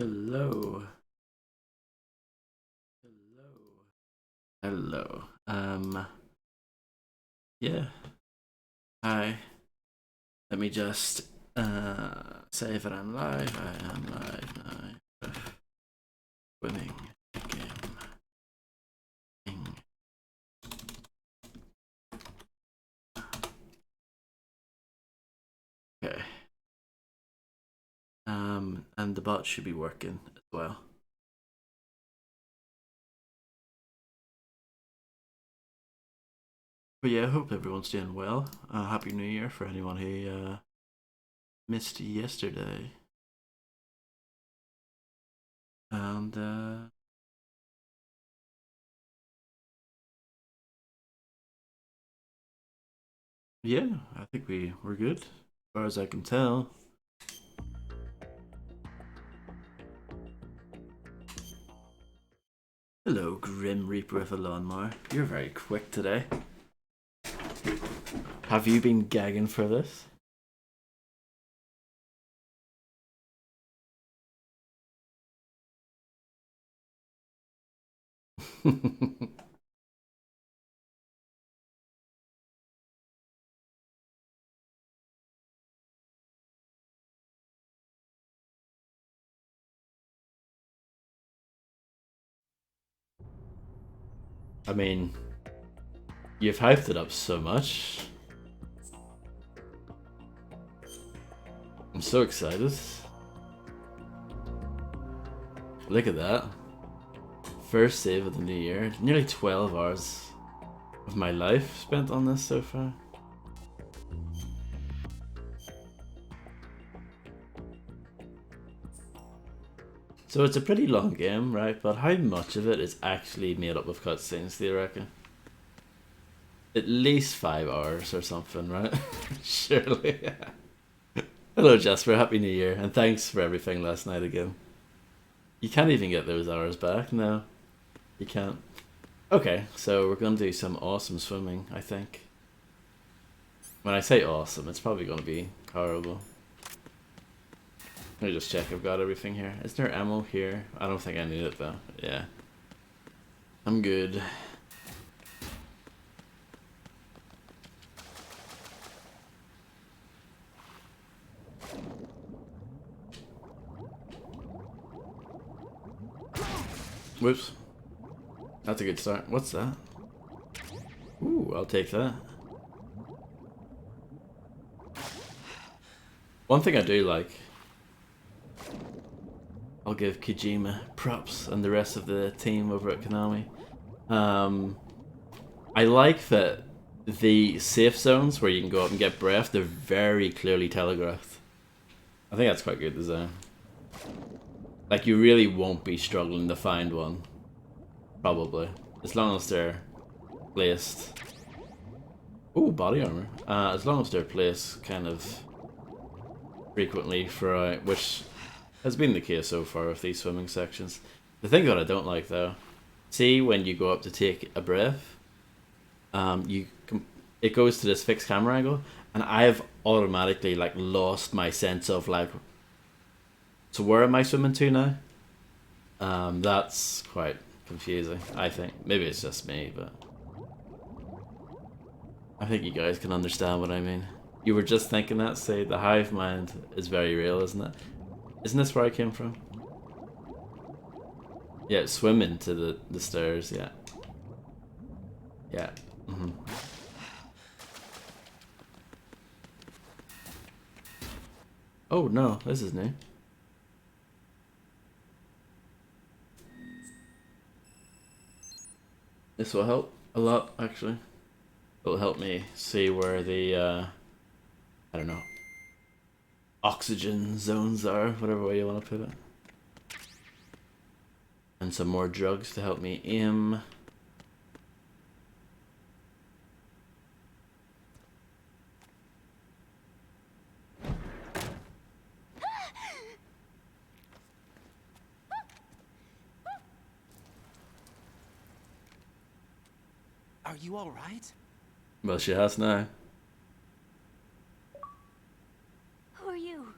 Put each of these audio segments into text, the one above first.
Hello. Hello. Hello. Yeah. Hi. Let me just say that I'm live. I am live now. Swimming game. Okay. And the bot should be working as well. But yeah, I hope everyone's doing well. Happy New Year for anyone who missed yesterday. And yeah, I think we're good, as far as I can tell. Hello, Grim Reaper of a lawnmower. You're very quick today. Have you been gagging for this? I mean, you've hyped it up so much. I'm so excited. Look at that. First save of the new year. Nearly 12 hours of my life spent on this so far. So it's a pretty long game, right? But how much of it is actually made up of cutscenes, do you reckon? At least 5 hours or something, right? Surely. Hello, Jasper. Happy New Year. And thanks for everything last night again. You can't even get those hours back. No, you can't. Okay, so we're going to do some awesome swimming, I think. When I say awesome, it's probably going to be horrible. Let me just check I've got everything here. Is there ammo here? I don't think I need it though. Yeah. I'm good. Whoops. That's a good start. What's that? Ooh, I'll take that. One thing I do like, I'll give Kojima props and the rest of the team over at Konami. I like that the safe zones where you can go up and get breath, they're very clearly telegraphed. I think that's quite good design. Like, you really won't be struggling to find one. Probably. As long as they're placed. Ooh, body armor. As long as they're placed kind of frequently throughout, which has been the case so far with these swimming sections. The thing that I don't like though, see when you go up to take a breath, you it goes to this fixed camera angle, and I've automatically like lost my sense of like, so where am I swimming to now? That's quite confusing. I think maybe it's just me, but I think you guys can understand what I mean. You were just thinking that. Say the hive mind is very real, isn't it? Isn't this where I came from? Yeah, swim into the stairs. Yeah, yeah. Oh no, this is new. This will help a lot, actually. It'll help me see where the I don't know, oxygen zones are, whatever way you want to put it. And some more drugs to help me aim. Are you all right? Well, she has now. Who are you?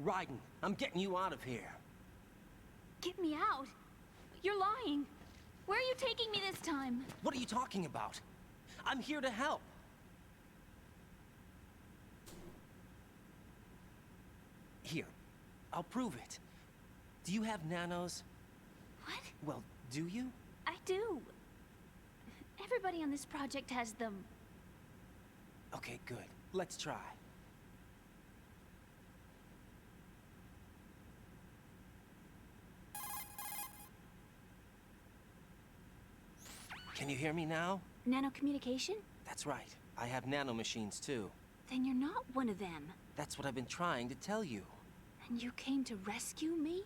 Raiden, I'm getting you out of here. Get me out. You're lying. Where are you taking me this time? What are you talking about? I'm here to help. Here, I'll prove it. Do you have nanos? What? Well, do you? I do. Everybody on this project has them. Okay, good. Let's try. Can you hear me now? Nanocommunication? That's right. I have nanomachines too. Then you're not one of them. That's what I've been trying to tell you. And you came to rescue me?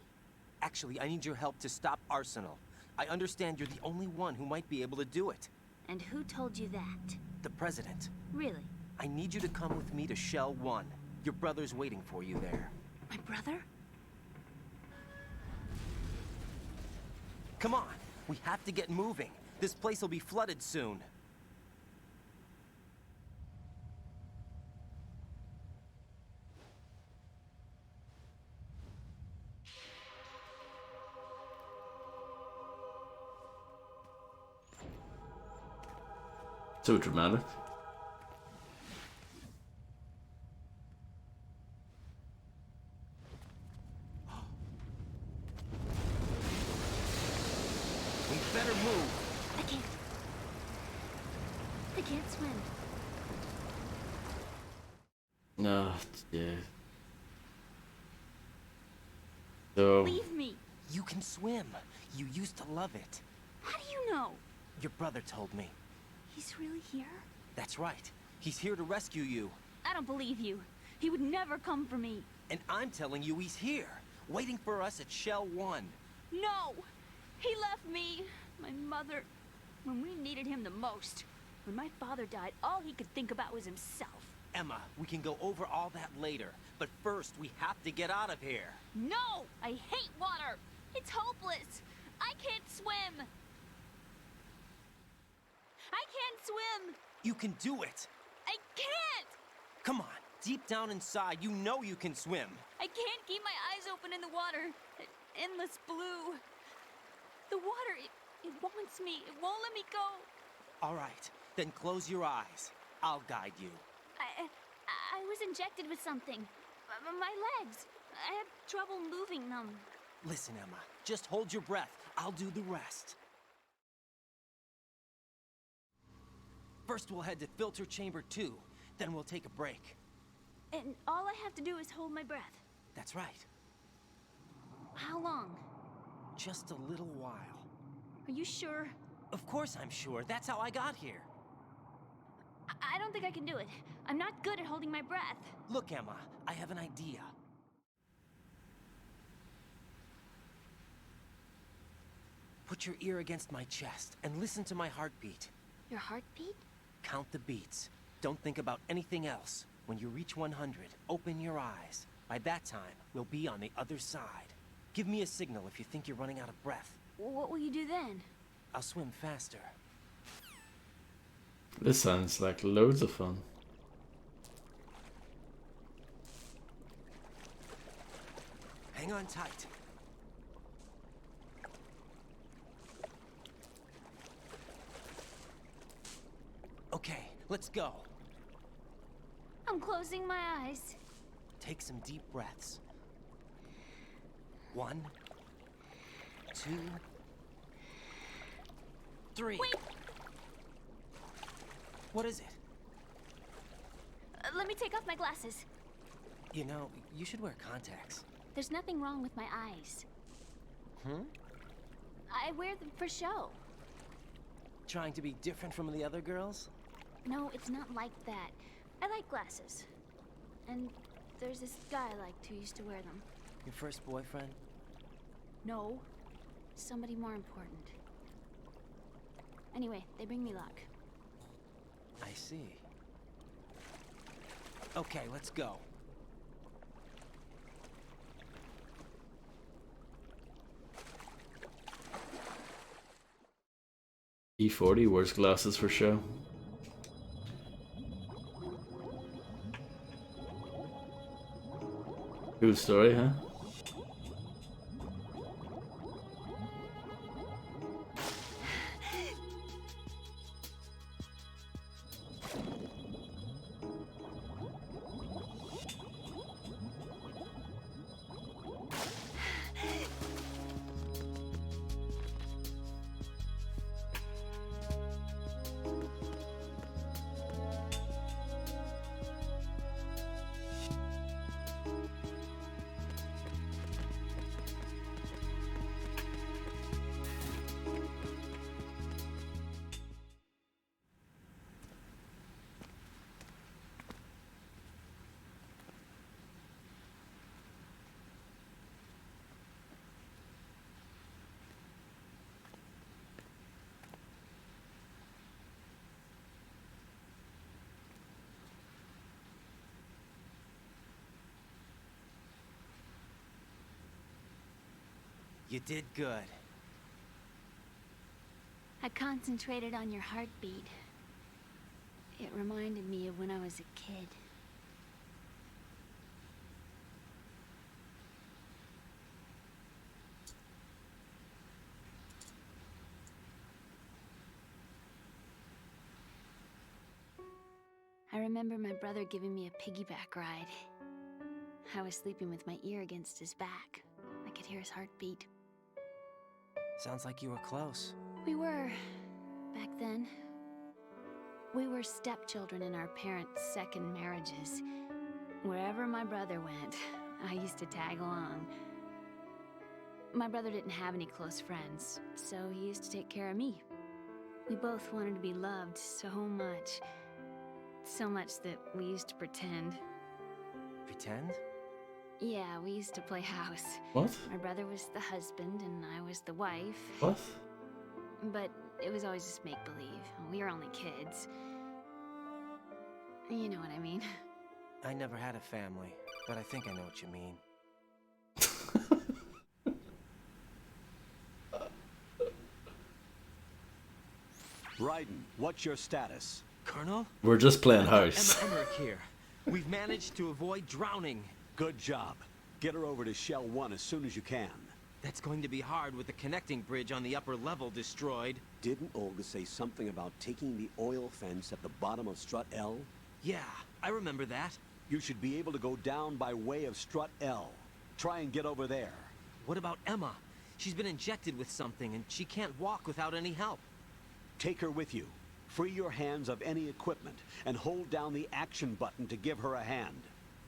Actually, I need your help to stop Arsenal. I understand you're the only one who might be able to do it. And who told you that? The President. Really? I need you to come with me to Shell 1. Your brother's waiting for you there. My brother? Come on! We have to get moving. This place will be flooded soon. So dramatic. We better move. I can't. I can't swim. No, yeah. So Leave me. You can swim. You used to love it. How do you know? Your brother told me. He's really here? That's right. He's here to rescue you. I don't believe you. He would never come for me. And I'm telling you he's here, waiting for us at Shell 1. No! He left me, my mother, when we needed him the most. When my father died, all he could think about was himself. Emma, we can go over all that later, but first we have to get out of here. No! I hate water! It's hopeless! I can't swim! I can't swim! You can do it. I can't! Come on, deep down inside, you know you can swim. I can't keep my eyes open in the water. Endless blue. The water, it wants me. It won't let me go. All right, then close your eyes. I'll guide you. I was injected with something. My legs. I have trouble moving them. Listen, Emma, just hold your breath. I'll do the rest. First, we'll head to Filter Chamber 2. Then we'll take a break. And all I have to do is hold my breath. That's right. How long? Just a little while. Are you sure? Of course I'm sure. That's how I got here. I don't think I can do it. I'm not good at holding my breath. Look, Emma, I have an idea. Put your ear against my chest and listen to my heartbeat. Your heartbeat? Count the beats. Don't think about anything else. When you reach 100, open your eyes. By that time, we'll be on the other side. Give me a signal if you think you're running out of breath. What will you do then? I'll swim faster. this sounds like loads of fun. Hang on tight. Okay, let's go. I'm closing my eyes. Take some deep breaths. 1, 2, 3. Wait! What is it? Let me take off my glasses. You know, you should wear contacts. There's nothing wrong with my eyes. Hmm? I wear them for show. Trying to be different from the other girls? No, it's not like that. I like glasses. And there's this guy I liked who used to wear them. Your first boyfriend? No. Somebody more important. Anyway, they bring me luck. I see. Okay, let's go. E40 wears glasses for show. Cool story, huh? You did good. I concentrated on your heartbeat. It reminded me of when I was a kid. I remember my brother giving me a piggyback ride. I was sleeping with my ear against his back. I could hear his heartbeat. Sounds like you were close. We were, back then. We were stepchildren in our parents' second marriages. Wherever my brother went, I used to tag along. My brother didn't have any close friends, so he used to take care of me. We both wanted to be loved so much. So much that we used to pretend. Pretend? Yeah, we used to play house. What? My brother was the husband and I was the wife. What? But it was always just make-believe. We were only kids. You know what I mean. I never had a family, but I think I know what you mean. Raiden, what's your status? Colonel? We're just playing house. Emma Emmerich here. We've managed to avoid drowning. Good job. Get her over to Shell 1 as soon as you can. That's going to be hard with the connecting bridge on the upper level destroyed. Didn't Olga say something about taking the oil fence at the bottom of Strut L? Yeah, I remember that. You should be able to go down by way of Strut L. Try and get over there. What about Emma? She's been injected with something and she can't walk without any help. Take her with you. Free your hands of any equipment and hold down the action button to give her a hand.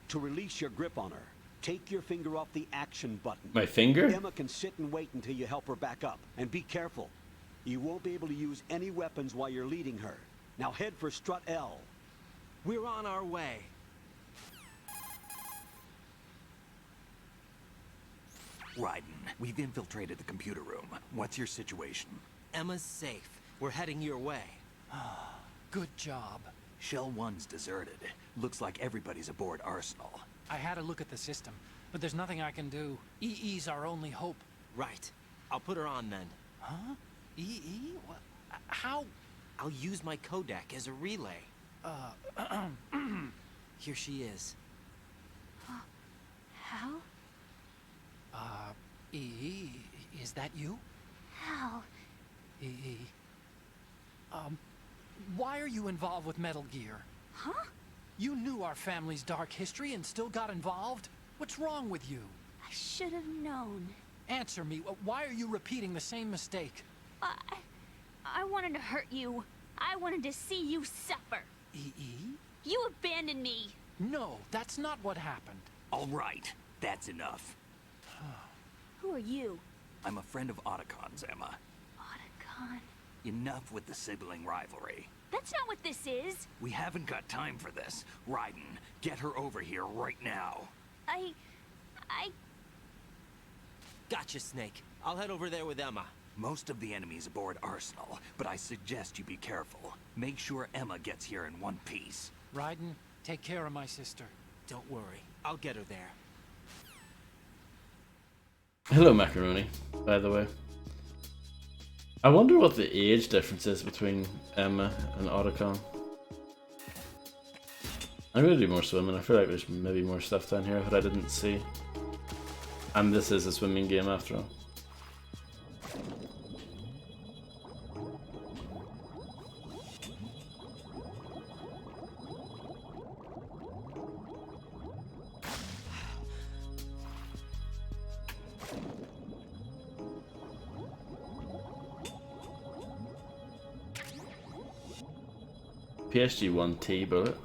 To release your grip on her, take your finger off the action button. My finger? Emma can sit and wait until you help her back up. And be careful. You won't be able to use any weapons while you're leading her. Now head for Strut L. We're on our way. Raiden, we've infiltrated the computer room. What's your situation? Emma's safe. We're heading your way. Good job. Shell 1's deserted. Looks like everybody's aboard Arsenal. I had a look at the system, but there's nothing I can do. EE's our only hope. Right. I'll put her on then. Huh? EE? What? How? I'll use my Kodak as a relay. Here she is. How? EE, is that you? How? EE. Why are you involved with Metal Gear? Huh? You knew our family's dark history and still got involved? What's wrong with you? I should have known. Answer me, why are you repeating the same mistake? I wanted to hurt you. I wanted to see you suffer. EE? You abandoned me. No, that's not what happened. All right, that's enough. Who are you? I'm a friend of Otacon's, Emma. Otacon. Enough with the sibling rivalry. That's not what this is. We haven't got time for this. Raiden, get her over here right now. I... Gotcha, Snake. I'll head over there with Emma. Most of the enemy's aboard Arsenal, but I suggest you be careful. Make sure Emma gets here in one piece. Raiden, take care of my sister. Don't worry. I'll get her there. Hello, Macaroni, by the way. I wonder what the age difference is between Emma and Otacon. I'm gonna do more swimming. I feel like there's maybe more stuff down here that I didn't see. And this is a swimming game after all. PSG-1T bullet.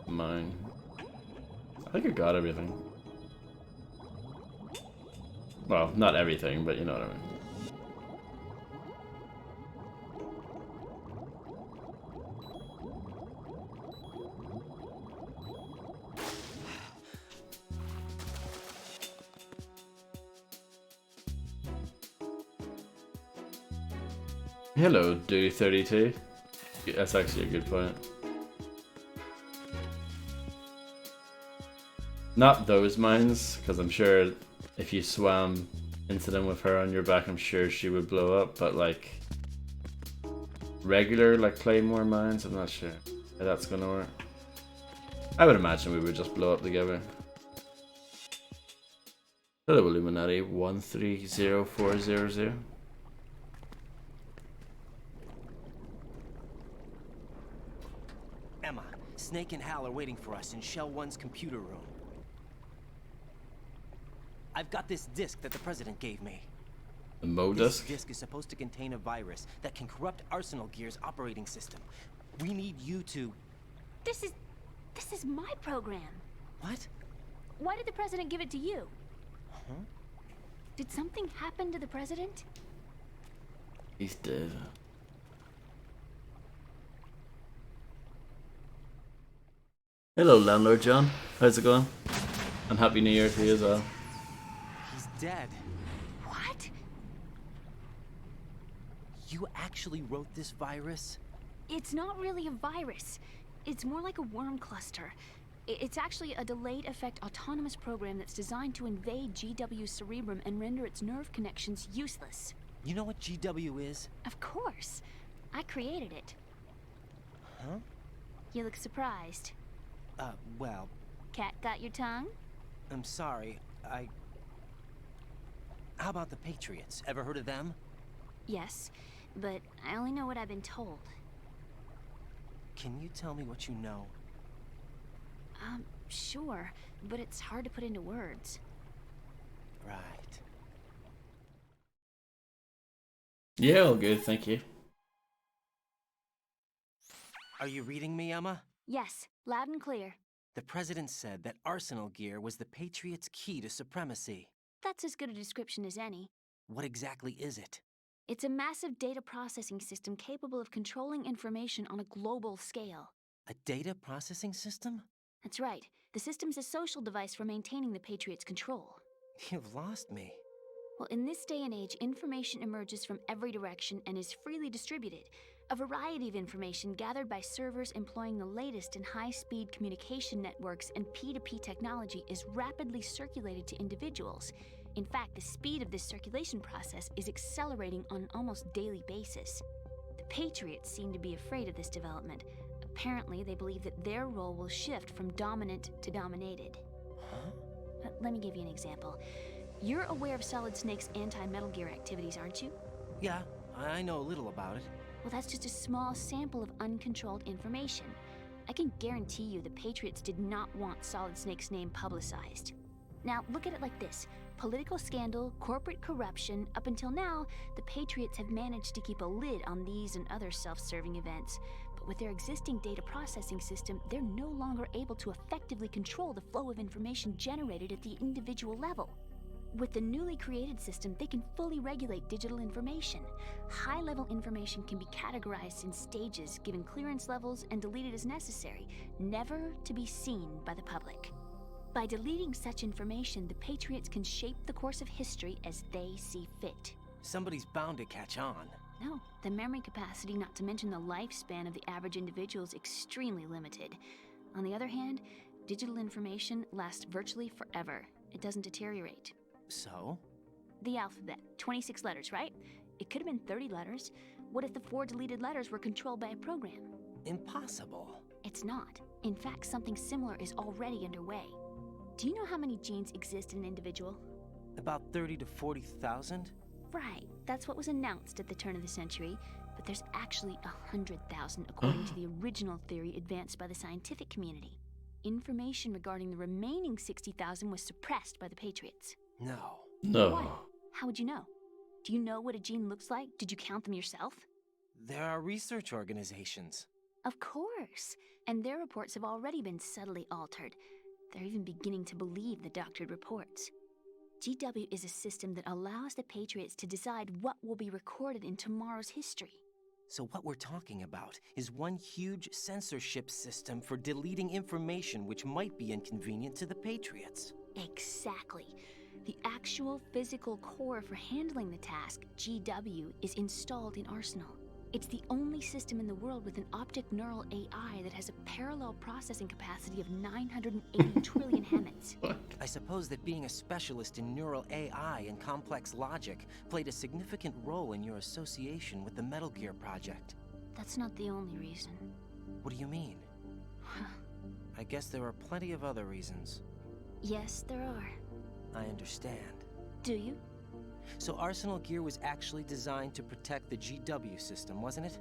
Mine. I think I got everything. Well, not everything, but you know what I mean. Hello, Do32. That's actually a good point. Not those mines, because I'm sure if you swam into them with her on your back, I'm sure she would blow up, but like regular like claymore mines, I'm not sure how that's gonna work. I would imagine we would just blow up together. Hello, Illuminati 130400. Emma, Snake and Hal are waiting for us in Shell 1's computer room. I've got this disk that the President gave me. The Mo This disk? disk is supposed to contain a virus that can corrupt Arsenal Gear's operating system. We need you to... This is my program. What? Why did the President give it to you? Huh? Did something happen to the President? He's dead. Hello, Landlord John. How's it going? And Happy New Year to you as well. He's dead. What? You actually wrote this virus? It's not really a virus. It's more like a worm cluster. It's actually a delayed effect autonomous program that's designed to invade GW's cerebrum and render its nerve connections useless. You know what GW is? Of course. I created it. Huh? You look surprised. Well, Cat got your tongue? I'm sorry. How about the Patriots? Ever heard of them? Yes, but I only know what I've been told. Can you tell me what you know? Sure, but it's hard to put into words. Right. Yeah, all good, thank you. Are you reading me, Emma? Yes, loud and clear. The President said that Arsenal Gear was the Patriots' key to supremacy. That's as good a description as any. What exactly is it? It's a massive data processing system capable of controlling information on a global scale. A data processing system? That's right. The system's a social device for maintaining the Patriots' control. You've lost me. Well, in this day and age, information emerges from every direction and is freely distributed. A variety of information gathered by servers employing the latest in high-speed communication networks and P2P technology is rapidly circulated to individuals. In fact, the speed of this circulation process is accelerating on an almost daily basis. The Patriots seem to be afraid of this development. Apparently, they believe that their role will shift from dominant to dominated. Huh? Let me give you an example. You're aware of Solid Snake's anti-Metal Gear activities, aren't you? Yeah, I know a little about it. Well, that's just a small sample of uncontrolled information. I can guarantee you the Patriots did not want Solid Snake's name publicized. Now, look at it like this. Political scandal, corporate corruption, up until now, the Patriots have managed to keep a lid on these and other self-serving events. But with their existing data processing system, they're no longer able to effectively control the flow of information generated at the individual level. With the newly created system, they can fully regulate digital information. High-level information can be categorized in stages, given clearance levels, and deleted as necessary, never to be seen by the public. By deleting such information, the Patriots can shape the course of history as they see fit. Somebody's bound to catch on. No, the memory capacity, not to mention the lifespan of the average individual, is extremely limited. On the other hand, digital information lasts virtually forever. It doesn't deteriorate. So? The alphabet, 26 letters, right? It could have been 30 letters. What if the 4 deleted letters were controlled by a program? Impossible. It's not. In fact, something similar is already underway. Do you know how many genes exist in an individual? About 30 to 40,000? Right, that's what was announced at the turn of the century, but there's actually 100,000 according to the original theory advanced by the scientific community. Information regarding the remaining 60,000 was suppressed by the Patriots. No. No. Why? How would you know? Do you know what a gene looks like? Did you count them yourself? There are research organizations. Of course. And their reports have already been subtly altered. They're even beginning to believe the doctored reports. GW is a system that allows the Patriots to decide what will be recorded in tomorrow's history. So what we're talking about is one huge censorship system for deleting information which might be inconvenient to the Patriots. Exactly. The actual physical core for handling the task, GW, is installed in Arsenal. It's the only system in the world with an optic neural AI that has a parallel processing capacity of 980 trillion Hamets. What? I suppose that being a specialist in neural AI and complex logic played a significant role in your association with the Metal Gear project. That's not the only reason. What do you mean? I guess there are plenty of other reasons. Yes, there are. I understand. Do you? So Arsenal Gear was actually designed to protect the GW system, wasn't it?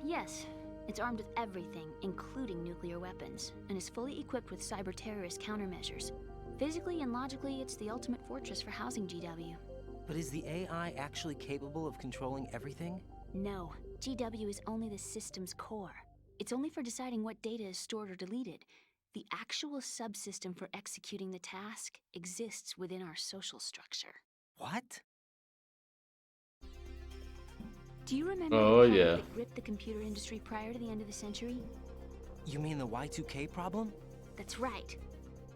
Yes. It's armed with everything, including nuclear weapons, and is fully equipped with cyber-terrorist countermeasures. Physically and logically, it's the ultimate fortress for housing GW. But is the AI actually capable of controlling everything? No, GW is only the system's core. It's only for deciding what data is stored or deleted. The actual subsystem for executing the task exists within our social structure. What? Do you remember Oh, the panic yeah. that gripped the computer industry prior to the end of the century? You mean the Y2K problem? That's right.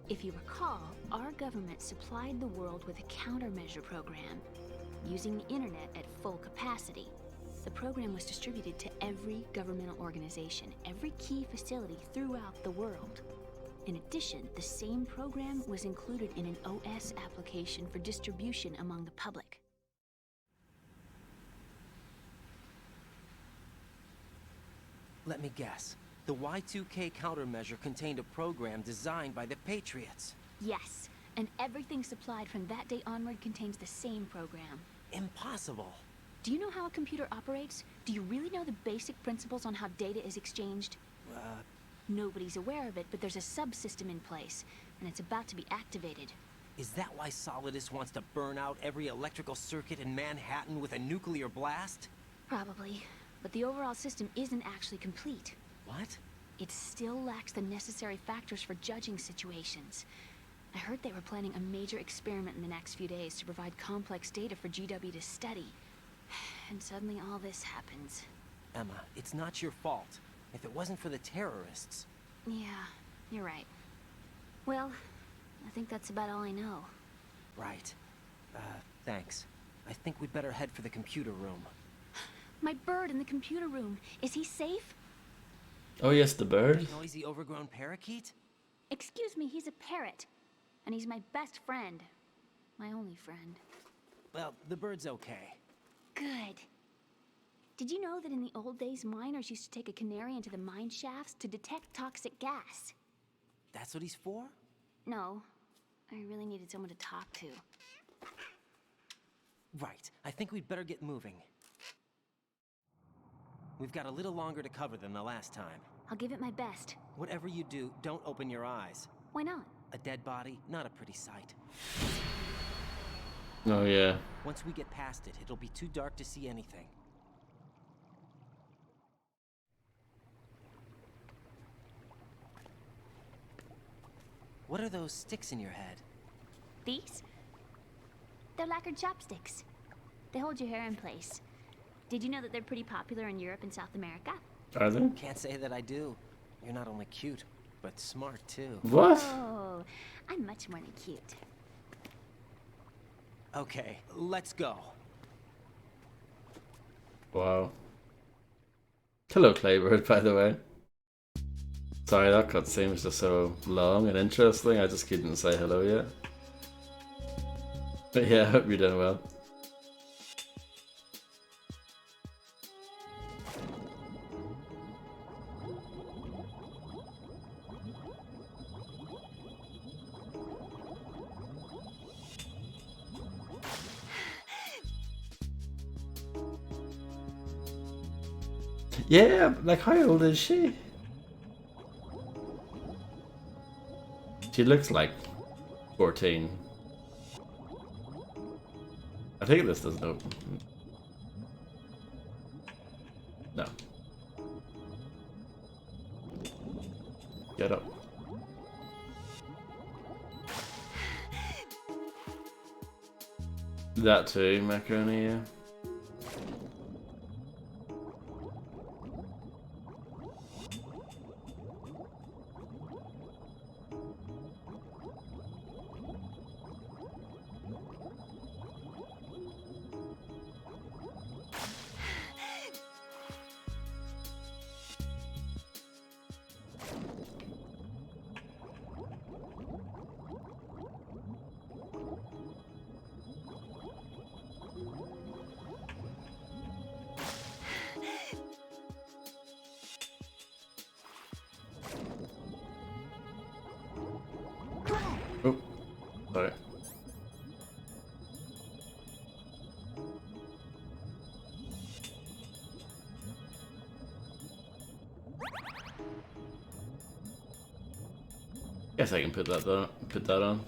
If you recall, our government supplied the world with a countermeasure program, using the internet at full capacity. The program was distributed to every governmental organization, every key facility throughout the world. In addition, the same program was included in an OS application for distribution among the public. Let me guess. The Y2K countermeasure contained a program designed by the Patriots. Yes, and everything supplied from that day onward contains the same program. Impossible. Do you know how a computer operates? Do you really know the basic principles on how data is exchanged? Nobody's aware of it, but there's a subsystem in place, and it's about to be activated. Is that why Solidus wants to burn out every electrical circuit in Manhattan with a nuclear blast? Probably, but the overall system isn't actually complete. What? It still lacks the necessary factors for judging situations. I heard they were planning a major experiment in the next few days to provide complex data for GW to study. And suddenly all this happens. Emma, it's not your fault. If it wasn't for the terrorists... Yeah, you're right. Well, I think that's about all I know. Right. Thanks. I think we'd better head for the computer room. My bird in the computer room. Is he safe? Oh yes, the bird. Noisy, overgrown parakeet? Excuse me, he's a parrot. And he's my best friend. My only friend. Well, the bird's okay. Good. Did you know that in the old days, miners used to take a canary into the mine shafts to detect toxic gas? That's what he's for? No. I really needed someone to talk to. Right. I think we'd better get moving. We've got a little longer to cover than the last time. I'll give it my best. Whatever you do, don't open your eyes. Why not? A dead body, not a pretty sight. Oh yeah. Once we get past it, it'll be too dark to see anything. What are those sticks in your head? These? They're lacquered chopsticks. They hold your hair in place. Did you know that they're pretty popular in Europe and South America? Are they? Can't say that I do. You're not only cute, but smart too. What? Oh, I'm much more than cute. Okay, let's go. Wow. Hello, Claybird, by the way. Sorry, that cutscene was just so long and interesting, I just couldn't say hello yet. But yeah, I hope you're doing well. Yeah, like how old is she? She looks like 14. I think this doesn't open. No. Get up. That too, macaroni, yeah. Oh, sorry. Guess I can put that on. Put that on.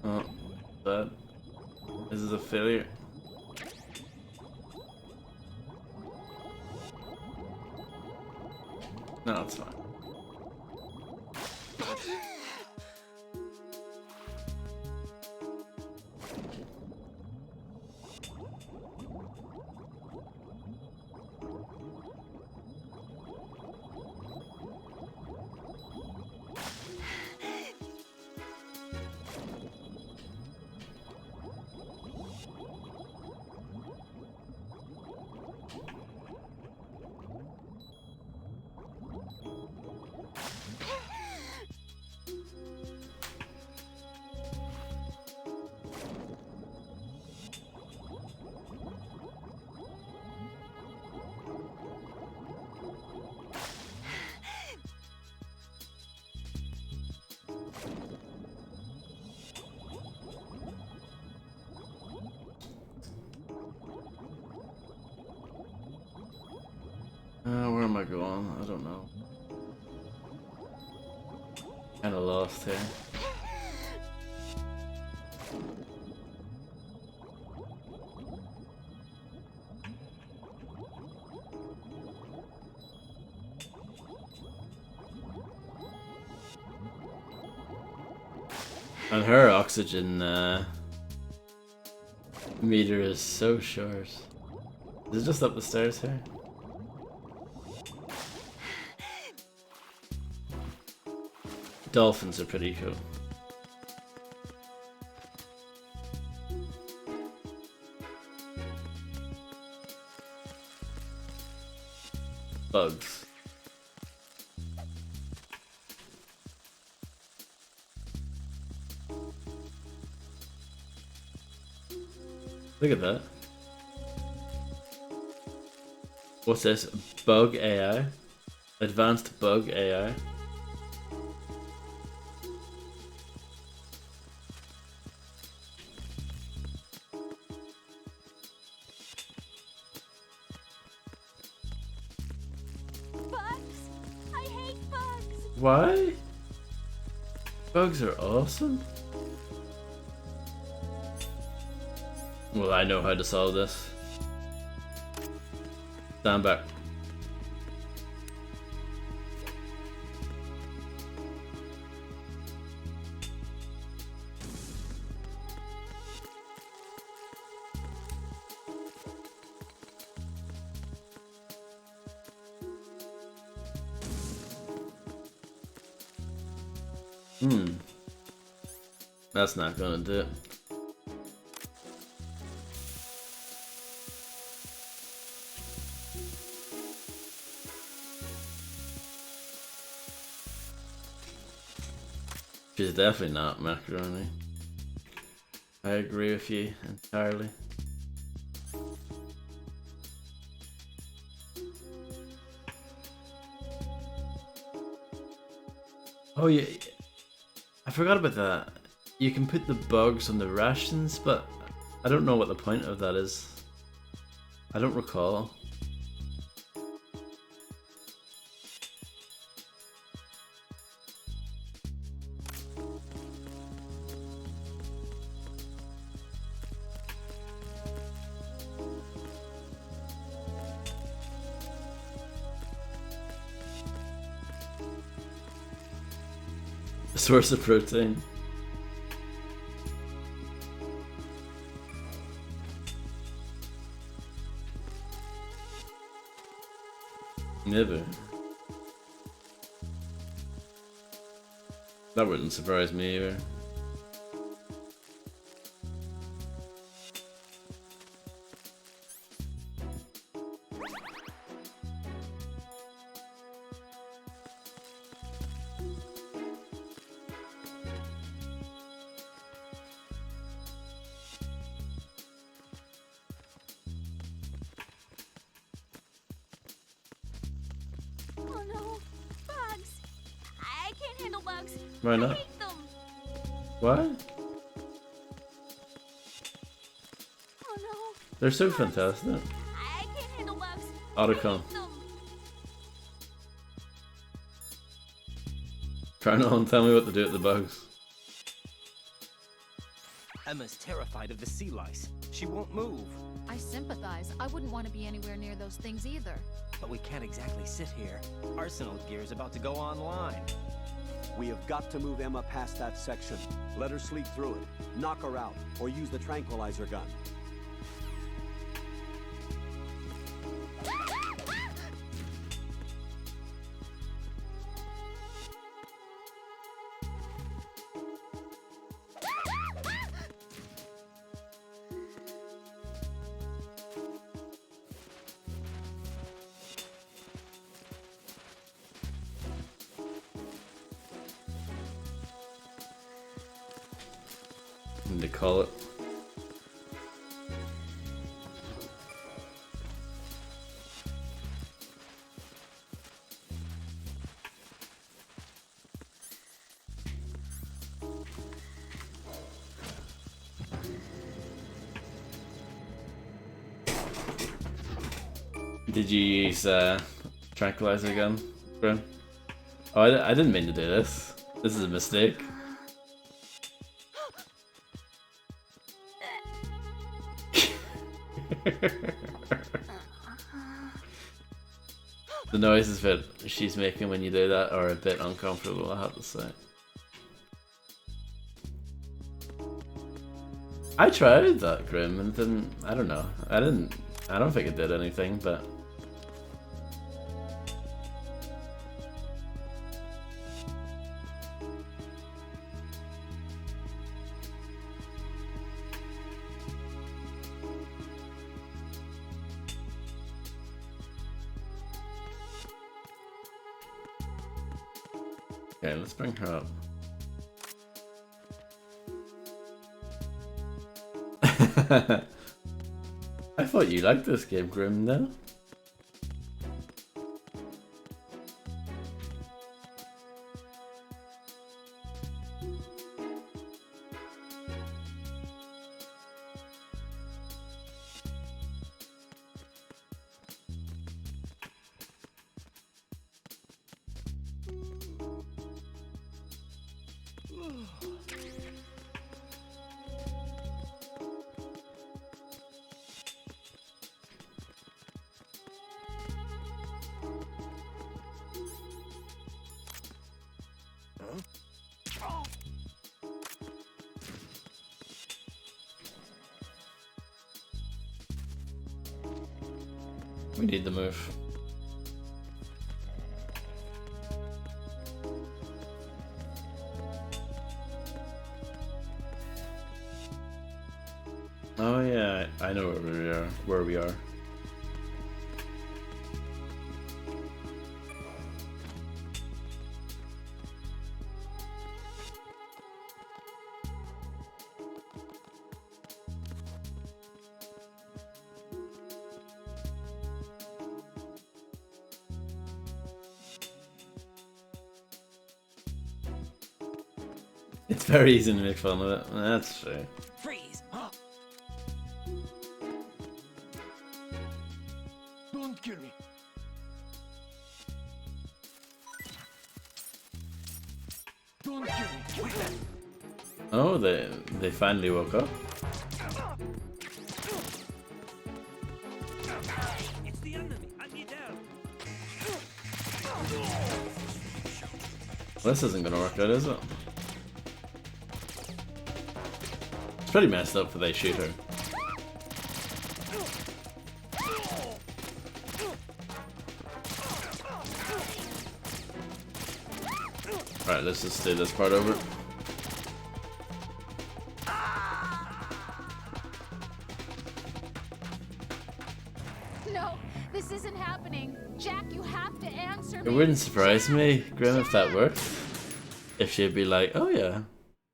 Oh, that. This is a failure. No, it's fine. Where am I going? I don't know. Kinda lost here. And her oxygen meter is so short. Is it just up the stairs here? Dolphins are pretty cool. Bugs. Look at that. What's this? Bug AI? Advanced bug AI? Bugs? I hate bugs! Why? Bugs are awesome. Well, I know how to solve this. Stand back. That's not gonna do it. She's definitely not macaroni. I agree with you entirely. Oh yeah, I forgot about that. You can put the bugs on the rations, but I don't know what the point of that is. I don't recall. Source of protein. Never. That wouldn't surprise me either. Oh no, bugs! I can't handle bugs. Why I not? hate them. What? Oh no, They're so fantastic. I can't handle bugs. Otacon. I hate them. Turn on, tell me what to do with the bugs. Emma's terrified of the sea lice. She won't move. I sympathize. I wouldn't want to be anywhere near those things either. But we can't exactly sit here. Arsenal gear's about to go online. We have got to move Emma past that section. Let her sleep through it. Knock her out, or use the tranquilizer gun. What they call it. Did you use tranquilizer gun, Grim? Oh, I didn't mean to do this. This is a mistake. The noises that she's making when you do that are a bit uncomfortable, I have to say. I tried that, Grim, and didn't. I don't know. I don't think it did anything, but. Okay, let's bring her up. I thought you liked this game, Grim, though. We need the move. Oh yeah, I know where we are. Where we are. It's very easy to make fun of it. That's true. Freeze! Huh? Don't kill me. Don't kill me. Oh, they finally woke up. It's the enemy! I need help! Well, this isn't gonna work out, is it? It's pretty messed up for they shoot her. Alright, let's just do this part over. No, this isn't happening. Jack, you have to answer It me. wouldn't surprise me, Grim, if that worked. If she'd be like, oh yeah,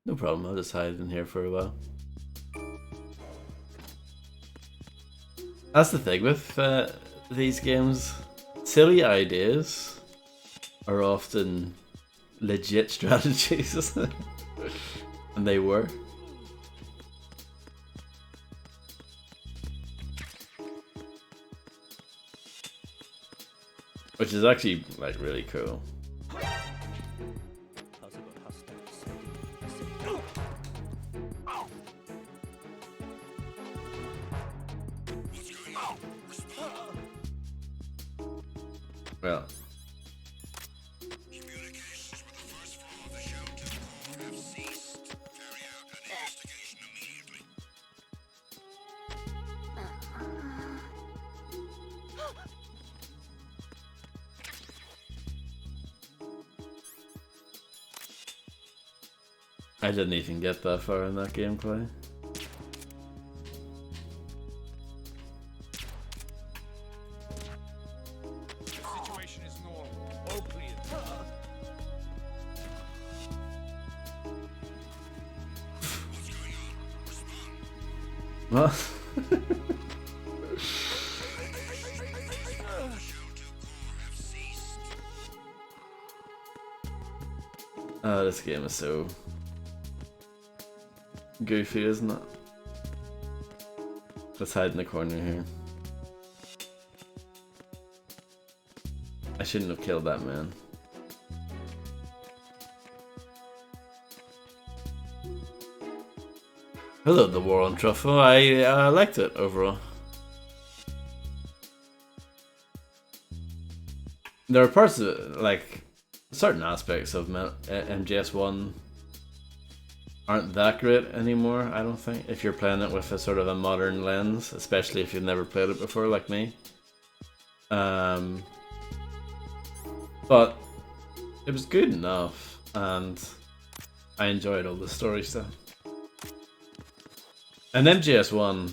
no problem, I'll just hide in here for a while. That's the thing with these games. Silly ideas are often legit strategies. And they were. Which is actually like really cool. Well, Communications with the first floor of the Shelter Corps have ceased. Carry out an investigation immediately. I didn't even get that far in that gameplay. Situation is normal. All clear. What's going on? Respond. What? Oh, this game is so goofy, isn't it? Let's hide in the corner here. I shouldn't have killed that man. Hello, the War on Truffle. I liked it overall. There are parts of it, like certain aspects of MGS1 aren't that great anymore, I don't think, if you're playing it with a sort of a modern lens, especially if you've never played it before like me. But it was good enough, and I enjoyed all the story stuff. And MGS1,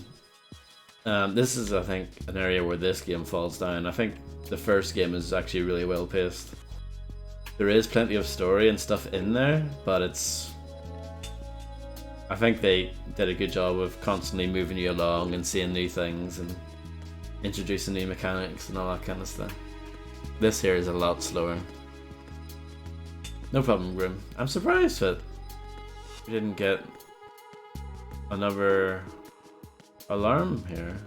this is, I think, an area where this game falls down. I think the first game is actually really well paced. There is plenty of story and stuff in there, but I think they did a good job of constantly moving you along and seeing new things and introducing new mechanics and all that kind of stuff. This here is a lot slower. No problem, Grim. I'm surprised that we didn't get another alarm here.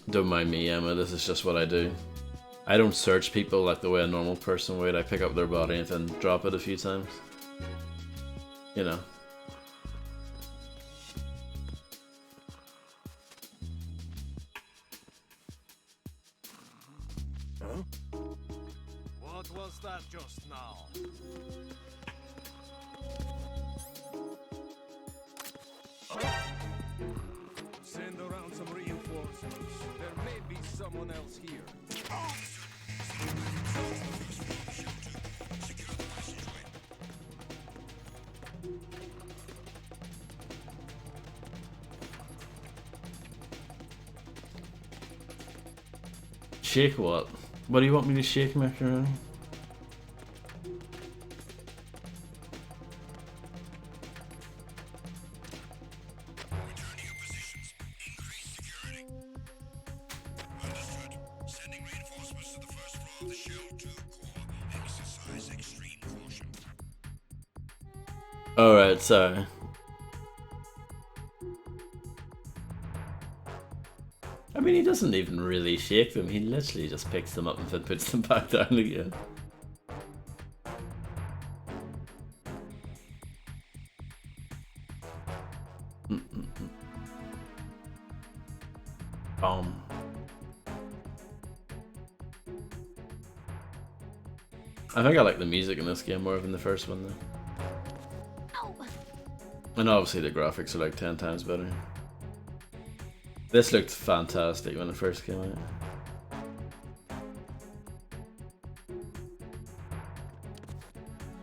Don't mind me, Emma, this is just what I do. I don't search people like the way a normal person would. I pick up their body and then drop it a few times. You know. What was that just now? Send around some reinforcements. There may be someone else here. Shake what? What do you want me to shake, Macaroni? Alright, sorry. I mean, he doesn't even really shake them. He literally just picks them up and then puts them back down again. Boom. I think I like the music in this game more than the first one, though. Ow. And obviously the graphics are like 10 times better. This looked fantastic when it first came out.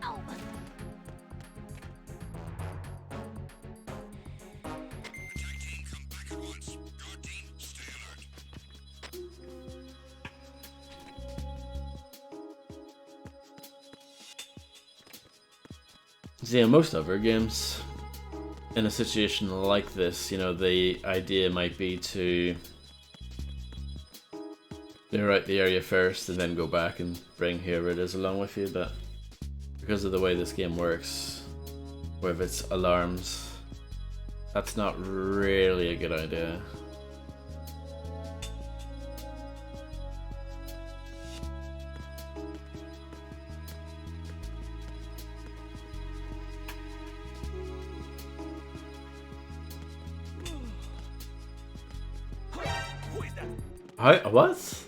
Ow. Attack team, come back at once. Guard team, stay alert. See, in most other games, in a situation like this, you know, the idea might be to clear out the area first and then go back and bring whoever it is along with you, but because of the way this game works, with its alarms, that's not really a good idea. Who is that? What?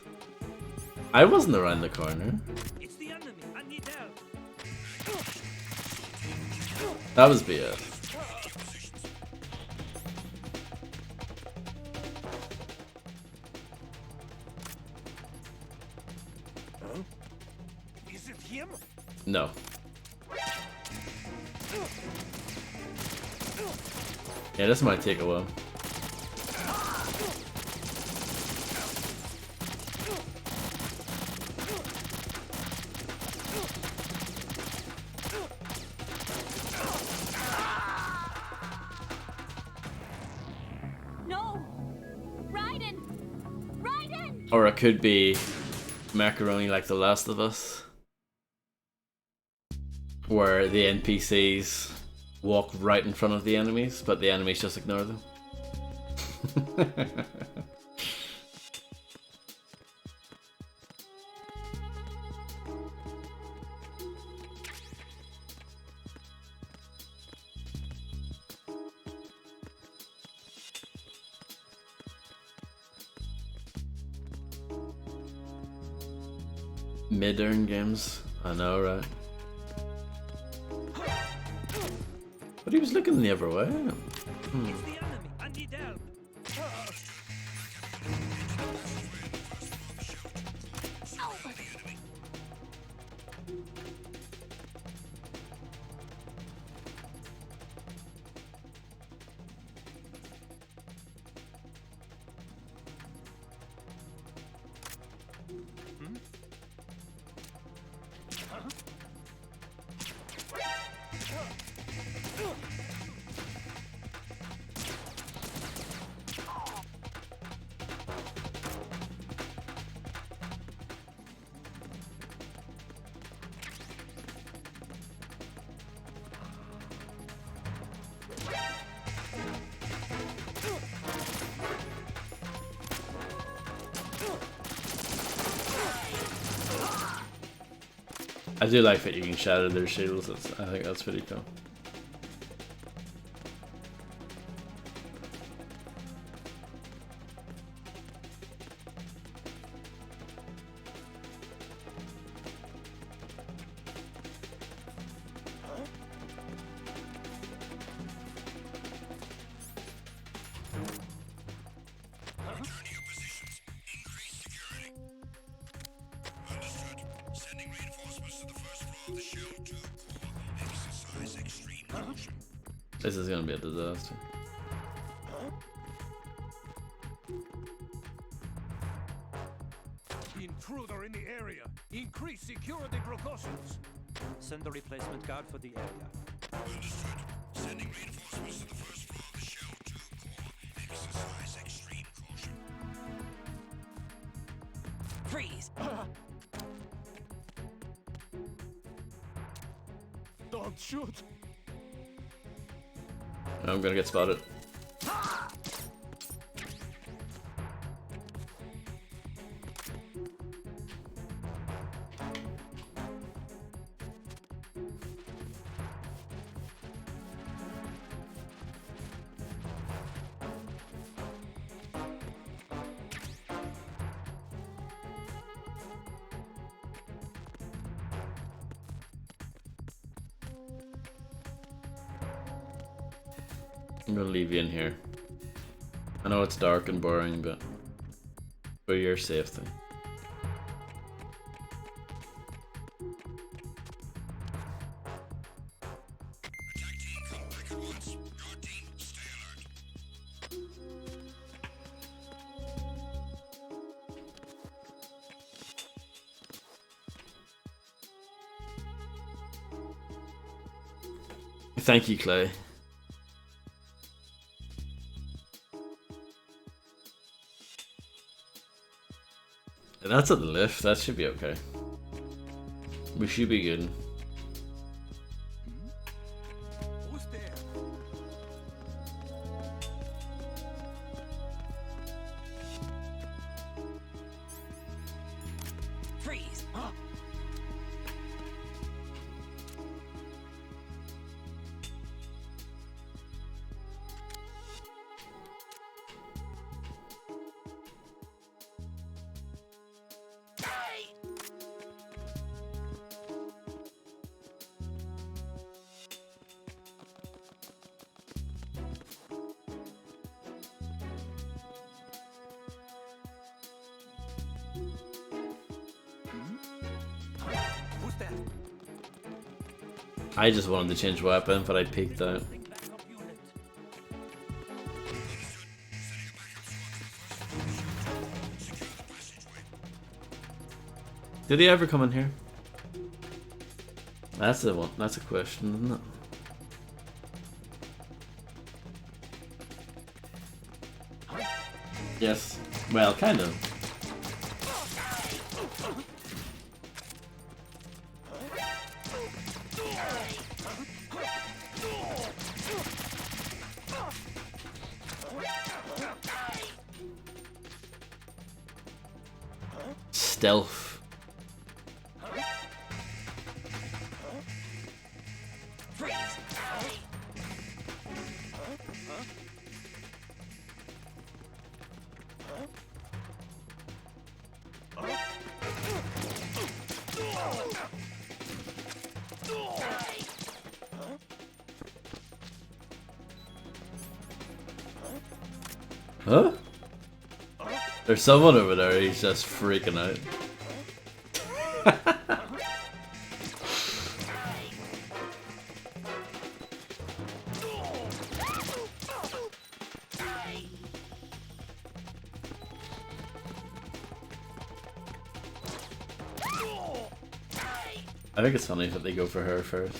I wasn't around the corner. It's the enemy. I need help. That was BS. Is it him? No. Yeah, this might take a while. No! Raiden! Raiden! Or it could be Macaroni like The Last of Us, where the NPCs walk right in front of the enemies, but the enemies just ignore them. Mid-earn games, I know, right? But he was looking the other way. It's the enemy. I need help. I do like that you can shatter their shields. I think that's pretty cool. Return to your positions. Increase security. Understood. Sending reinforcements to the first floor of the Shell 2 core. Exercise extreme caution. This is gonna be a disaster. Intruder in the area. Increase security precautions. Send the replacement guard for the area. Understood. Sending reinforcements to the first floor of the Shell 2 core. Exercise extreme caution. Freeze! Don't shoot. I'm gonna get spotted. I'm gonna leave you in here. I know it's dark and boring, but for your safety. Attack team, come back at once. Guard team, stay alert. Thank you, Clay. That's at the lift. That should be okay. We should be good. Who's there? Freeze! Huh? Who's there? I just wanted to change weapon, but I peeked out. Backup unit. Did he ever come in here? That's the one. That's a question, isn't it? Yes. Well, kind of. Stealth. Huh? There's someone over there, he's just freaking out. I think it's funny that they go for her first.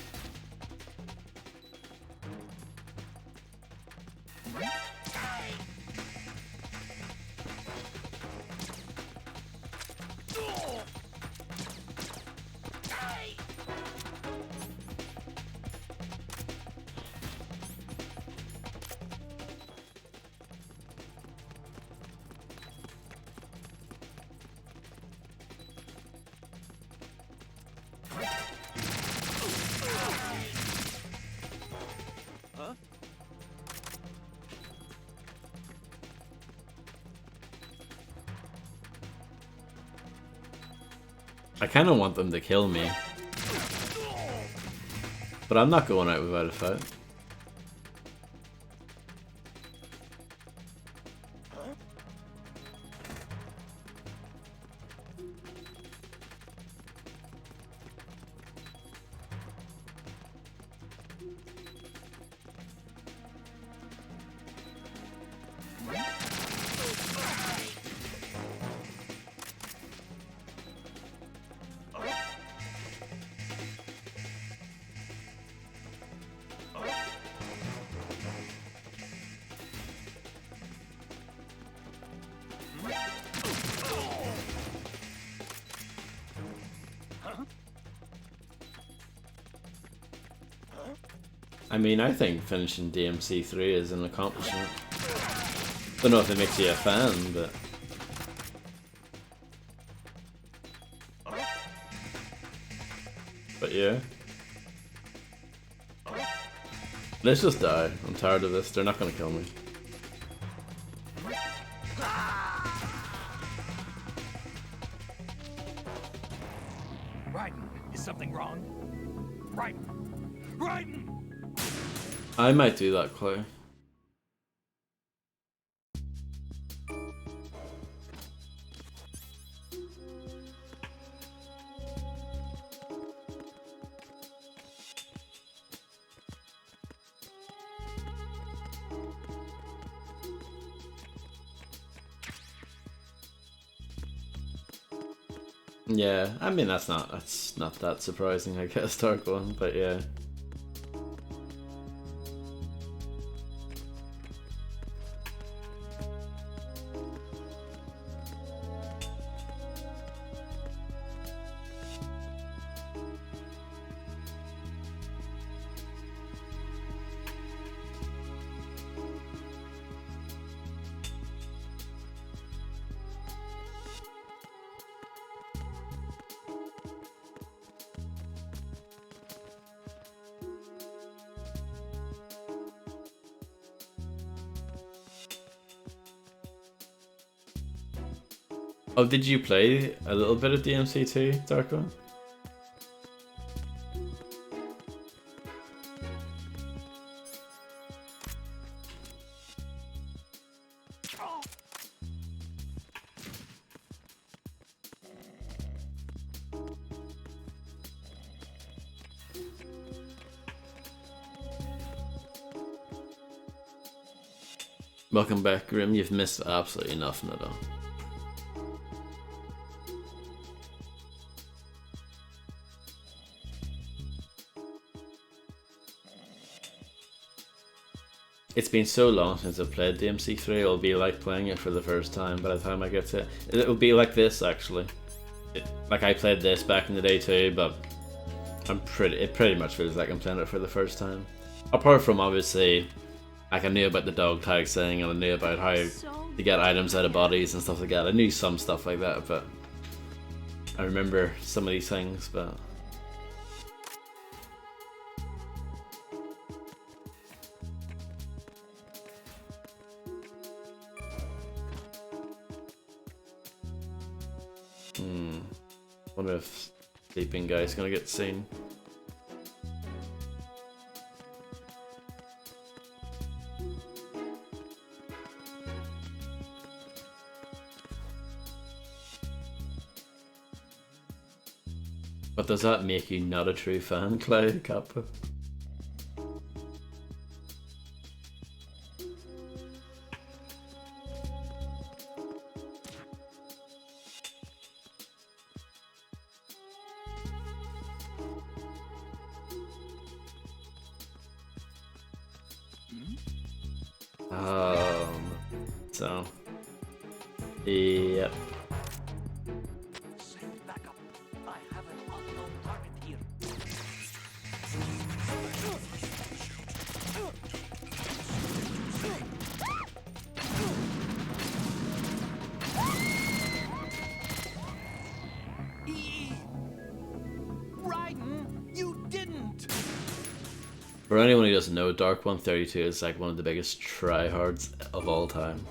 I kind of want them to kill me, but I'm not going out without a fight. I mean, I think finishing DMC3 is an accomplishment. Don't know if it makes you a fan, but... But yeah. Let's just die. I'm tired of this. They're not gonna kill me. Raiden, is something wrong? Raiden! Raiden! I might do that, Chloe. Yeah, I mean that's not that surprising, I guess, Dark One, but yeah. Oh, did you play a little bit of DMC2, Dark One? Welcome back, Grim. You've missed absolutely nothing at all. It's been so long since I've played DMC3, it'll be like playing it for the first time by the time I get to it. It'll be like this, actually. Like I played this back in the day too, but it pretty much feels like I'm playing it for the first time. Apart from, obviously, like I knew about the dog tag thing, and I knew about how to get items out of bodies and stuff like that. I knew some stuff like that, but I remember some of these things, but... Wonder if Sleeping Guy's gonna get seen. But does that make you not a true fan, Cloud Kappa? So, yep. Back up. I have an unknown target here. Raiden, you didn't! For anyone who doesn't know, Dark 132 is like one of the biggest tryhards of all time.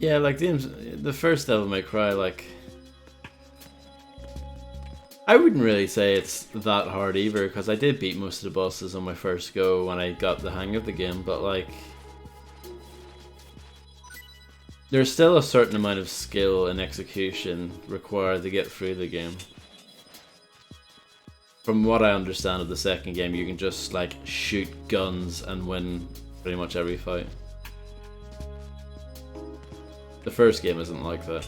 Yeah, like the first Devil May Cry, like I wouldn't really say it's that hard either, because I did beat most of the bosses on my first go when I got the hang of the game, but like there's still a certain amount of skill and execution required to get through the game. From what I understand of the second game, you can just like shoot guns and win pretty much every fight. The first game isn't like that.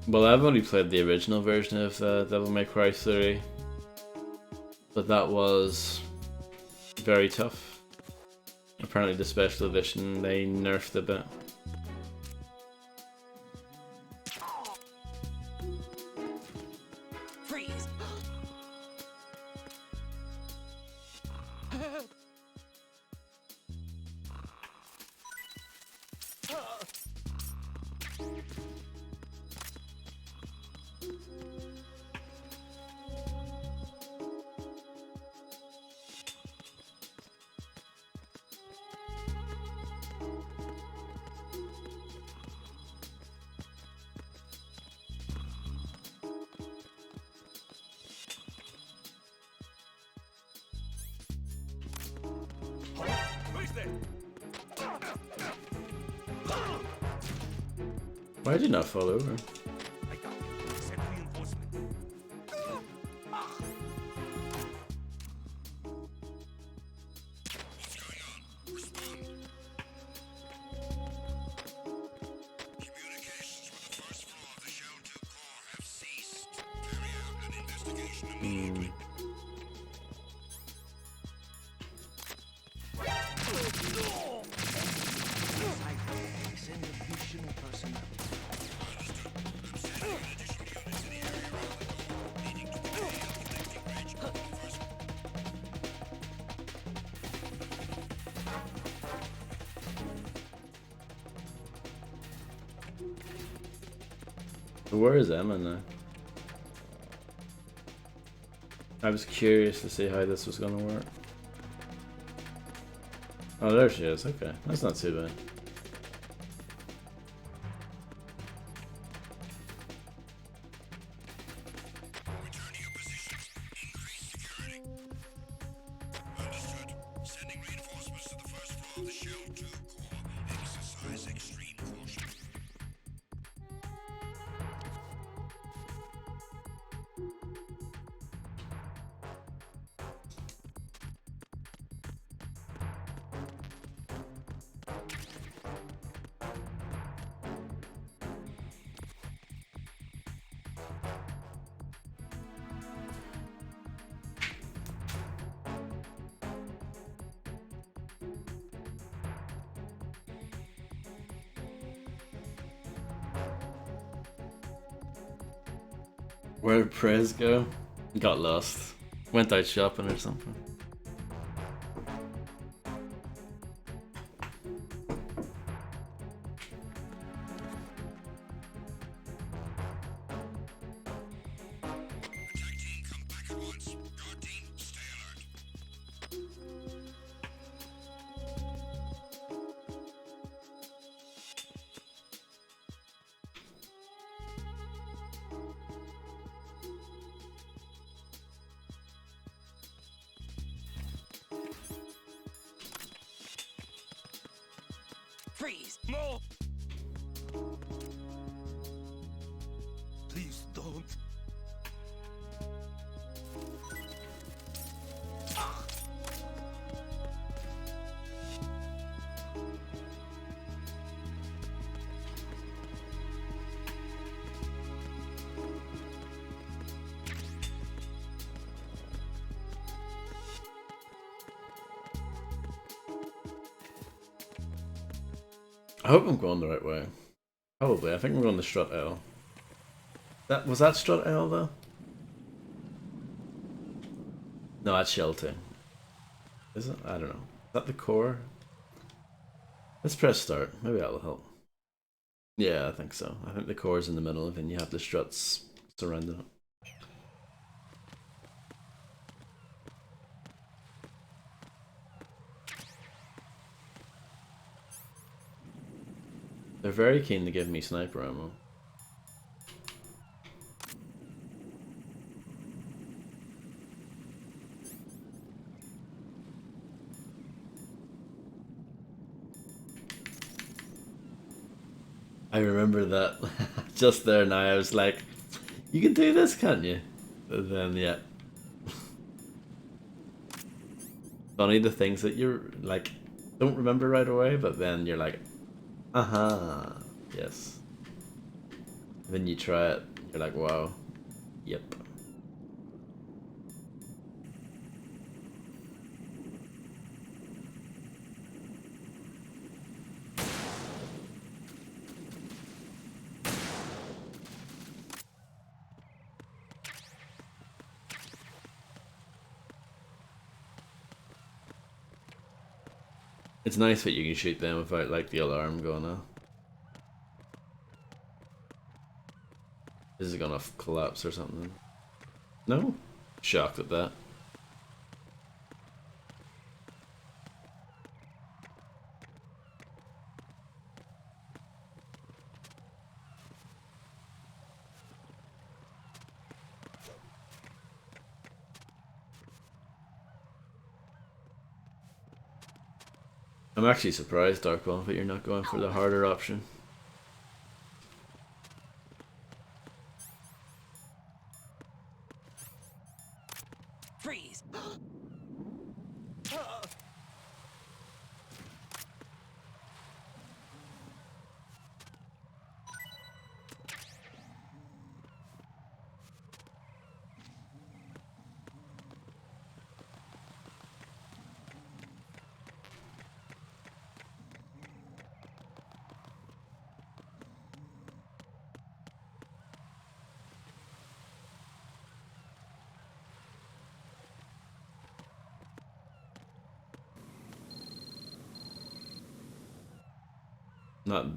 Well, I've only played the original version of Devil May Cry 3, but that was very tough. Apparently the special edition they nerfed a bit. Freeze! Why did you not fall over? Communications with the first floor of the Shell 2 core have ceased. Carry out an investigation immediately. Send additional personnel. Understood. I'm sending in additional units to the area around the core, leading to the KL connecting bridge of the first. Where is Emma now? I was curious to see how this was going to work. Oh, there she is. Okay, that's not too bad. Return to your positions. Increase security. Understood. Sending reinforcements to the first floor of the Shell 2 core. Exercise extreme caution. Where'd Prez go? Got lost. Went out shopping or something. Attack team, come back at once. Guard team, stay alert. Freeze! No! Please don't. I hope I'm going the right way. Probably. I think I'm going to Strut L. Was that Strut L though? No, that's Shell 2. Is it? I don't know. Is that the core? Let's press start. Maybe that'll help. Yeah, I think so. I think the core's in the middle, and then you have the struts surrounding it. They're very keen to give me sniper ammo. I remember that just there now. I was like, you can do this, can't you? And then, yeah. Funny the things that you're like, don't remember right away, but then you're like, yes. Then you try it, you're like, wow, yep. It's nice that you can shoot them without like the alarm going off. This is gonna collapse or something. No? Shocked at that. I'm actually surprised, Darkball, that you're not going for the harder option. Freeze!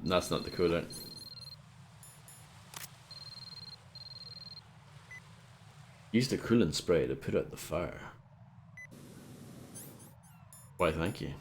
That's not the cooler. Use the coolant spray to put out the fire. Why, thank you.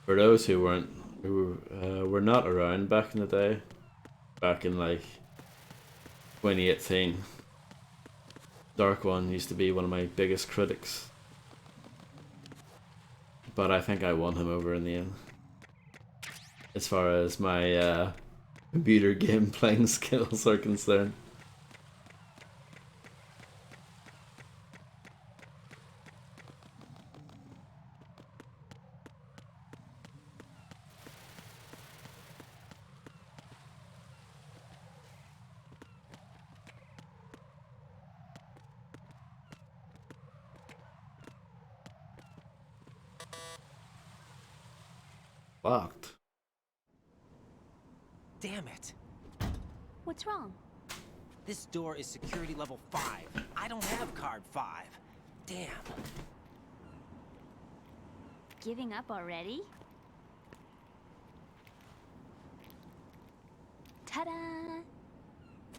For those who were not around back in the day, back in like 2018, Dark One used to be one of my biggest critics, but I think I won him over in the end, as far as my computer game playing skills are concerned. Locked. Damn it. What's wrong? This door is security level 5. I don't have card 5. Damn. Giving up already? Ta-da!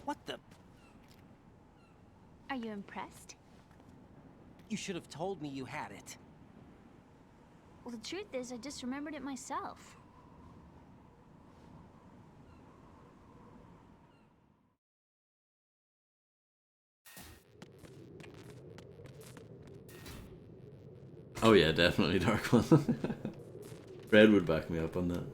What the? Are you impressed? You should have told me you had it. Well, the truth is, I just remembered it myself. Oh yeah, definitely Dark One. Red would back me up on that.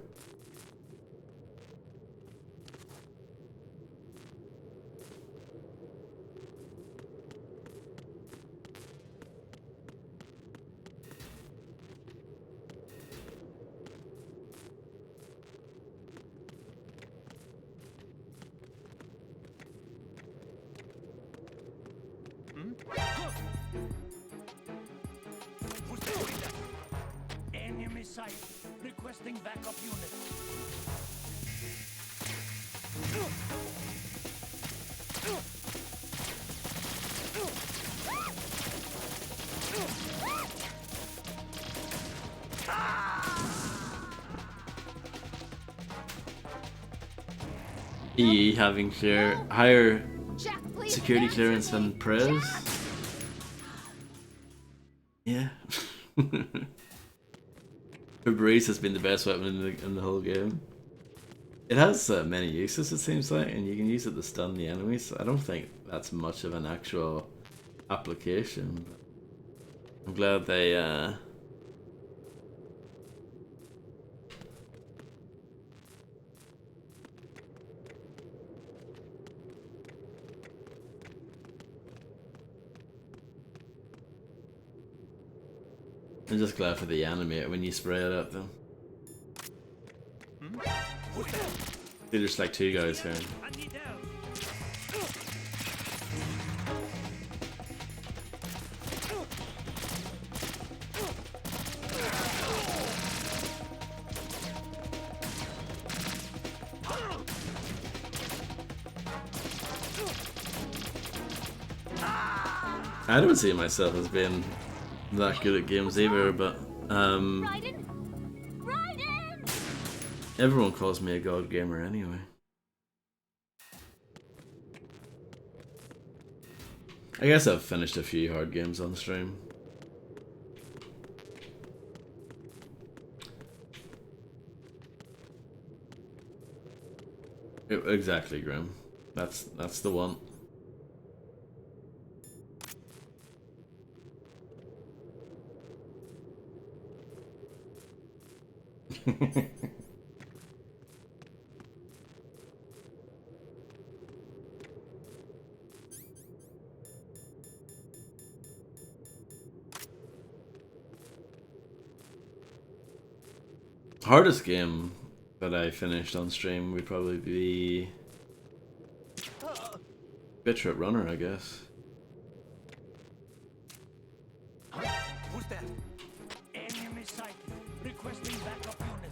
Who's doing that? Enemy sight. Requesting backup unit. EE having higher Jack, please security answer clearance me. than Prez. Jack! Yeah. Febreze has been the best weapon in the whole game. It has many uses, it seems like, and you can use it to stun the enemies. I don't think that's much of an actual application. But I'm glad they I'm just glad for the animator when you spray it at them. There's just like two guys here. I need help. I don't see myself as being that good at games either, but Raiden? Raiden! everyone calls me a god gamer anyway. I guess I've finished a few hard games on stream. Exactly, Grim. That's the one. Hardest game that I finished on stream would probably be Bitrate Runner, I guess. Who's that? Enemy sight. Requesting backup unit.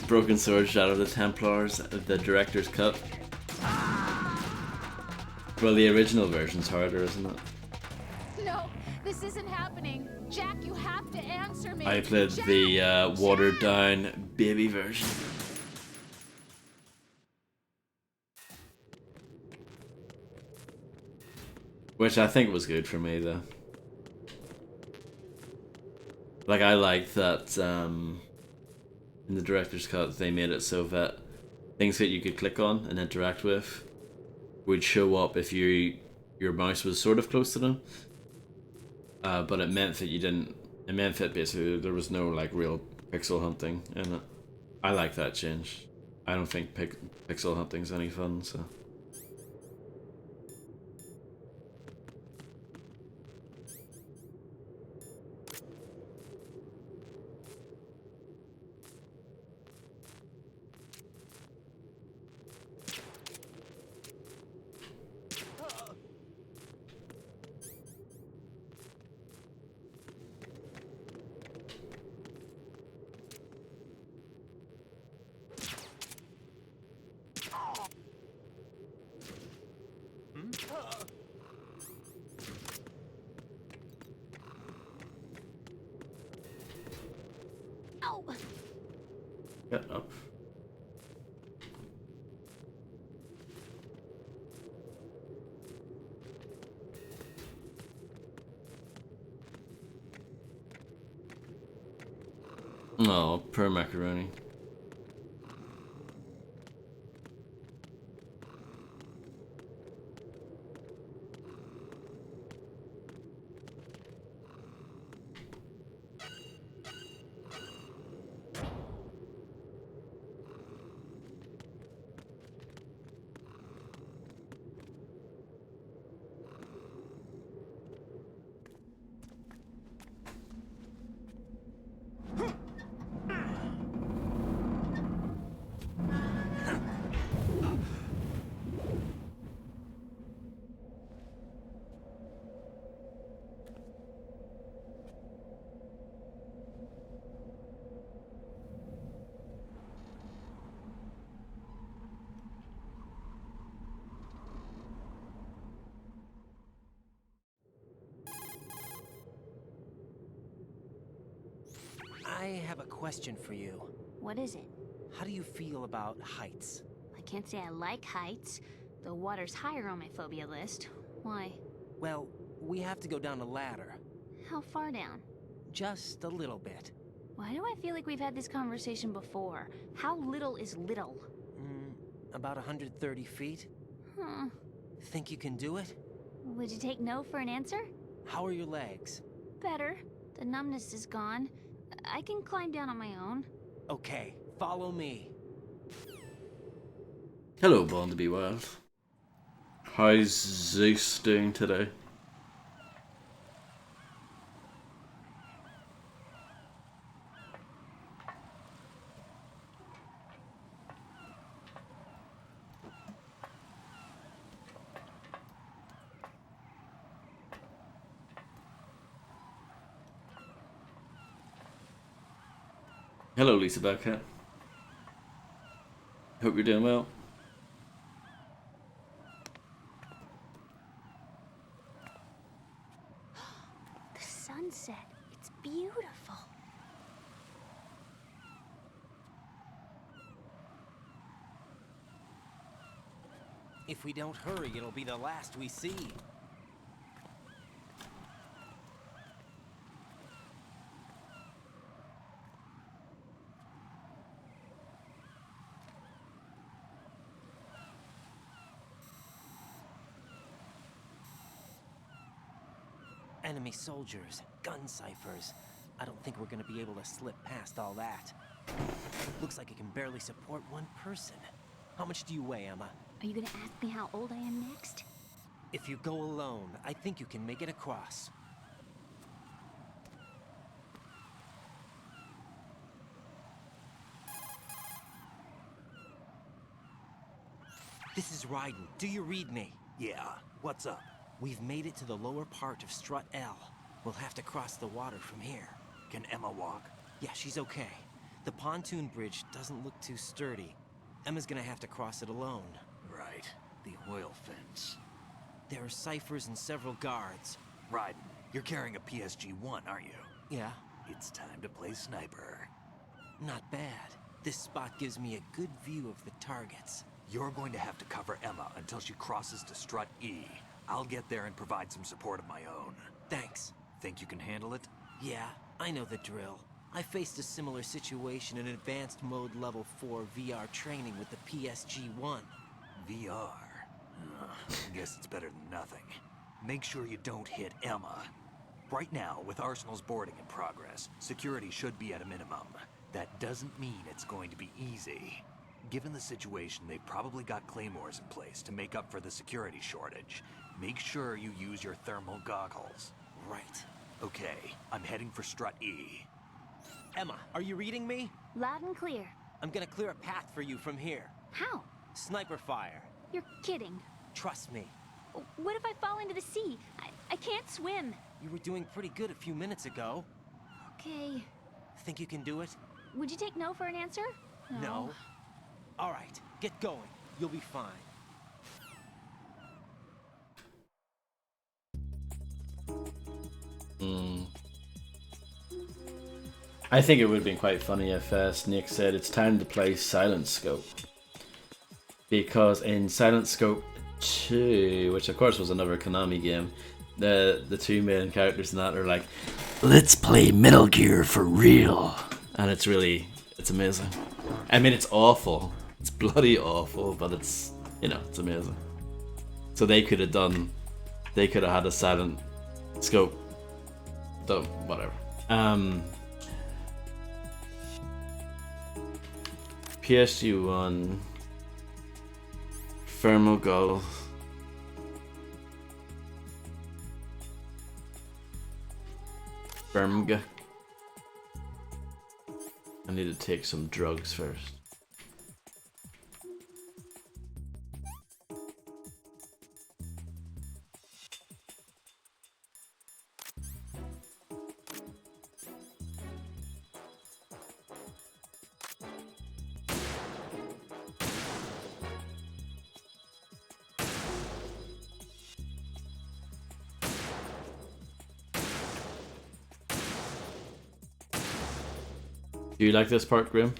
Broken Sword, Shadow of the Templars, the director's cut. Well, the original version's harder, isn't it? No, this isn't happening. Jack, you have to answer me. I played Jack! the watered down baby version. Which I think was good for me, though. Like, I liked that in the director's cut they made it so that things that you could click on and interact with would show up if your mouse was sort of close to them. But it meant that you didn't. It meant that basically there was no like real pixel hunting in it. I like that change. I don't think pixel hunting's any fun, so. Ow! Get up. Oh, per macaroni. I have a question for you. What is it? How do you feel about heights? I can't say I like heights. The water's higher on my phobia list. Why? Well, we have to go down a ladder. How far down? Just a little bit. Why do I feel like we've had this conversation before? How little is little? About 130 feet. Huh. Think you can do it? Would you take no for an answer? How are your legs? Better. The numbness is gone. I can climb down on my own. Okay, follow me. Hello, Born to Be Wild. How's Zeus doing today? Hello, Lisa Beckett. Hope you're doing well. The sunset. It's beautiful. If we don't hurry, it'll be the last we see. Enemy soldiers, gun ciphers. I don't think we're gonna be able to slip past all that. Looks like it can barely support one person. How much do you weigh, Emma? Are you gonna ask me how old I am next? If you go alone, I think you can make it across. This is Raiden. Do you read me? Yeah, what's up? We've made it to the lower part of Strut L. We'll have to cross the water from here. Can Emma walk? Yeah, she's okay. The pontoon bridge doesn't look too sturdy. Emma's gonna have to cross it alone. Right, the oil fence. There are ciphers and several guards. Raiden, you're carrying a PSG-1, aren't you? Yeah, It's time to play sniper. not bad. This spot gives me a good view of the targets. You're going to have to cover Emma until she crosses to Strut E. I'll get there and provide some support of my own. Thanks. Think you can handle it? Yeah, I know the drill. I faced a similar situation in advanced mode level 4 VR training with the PSG-1. VR. Guess it's better than nothing. Make sure you don't hit Emma. Right now, with Arsenal's boarding in progress, security should be at a minimum. That doesn't mean it's going to be easy. Given the situation, they've probably got claymores in place to make up for the security shortage. Make sure you use your thermal goggles. Right. Okay, I'm heading for Strut E. Emma, are you reading me? Loud and clear. I'm gonna clear a path for you from here. How? Sniper fire. You're kidding. Trust me. What if I fall into the sea? I can't swim. You were doing pretty good a few minutes ago. Okay. Think you can do it? Would you take no for an answer? No. All right, get going. You'll be fine. I think it would have been quite funny if Snake said it's time to play Silent Scope. Because in Silent Scope 2, which of course was another Konami game, the two main characters in that are like, let's play Metal Gear for real. And it's amazing. I mean, it's awful. It's bloody awful, but it's, it's amazing. So they could have had a Silent Scope. Whatever. PSG-1 Thermal Goggles. Firmga. I need to take some drugs first. Do you like this part, Grim?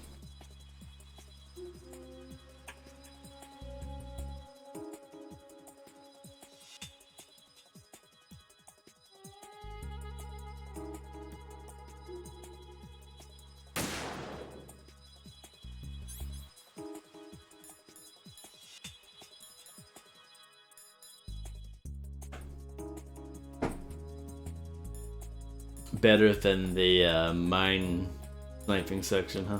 Better than the mine sniping section, huh?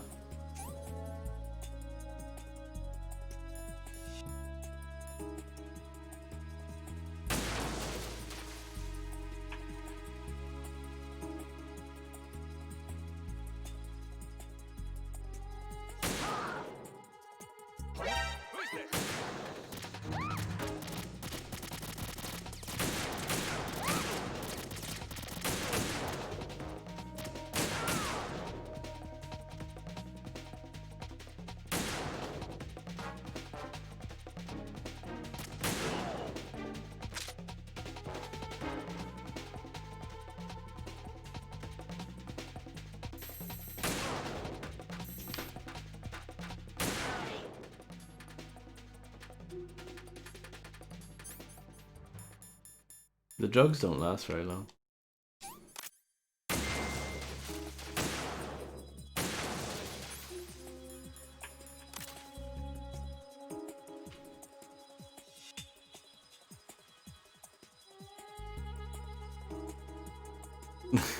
The drugs don't last very long.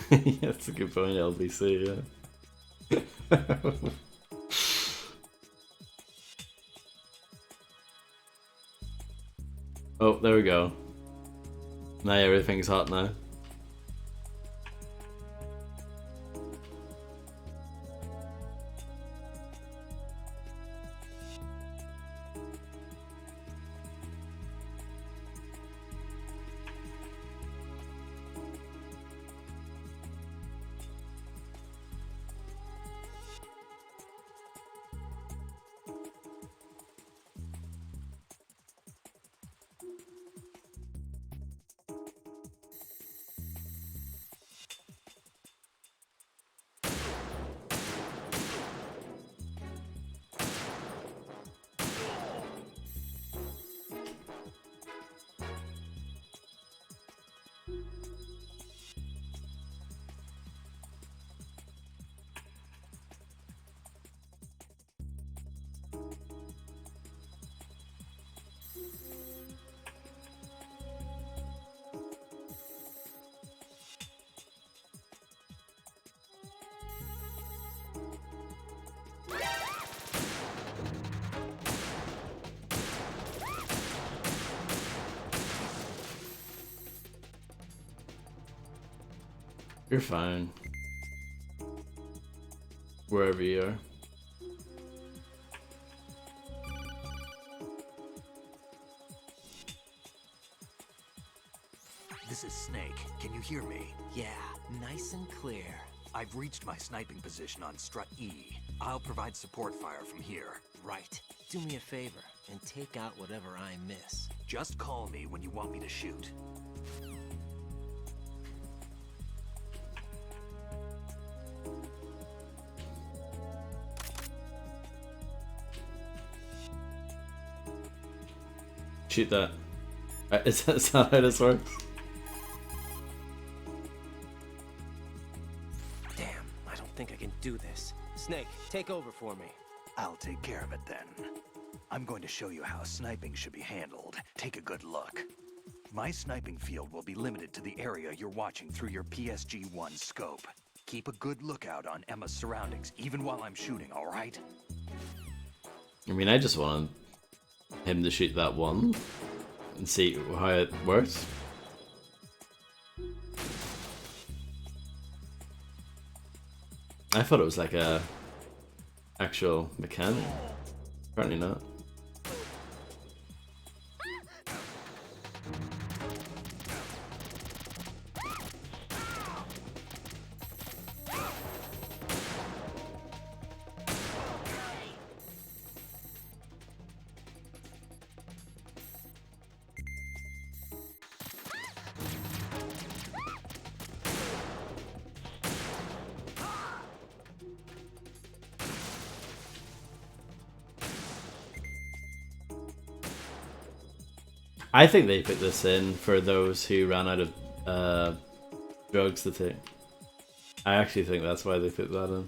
Yeah, that's a good point, LBC, yeah. Oh, there we go. Now everything's hot now. You're fine. Wherever you are. This is Snake. Can you hear me? Yeah, nice and clear. I've reached my sniping position on Strut E. I'll provide support fire from here. Right. Do me a favor and take out whatever I miss. Just call me when you want me to shoot. Shoot that. Is that how this works? Damn, I don't think I can do this. Snake, take over for me. I'll take care of it then. I'm going to show you how sniping should be handled. Take a good look. My sniping field will be limited to the area you're watching through your PSG-1 scope. Keep a good lookout on Emma's surroundings, even while I'm shooting, alright? I mean, I just want him to shoot that one and see how it works. I thought it was like a actual mechanic. Apparently not. I think they put this in for those who ran out of drugs to take. I actually think that's why they put that in.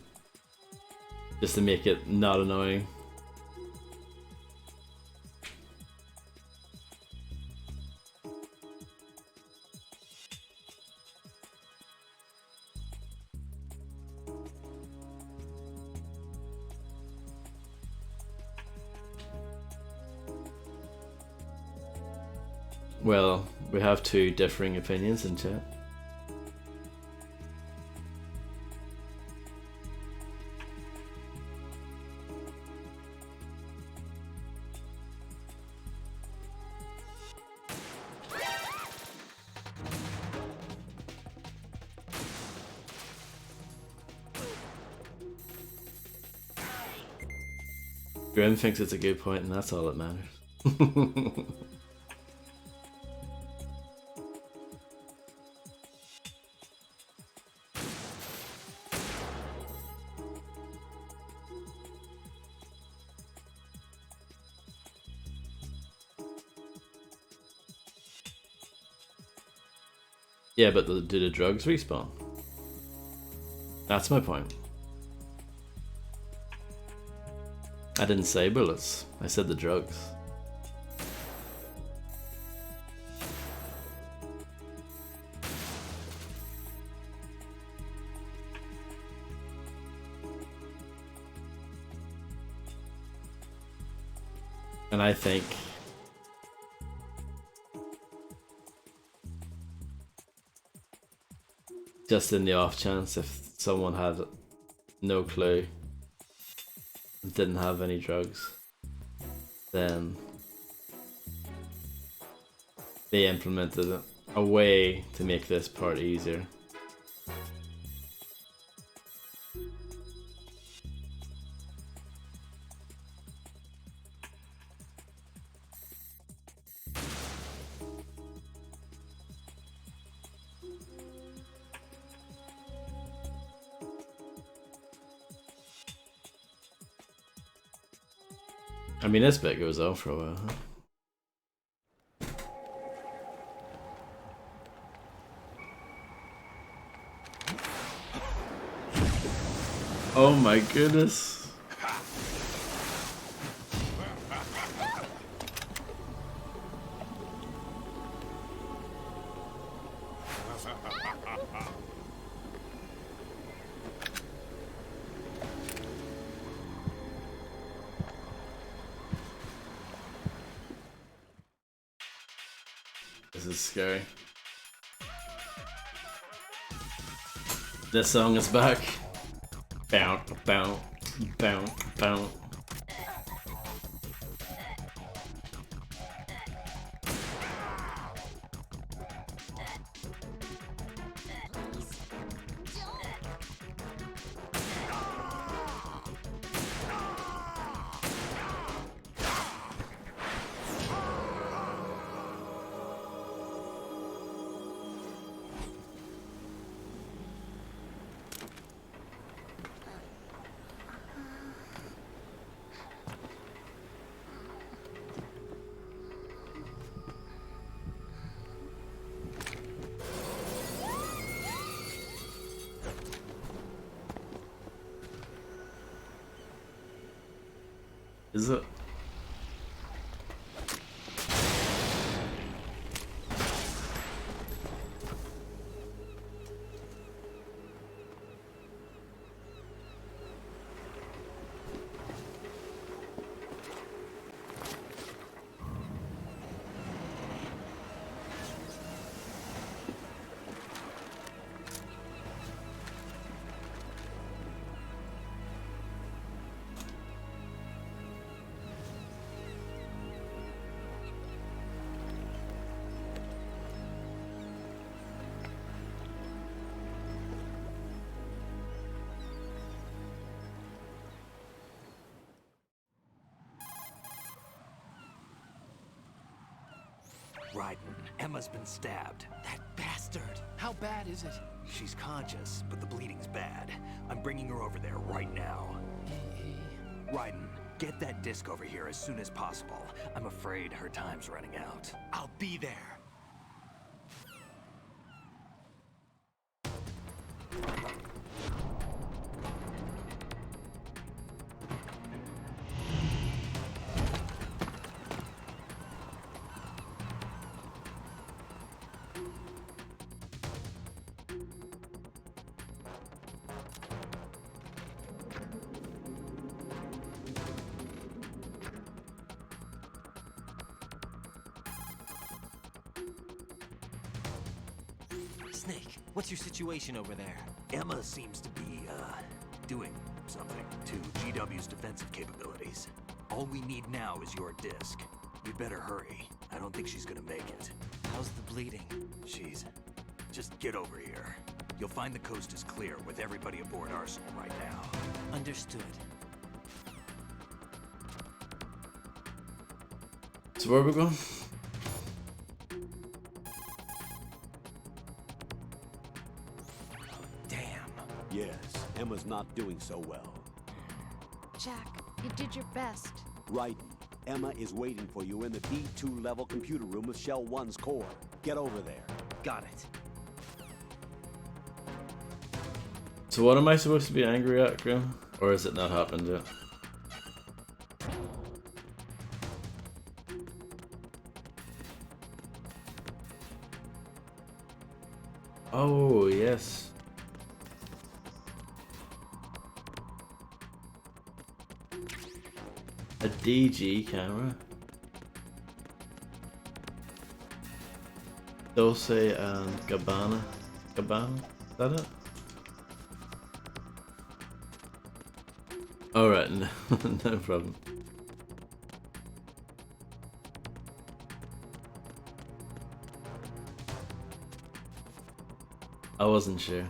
Just to make it not annoying. Well, we have two differing opinions in chat. Grim thinks it's a good point, and that's all that matters. Yeah, but do the drugs respawn? That's my point. I didn't say bullets, I said the drugs. And I think just in the off chance if someone had no clue and didn't have any drugs, then they implemented a way to make this part easier. I mean, this bit goes on for a while, huh? Oh my goodness. This is scary. This song is back. Bow, bow, bow, bow. Is it? Raiden, Emma's been stabbed. That bastard! How bad is it? She's conscious, but the bleeding's bad. I'm bringing her over there right now. Raiden, Get that disc over here as soon as possible. I'm afraid her time's running out. I'll be there. Snake, what's your situation over there? Emma seems to be, doing something to GW's defensive capabilities. All we need now is your disc. You'd better hurry. I don't think she's gonna make it. How's the bleeding? Just get over here. You'll find the coast is clear with everybody aboard Arsenal right now. Understood. So where are we going? Damn. Yes, Emma's not doing so well. Jack, you did your best. Raiden, Emma is waiting for you in the B2 level computer room with Shell 1's core. Get over there. Got it. So what am I supposed to be angry at, Grim? Or has it not happened yet? Oh, yes. A DG camera. Dulce and Gabbana. Gabbana? Is that it? Alright, no, no problem. I wasn't sure.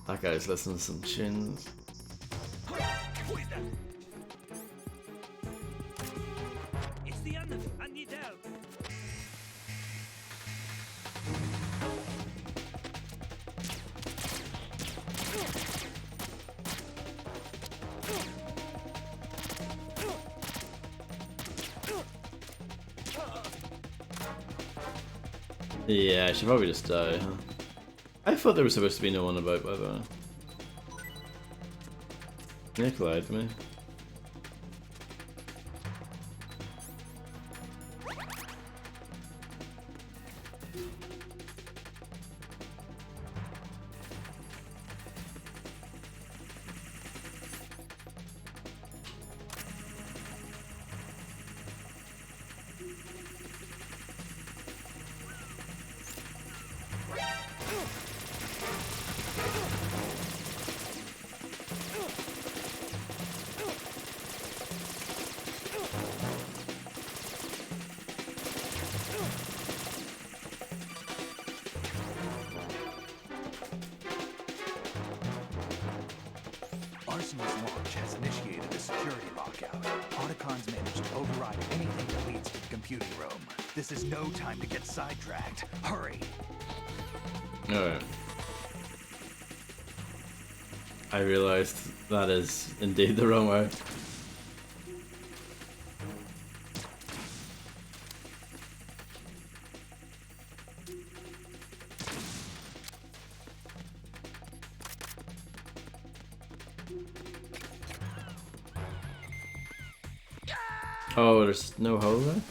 That guy's listening to some tunes. It's the end. I need help. Yeah, I should probably just die, huh? I thought there was supposed to be no one about, by the way. Nick lied to me. Arsenal's launch has initiated a security lockout. Otacons managed to override anything that leads to the computing room. This is no time to get sidetracked. Hurry! Alright. I realized that is indeed the wrong way. Oh, there's no hole there?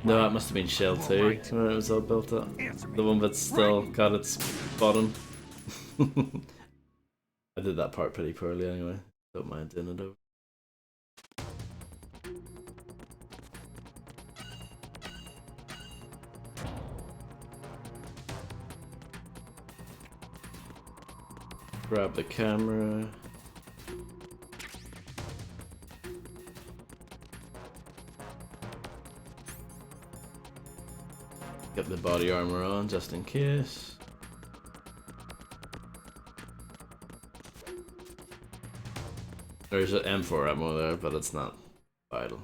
No, that must have been Shell 2 when it was all built up. The one that's still got its bottom. I did that part pretty poorly anyway. Don't mind doing it over. Grab the camera. Get the body armor on just in case. There's an M4 ammo there, but it's not vital.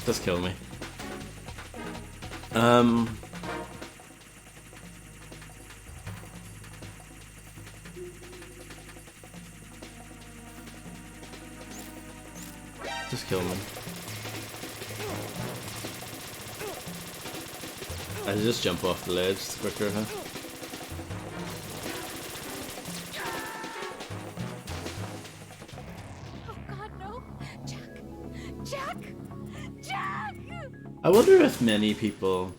Just kill me. Just kill me. I just jump off the ledge quicker, huh? Oh God, no! Jack! Jack! Jack! I wonder if many people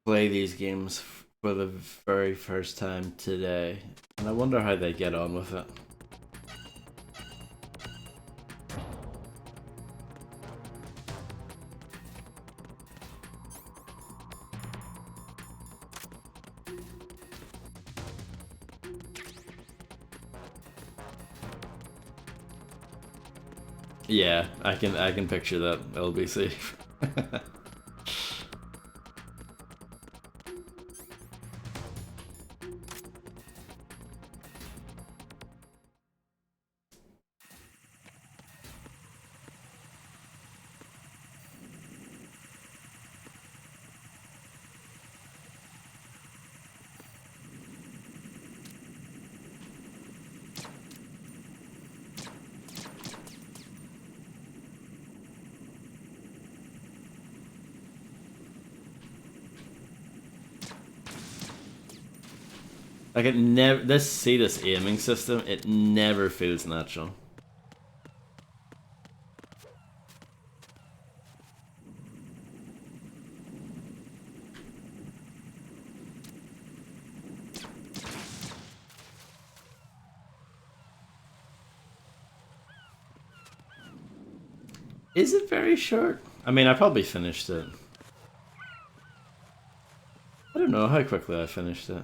play these games for the very first time today, and I wonder how they get on with it. Yeah, I can picture that, LBC. Like it never. This aiming system. It never feels natural. Is it very short? I mean, I probably finished it. I don't know how quickly I finished it.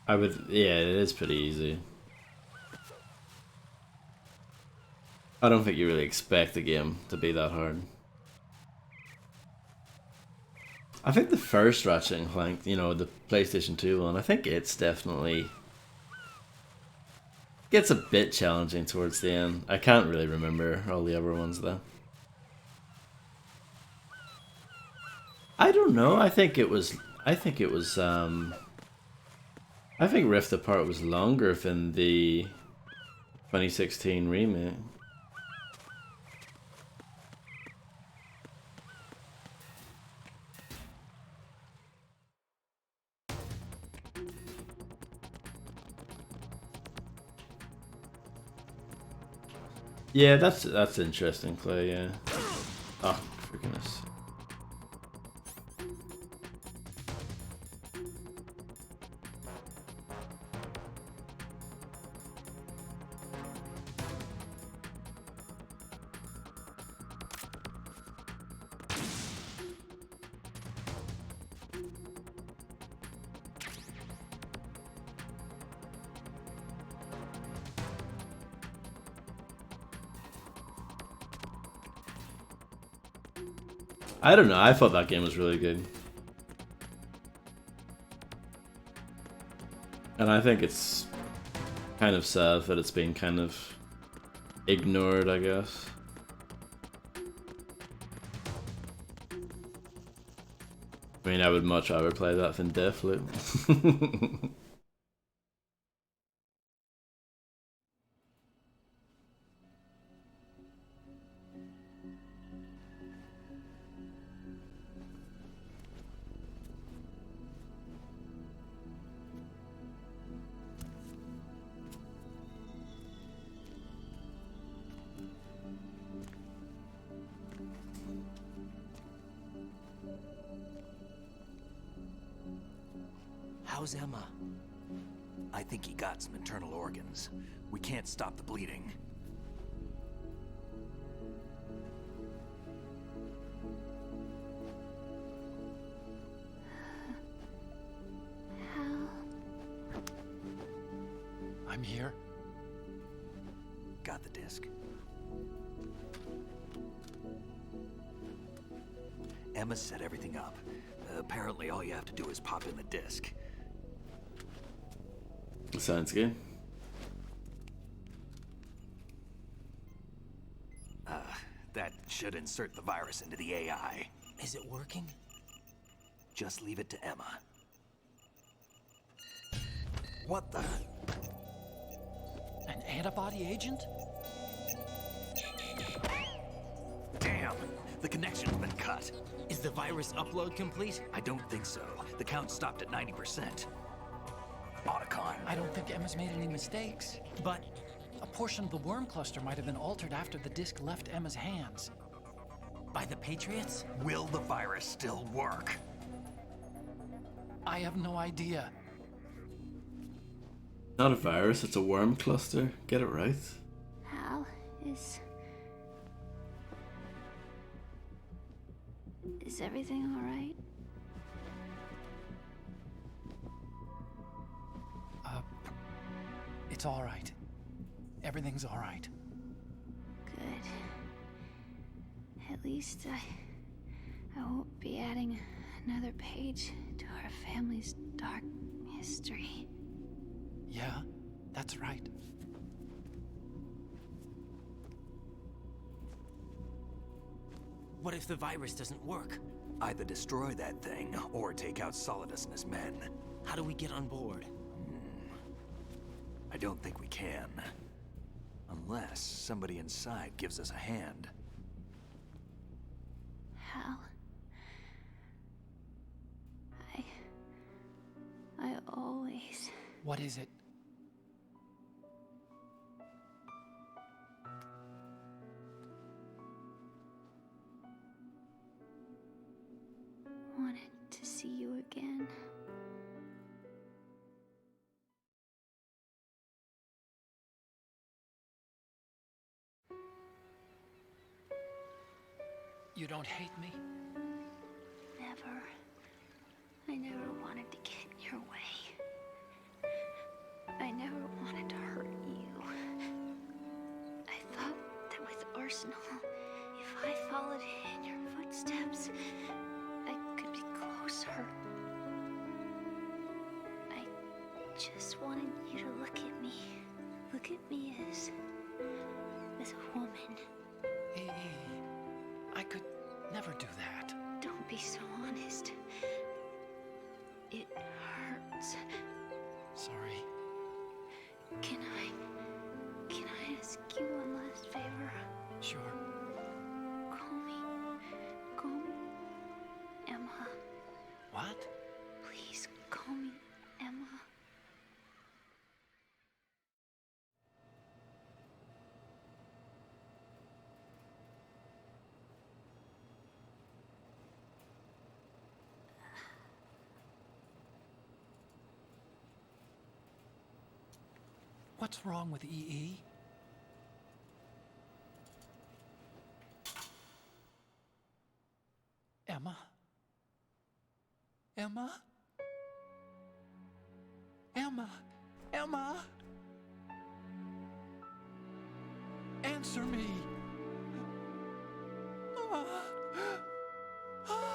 I would, yeah, it is pretty easy. I don't think you really expect the game to be that hard. I think the first Ratchet and Clank, you know, the PlayStation 2 one, I think it's definitely gets a bit challenging towards the end. I can't really remember all the other ones though. I don't know. I think Rift Apart was longer than the 2016 remake. Yeah, that's interesting, Clay, yeah. Oh, for goodness. I don't know, I thought that game was really good. And I think it's kind of sad that it's been kind of ignored, I guess. I mean, I would much rather play that than Deathloop. How's Emma? I think he got some internal organs. We can't stop the bleeding. I'm here. Got the disc. Emma set everything up. Apparently all you have to do is pop in the disc. Sounds good. That should insert the virus into the AI. Is it working? Just leave it to Emma. What the? An antibody agent? Damn! The connection's been cut. Is the virus upload complete? I don't think so. The count stopped at 90%. Otacon. I don't think Emma's made any mistakes. But A portion of the worm cluster might have been altered after the disk left Emma's hands. by the Patriots? Will the virus still work? I have no idea. Not a virus, it's a worm cluster. Get it right. Hal, is everything all right? It's all right. Everything's all right. Good. At least I won't be adding another page to our family's dark history. Yeah, that's right. What if the virus doesn't work? Either destroy that thing, or take out Solidus and his men. How do we get on board? I don't think we can. Unless somebody inside gives us a hand. Hal, I always... What is it? wanted to see you again. You don't hate me? Never. I never wanted to get in your way. I never wanted to hurt you. I thought that with Arsenal, if I followed in your footsteps, I could be closer. I just wanted you to look at me. Look at me as a woman. I could never do that. Don't be so honest. It hurts. Sorry. Can I ask you one last favor? Sure. Call me Emma. What? Please call me Emma. What's wrong with EE? Emma? Emma? Emma? Emma? Answer me! Ah. Ah.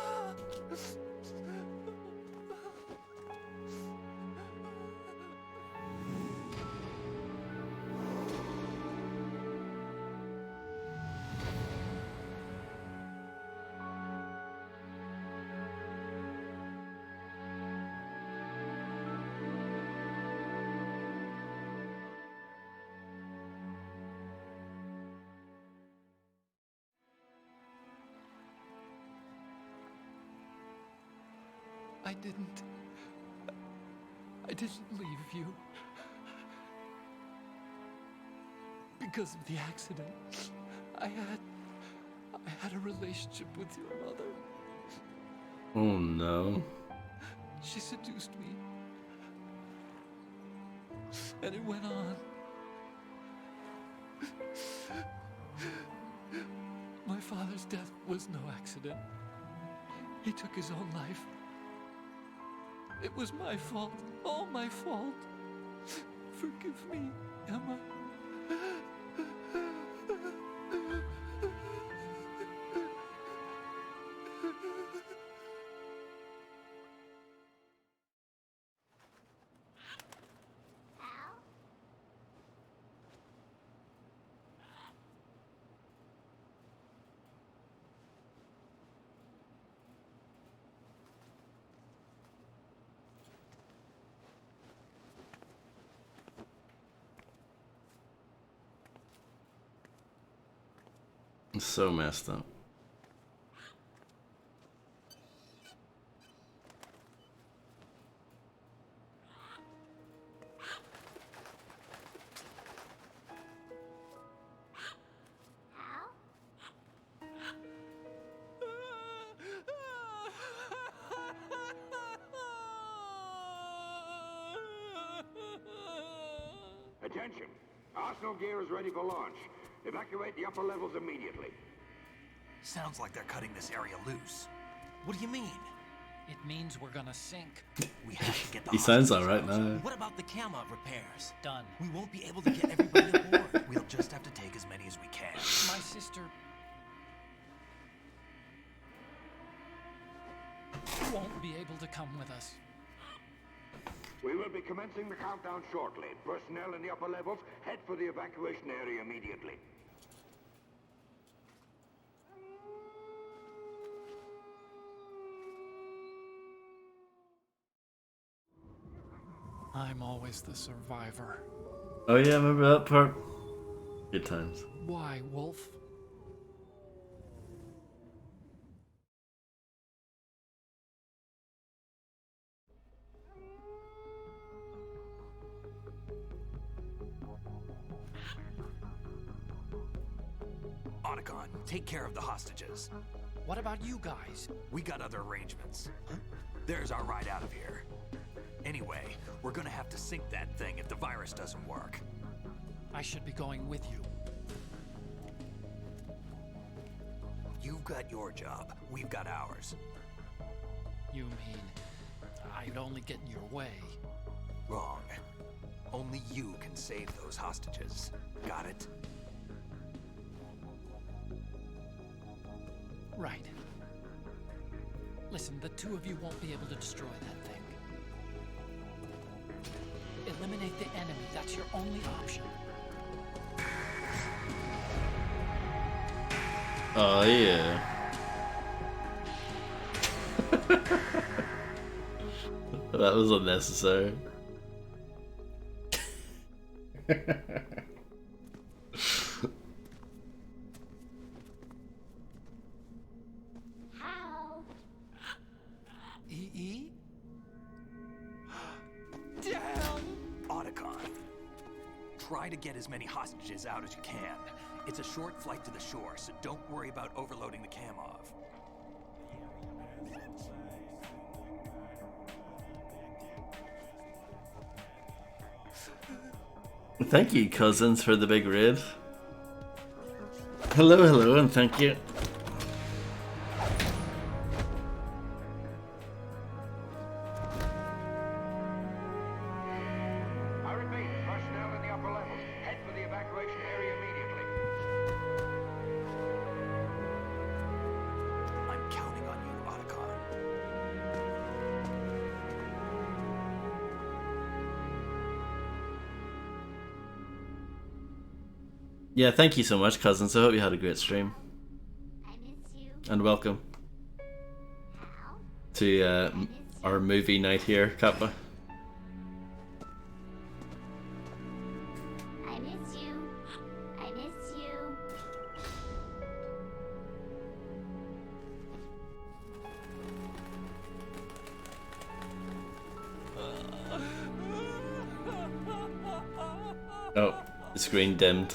I didn't leave you. Because of the accident, I had a relationship with your mother. Oh no. She seduced me. And it went on. My father's death was no accident. He took his own life. It was my fault, all my fault. Forgive me, Emma. It's so messed up. Attention! Arsenal gear is ready for launch. Evacuate the upper levels immediately. Sounds like they're cutting this area loose. What do you mean? It means we're gonna sink. We have to get the He sounds hostages alright out. now. What about the camera repairs? Done. We won't be able to get everybody aboard. We'll just have to take as many as we can. My sister won't be able to come with us. We will be commencing the countdown shortly. Personnel in the upper levels, head for the evacuation area immediately. I'm always the survivor. Oh yeah, remember that part? Good times. Why, Wolf? Otacon, take care of the hostages. What about you guys? We got other arrangements. There's our ride out of here. Anyway, we're gonna have to sink that thing if the virus doesn't work. I should be going with you. You've got your job, we've got ours. You mean I'd only get in your way? Wrong. Only you can save those hostages. Got it? Right. Listen, the two of you won't be able to destroy that thing. Eliminate the enemy. That's your only option. Oh yeah. That was unnecessary. EE? Damn! Otacon. Try to get as many hostages out as you can. It's a short flight to the shore, so don't worry about overloading the Kamov. Thank you, cousins, for the big raid. Hello, hello, and thank you. I repeat, personnel in the upper levels, head for the evacuation area immediately. I'm counting on you, Otacon. Yeah, thank you so much, cousins. I hope you had a great stream. I miss you. And welcome How? to our movie night here, Kappa. I miss you. I miss you. Oh, the screen dimmed.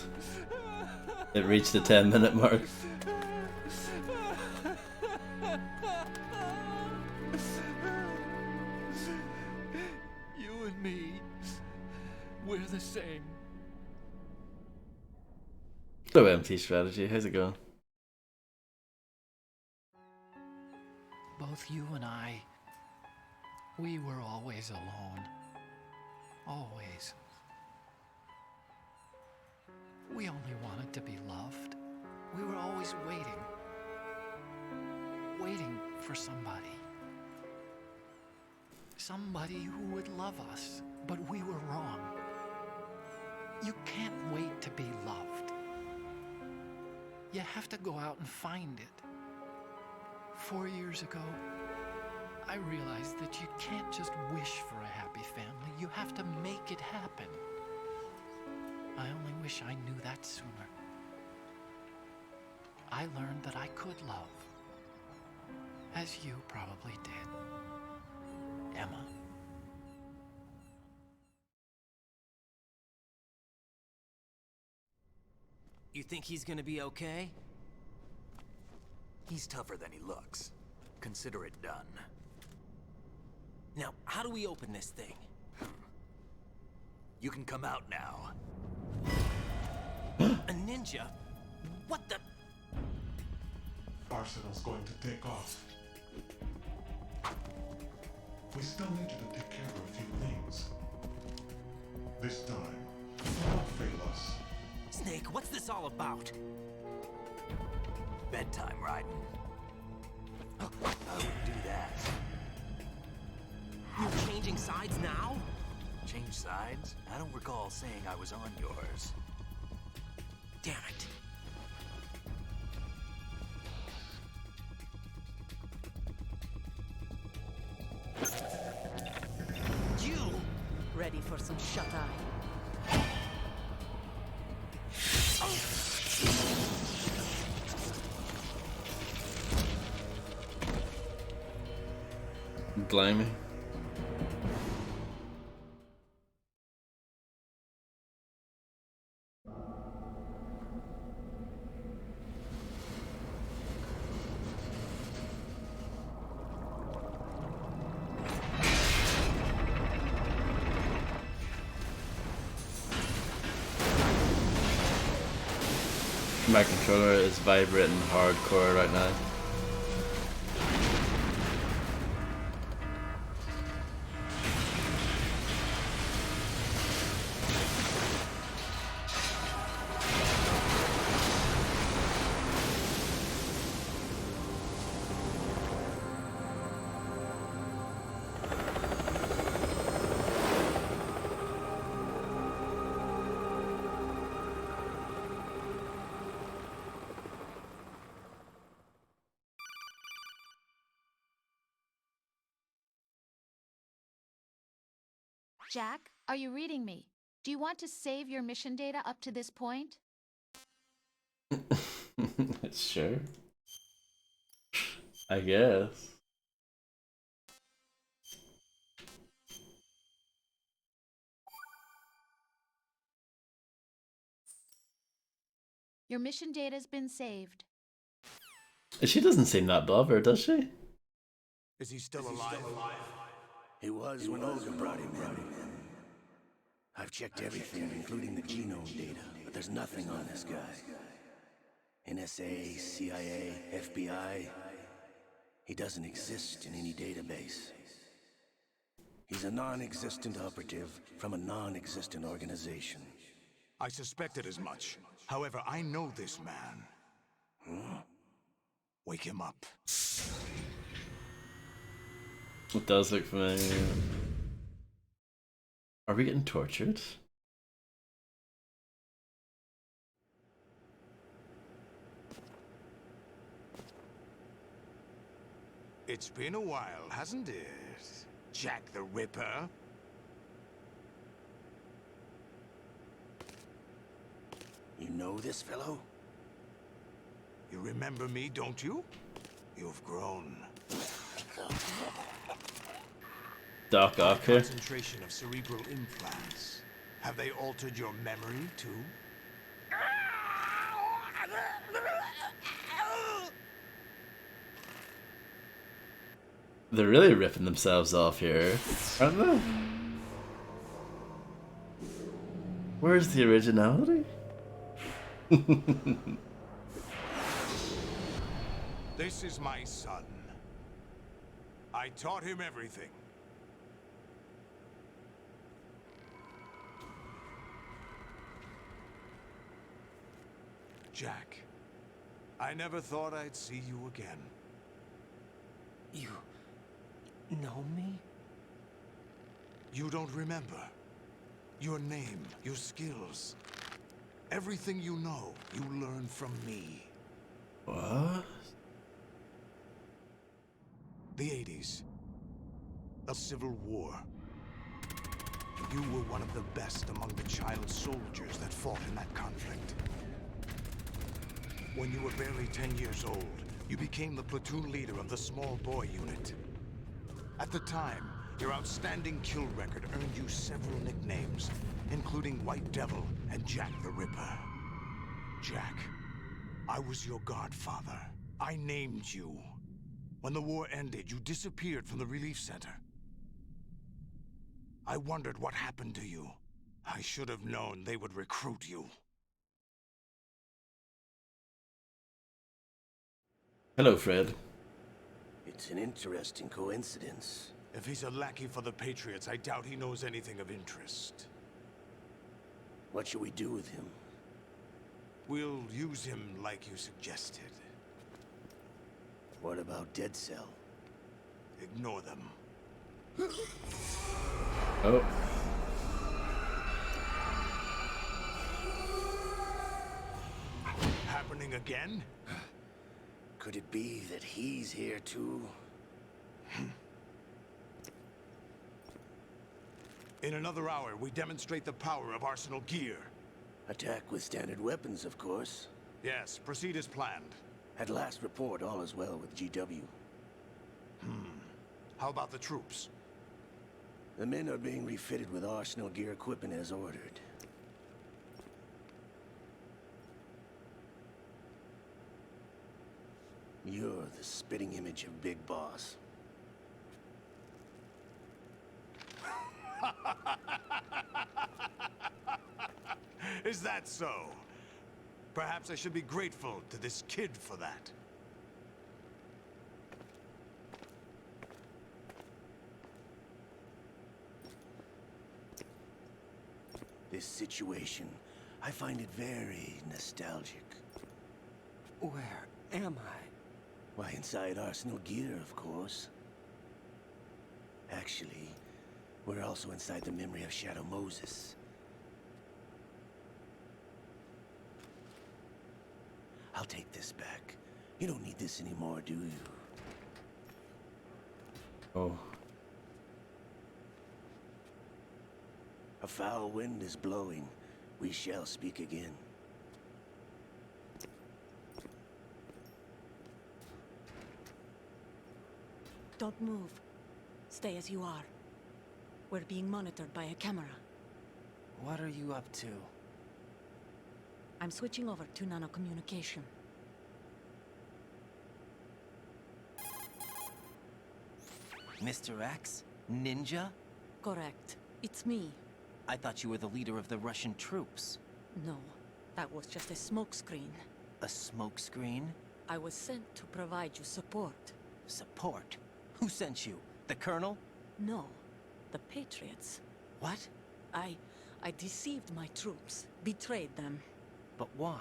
It reached the 10-minute mark. You and me, we're the same. Hello, MT Strategy. How's it going? Both you and I, we were always alone. Always. We only wanted to be loved. We were always waiting. Waiting for somebody. Somebody who would love us, but we were wrong. You can't wait to be loved. You have to go out and find it. 4 years ago, I realized that you can't just wish for a happy family. You have to make it happen. I only wish I knew that sooner. I learned that I could love. As you probably did, Emma. You think he's gonna be okay? He's tougher than he looks. Consider it done. Now, how do we open this thing? You can come out now. A ninja? What the? Arsenal's going to take off. We still need you to take care of a few things. This time, don't fail us. Snake, what's this all about? Bedtime, Raiden. I would do that. You're changing sides now? Change sides? I don't recall saying I was on yours. Damn it. You! Ready for some shut-eye? Blimey. My controller is vibrating hardcore right now. Jack, are you reading me? Do you want to save your mission data up to this point? Sure. I guess. Your mission data's been saved. She doesn't seem that bothered, does she? Is he still alive? He was when Olga brought him in. I've checked everything, including the genome data, but there's nothing on this guy. NSA, CIA, FBI. He doesn't exist in any database. He's a non-existent operative from a non-existent organization. I suspected as much. However, I know this man. Huh? Wake him up. It does look familiar. Are we getting tortured? It's been a while, hasn't it? Jack the Ripper? You know this fellow? You remember me, don't you? You've grown. Doc Ock here. Concentration of cerebral implants. Have they altered your memory, too? They're really ripping themselves off here, aren't they? Where's the originality? This is my son. I taught him everything. Jack, I never thought I'd see you again. You know me? You don't remember. Your name, your skills. Everything you know, you learned from me. What? The 80s. A civil war. You were one of the best among the child soldiers that fought in that conflict. When you were barely 10 years old, you became the platoon leader of the Small Boy Unit. At the time, your outstanding kill record earned you several nicknames, including White Devil and Jack the Ripper. Jack, I was your godfather. I named you. When the war ended, you disappeared from the relief center. I wondered what happened to you. I should have known they would recruit you. Hello, Fred. It's an interesting coincidence. If he's a lackey for the Patriots, I doubt he knows anything of interest. What should we do with him? We'll use him like you suggested. What about Dead Cell? Ignore them. Oh. Happening again? Could it be that he's here too? In another hour, we demonstrate the power of Arsenal gear. Attack with standard weapons, of course. Yes, proceed as planned. At last report, all is well with GW. How about the troops? The men are being refitted with Arsenal gear equipment as ordered. You're the spitting image of Big Boss. Is that so? Perhaps I should be grateful to this kid for that. This situation, I find it very nostalgic. Where am I? Why, inside Arsenal gear, of course. Actually, we're also inside the memory of Shadow Moses. I'll take this back. You don't need this anymore, do you? Oh. A foul wind is blowing. We shall speak again. Don't move. Stay as you are. We're being monitored by a camera. What are you up to? I'm switching over to nanocommunication. Mr. X? Ninja? Correct. It's me. I thought you were the leader of the Russian troops. No, that was just a smokescreen. A smokescreen? I was sent to provide you support. Support? Who sent you? The Colonel? No, the Patriots. What? I deceived my troops, betrayed them. But why?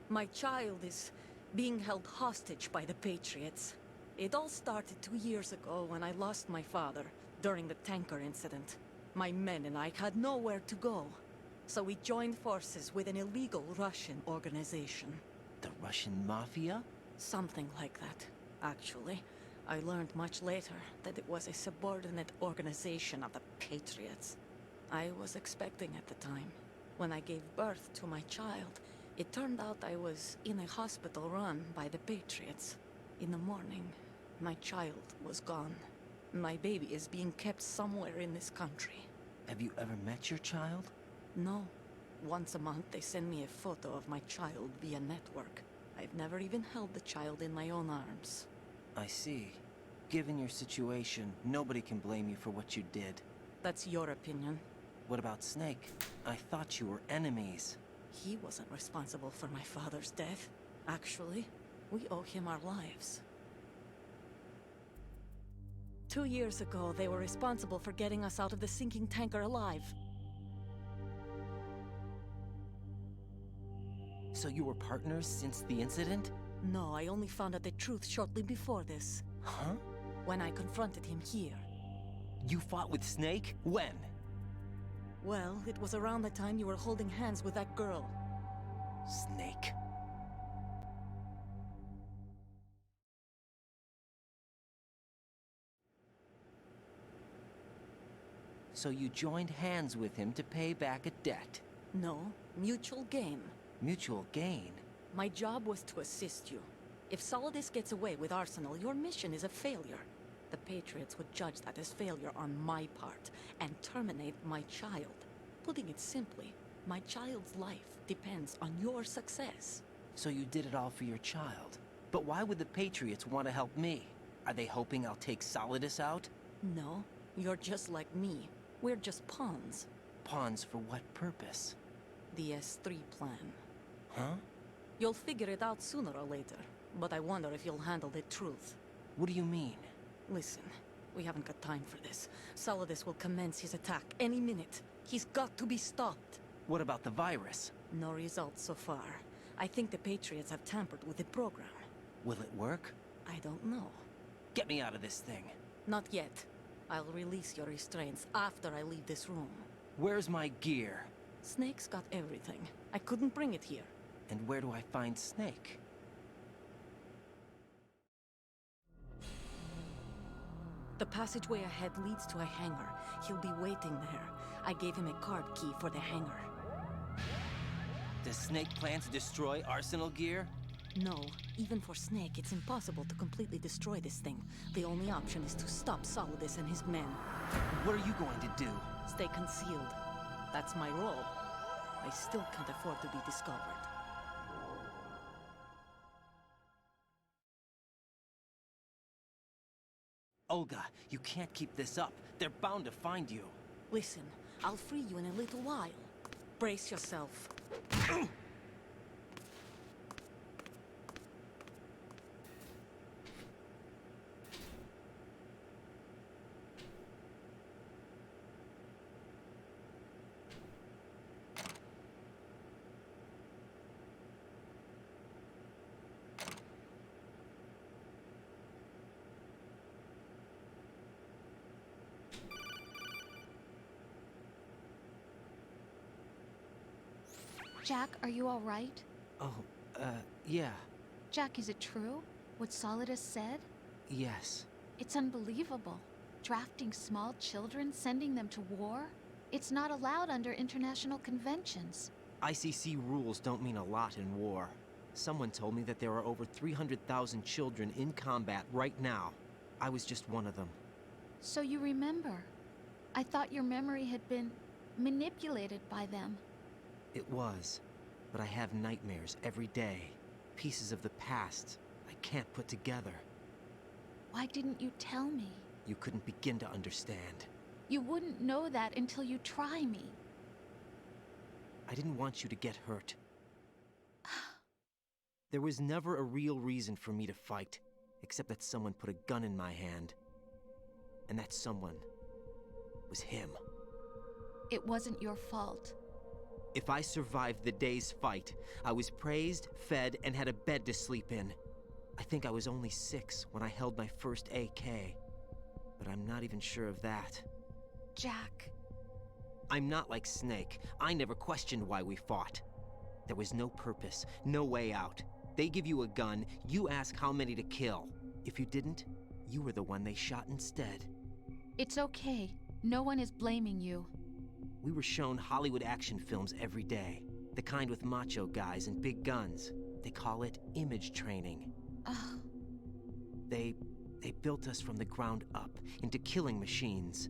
My child is being held hostage by the Patriots. It all started 2 years ago when I lost my father during the tanker incident. My men and I had nowhere to go, so we joined forces with an illegal Russian organization. The Russian Mafia? Something like that, actually. I learned much later that it was a subordinate organization of the Patriots. I was expecting at the time. When I gave birth to my child, it turned out I was in a hospital run by the Patriots. In the morning, my child was gone. My baby is being kept somewhere in this country. Have you ever met your child? No. Once a month, they send me a photo of my child via network. I've never even held the child in my own arms. I see. Given your situation, nobody can blame you for what you did. That's your opinion. What about Snake? I thought you were enemies. He wasn't responsible for my father's death. Actually, we owe him our lives. 2 years ago, they were responsible for getting us out of the sinking tanker alive. So you were partners since the incident? No, I only found out the truth shortly before this. Huh? When I confronted him here. You fought with Snake? When? Well, it was around the time you were holding hands with that girl. Snake. So you joined hands with him to pay back a debt? No, mutual gain. Mutual gain? My job was to assist you. If Solidus gets away with Arsenal, your mission is a failure. The Patriots would judge that as failure on my part and terminate my child. Putting it simply, my child's life depends on your success. So you did it all for your child. But why would the Patriots want to help me? Are they hoping I'll take Solidus out? No, you're just like me. We're just pawns. Pawns for what purpose? The S3 plan. Huh? You'll figure it out sooner or later, but I wonder if you'll handle the truth. What do you mean? Listen, we haven't got time for this. Solidus will commence his attack any minute. He's got to be stopped. What about the virus? No results so far. I think the Patriots have tampered with the program. Will it work? I don't know. Get me out of this thing. Not yet. I'll release your restraints after I leave this room. Where's my gear? Snake's got everything. I couldn't bring it here. And where do I find Snake? The passageway ahead leads to a hangar. He'll be waiting there. I gave him a card key for the hangar. Does Snake plan to destroy Arsenal gear? No. Even for Snake, it's impossible to completely destroy this thing. The only option is to stop Solidus and his men. What are you going to do? Stay concealed. That's my role. I still can't afford to be discovered. Olga, you can't keep this up. They're bound to find you. Listen, I'll free you in a little while. Brace yourself. Jack, are you all right? Oh, yeah. Jack, is it true? What Solidus said? Yes. It's unbelievable. Drafting small children, sending them to war? It's not allowed under international conventions. ICC rules don't mean a lot in war. Someone told me that there are over 300,000 children in combat right now. I was just one of them. So you remember. I thought your memory had been manipulated by them. It was, but I have nightmares every day. Pieces of the past I can't put together. Why didn't you tell me? You couldn't begin to understand. You wouldn't know that until you try me. I didn't want you to get hurt. There was never a real reason for me to fight, except that someone put a gun in my hand. And that someone was him. It wasn't your fault. If I survived the day's fight, I was praised, fed, and had a bed to sleep in. I think I was only 6 when I held my first AK. But I'm not even sure of that. Jack. I'm not like Snake. I never questioned why we fought. There was no purpose, no way out. They give you a gun, you ask how many to kill. If you didn't, you were the one they shot instead. It's okay. No one is blaming you. We were shown Hollywood action films every day. The kind with macho guys and big guns. They call it image training. Ugh. They built us from the ground up into killing machines.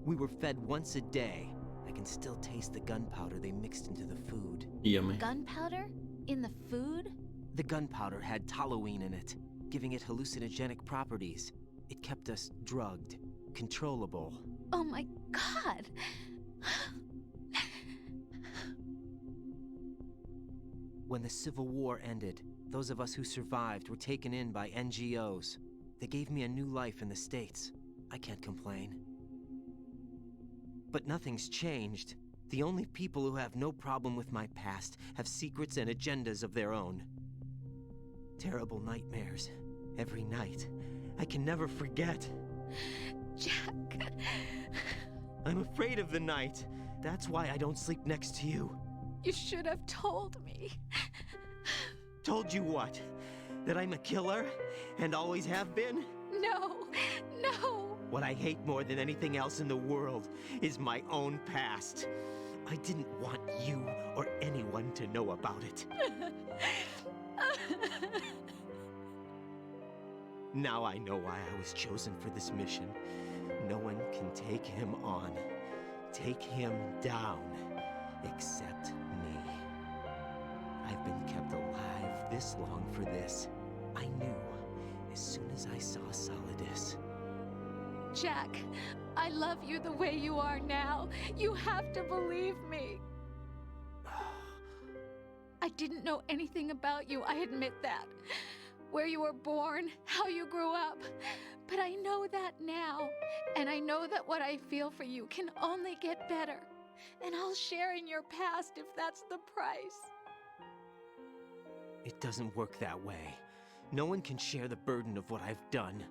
We were fed once a day. I can still taste the gunpowder they mixed into the food. Yummy. Gunpowder? In the food? The gunpowder had toluene in it, giving it hallucinogenic properties. It kept us drugged, controllable. Oh my God! When the Civil War ended, those of us who survived were taken in by NGOs. They gave me a new life in the States. I can't complain. But nothing's changed. The only people who have no problem with my past have secrets and agendas of their own. Terrible nightmares. Every night. I can never forget. Jack. I'm afraid of the night. That's why I don't sleep next to you. You should have told me. Told you what? That I'm a killer? And always have been? No, no. What I hate more than anything else in the world is my own past. I didn't want you or anyone to know about it. Now I know why I was chosen for this mission. No one can take him on, take him down, except me. I've been kept alive this long for this. I knew as soon as I saw Solidus. Jack, I love you the way you are now. You have to believe me. I didn't know anything about you, I admit that. Where you were born, how you grew up. But I know that now. And I know that what I feel for you can only get better. And I'll share in your past if that's the price. It doesn't work that way. No one can share the burden of what I've done.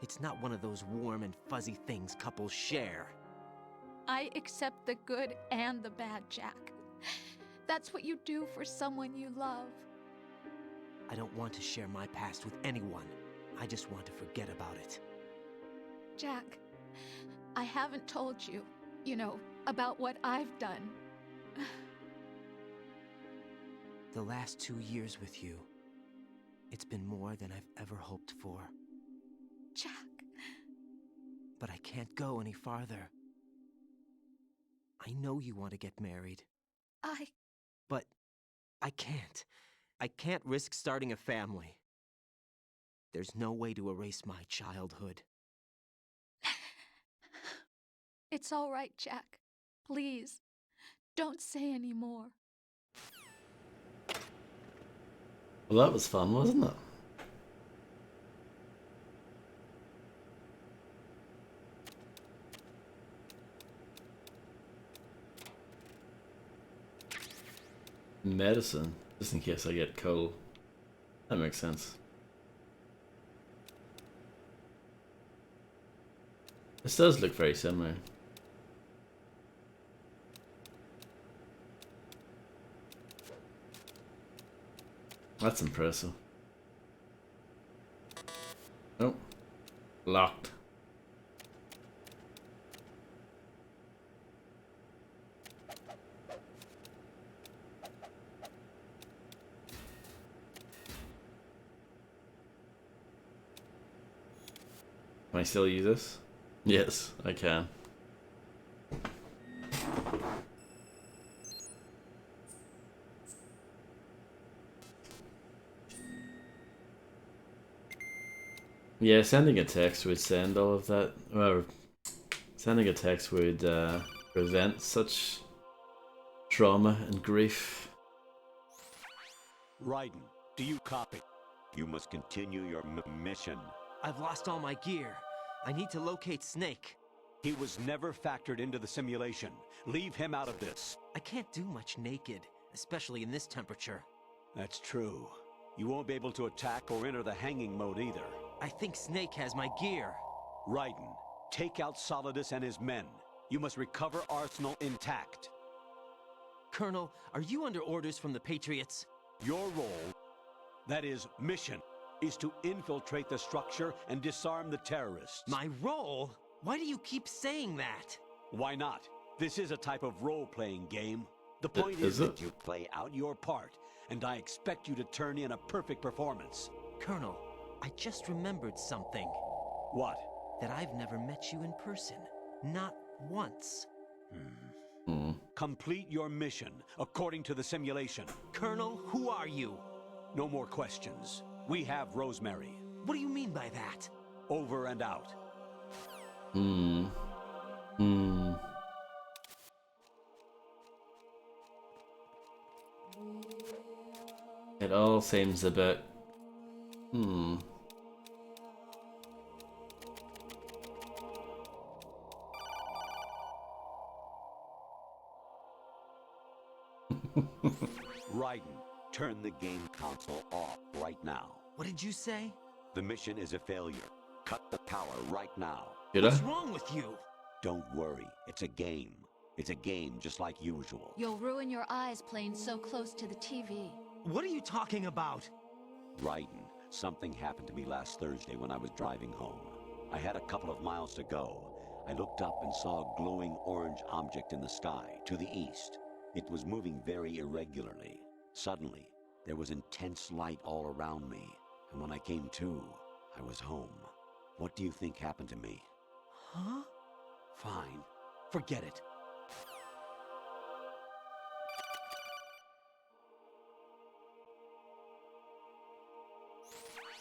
It's not one of those warm and fuzzy things couples share. I accept the good and the bad, Jack. That's what you do for someone you love. I don't want to share my past with anyone. I just want to forget about it. Jack, I haven't told you, about what I've done. The last 2 years with you, it's been more than I've ever hoped for. Jack. But I can't go any farther. I know you want to get married. But I can't. I can't risk starting a family. There's no way to erase my childhood. It's all right, Jack. Please, don't say any more. Well, that was fun, wasn't it? Medicine, just in case I get cold. That makes sense. This does look very similar. That's impressive. Oh, locked. Can I still use this? Yes, I can. Yeah, sending a text would send all of that. Well, sending a text would prevent such trauma and grief. Raiden, do you copy? You must continue your mission. I've lost all my gear. I need to locate Snake. He was never factored into the simulation. Leave him out of this. I can't do much naked, especially in this temperature. That's true. You won't be able to attack or enter the hanging mode either. I think Snake has my gear. Raiden, take out Solidus and his men. You must recover Arsenal intact. Colonel, are you under orders from the Patriots? Your role, that is, mission, is to infiltrate the structure and disarm the terrorists. My role? Why do you keep saying that? Why not? This is a type of role-playing game. The point is that you play out your part, and I expect you to turn in a perfect performance. Colonel, I just remembered something. What? That I've never met you in person. Not once. Complete your mission, according to the simulation. Colonel, who are you? No more questions. We have Rosemary. What do you mean by that? Over and out. It all seems a bit... Raiden, turn the game console off right now. What did you say? The mission is a failure. Cut the power right now. What's wrong with you? Don't worry. It's a game. It's a game just like usual. You'll ruin your eyes playing so close to the TV. What are you talking about? Raiden, something happened to me last Thursday when I was driving home. I had a couple of miles to go. I looked up and saw a glowing orange object in the sky, to the east. It was moving very irregularly. Suddenly, there was intense light all around me, and when I came to, I was home. What do you think happened to me? Huh? Fine. Forget it.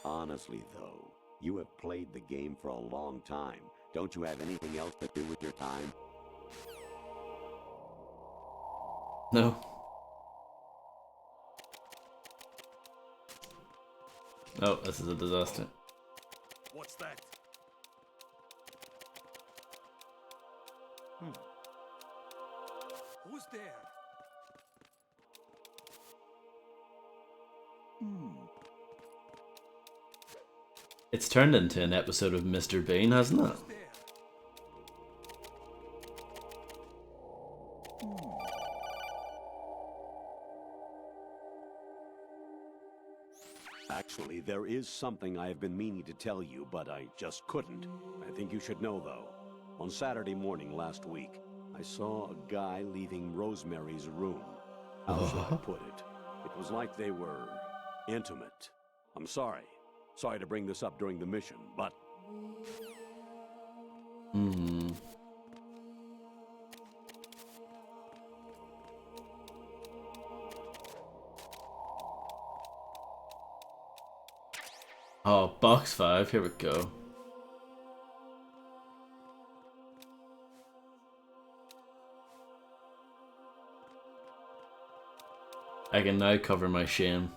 Honestly, though, you have played the game for a long time. Don't you have anything else to do with your time? No. Oh, this is a disaster. What's that? Who's there? It's turned into an episode of Mr. Bean, hasn't it? Actually, there is something I have been meaning to tell you, but I just couldn't. I think you should know, though. On Saturday morning last week, I saw a guy leaving Rosemary's room. How should I put it? It was like they were intimate. I'm sorry. Sorry to bring this up during the mission, but... Oh, box 5, here we go. I can now cover my shame.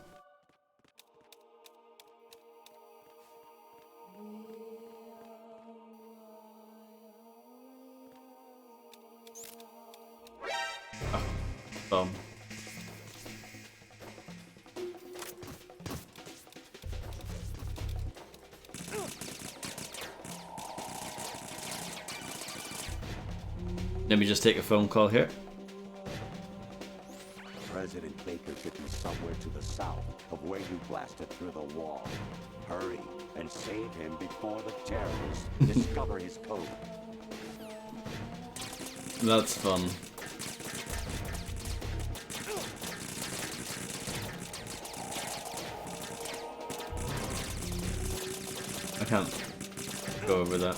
Oh, bum. Let me just take a phone call here. President Baker should be somewhere to the south of where you blasted through the wall. Hurry and save him before the terrorists discover his code. That's fun. I can't go over that.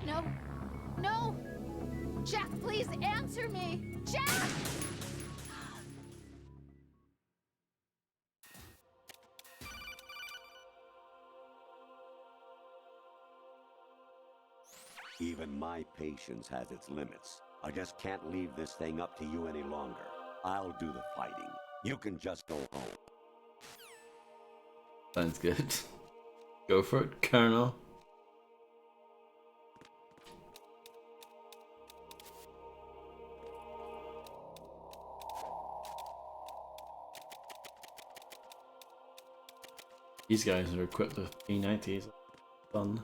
No. No! Jack, please answer me! Jack! Even my patience has its limits. I just can't leave this thing up to you any longer. I'll do the fighting. You can just go home. Sounds good. Go for it, Colonel. These guys are equipped with P90s. Fun.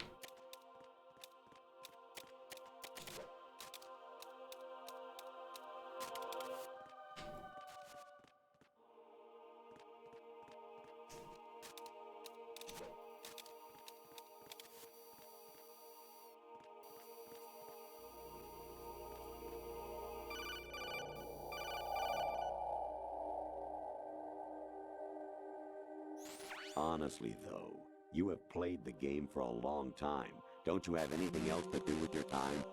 Honestly, though, you have played the game for a long time. Don't you have anything else to do with your time?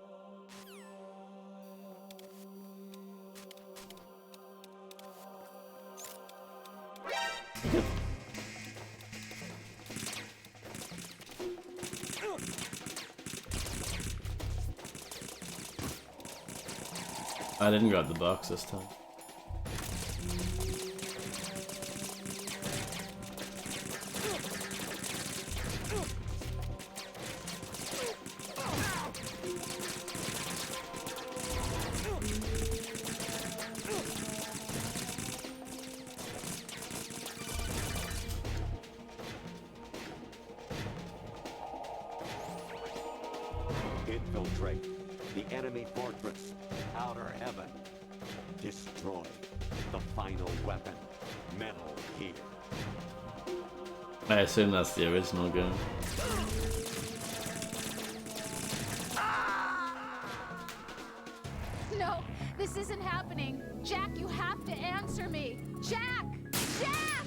I didn't grab the box this time. Infiltrate. the enemy fortress, Outer Heaven. Destroy the final weapon, Metal Gear. I assume that's the original game. No, this isn't happening. Jack, you have to answer me. Jack! Jack!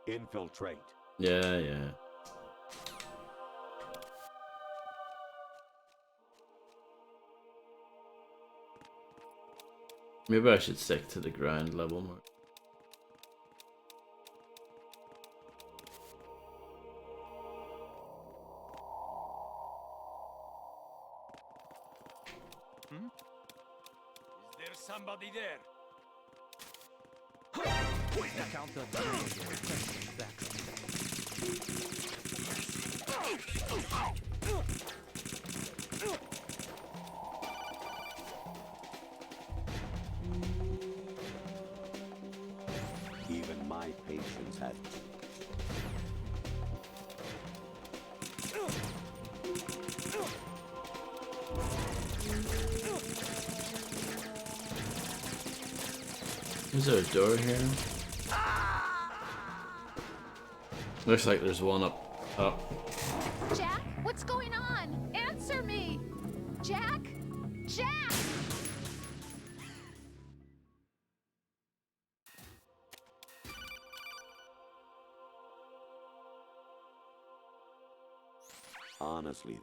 Infiltrate. Yeah, yeah. Maybe I should stick to the ground level more. Is there somebody there? Even my patience has... Is there a door here? Looks like there's one up top. Jack, what's going on? Answer me! Jack! Jack! Honestly.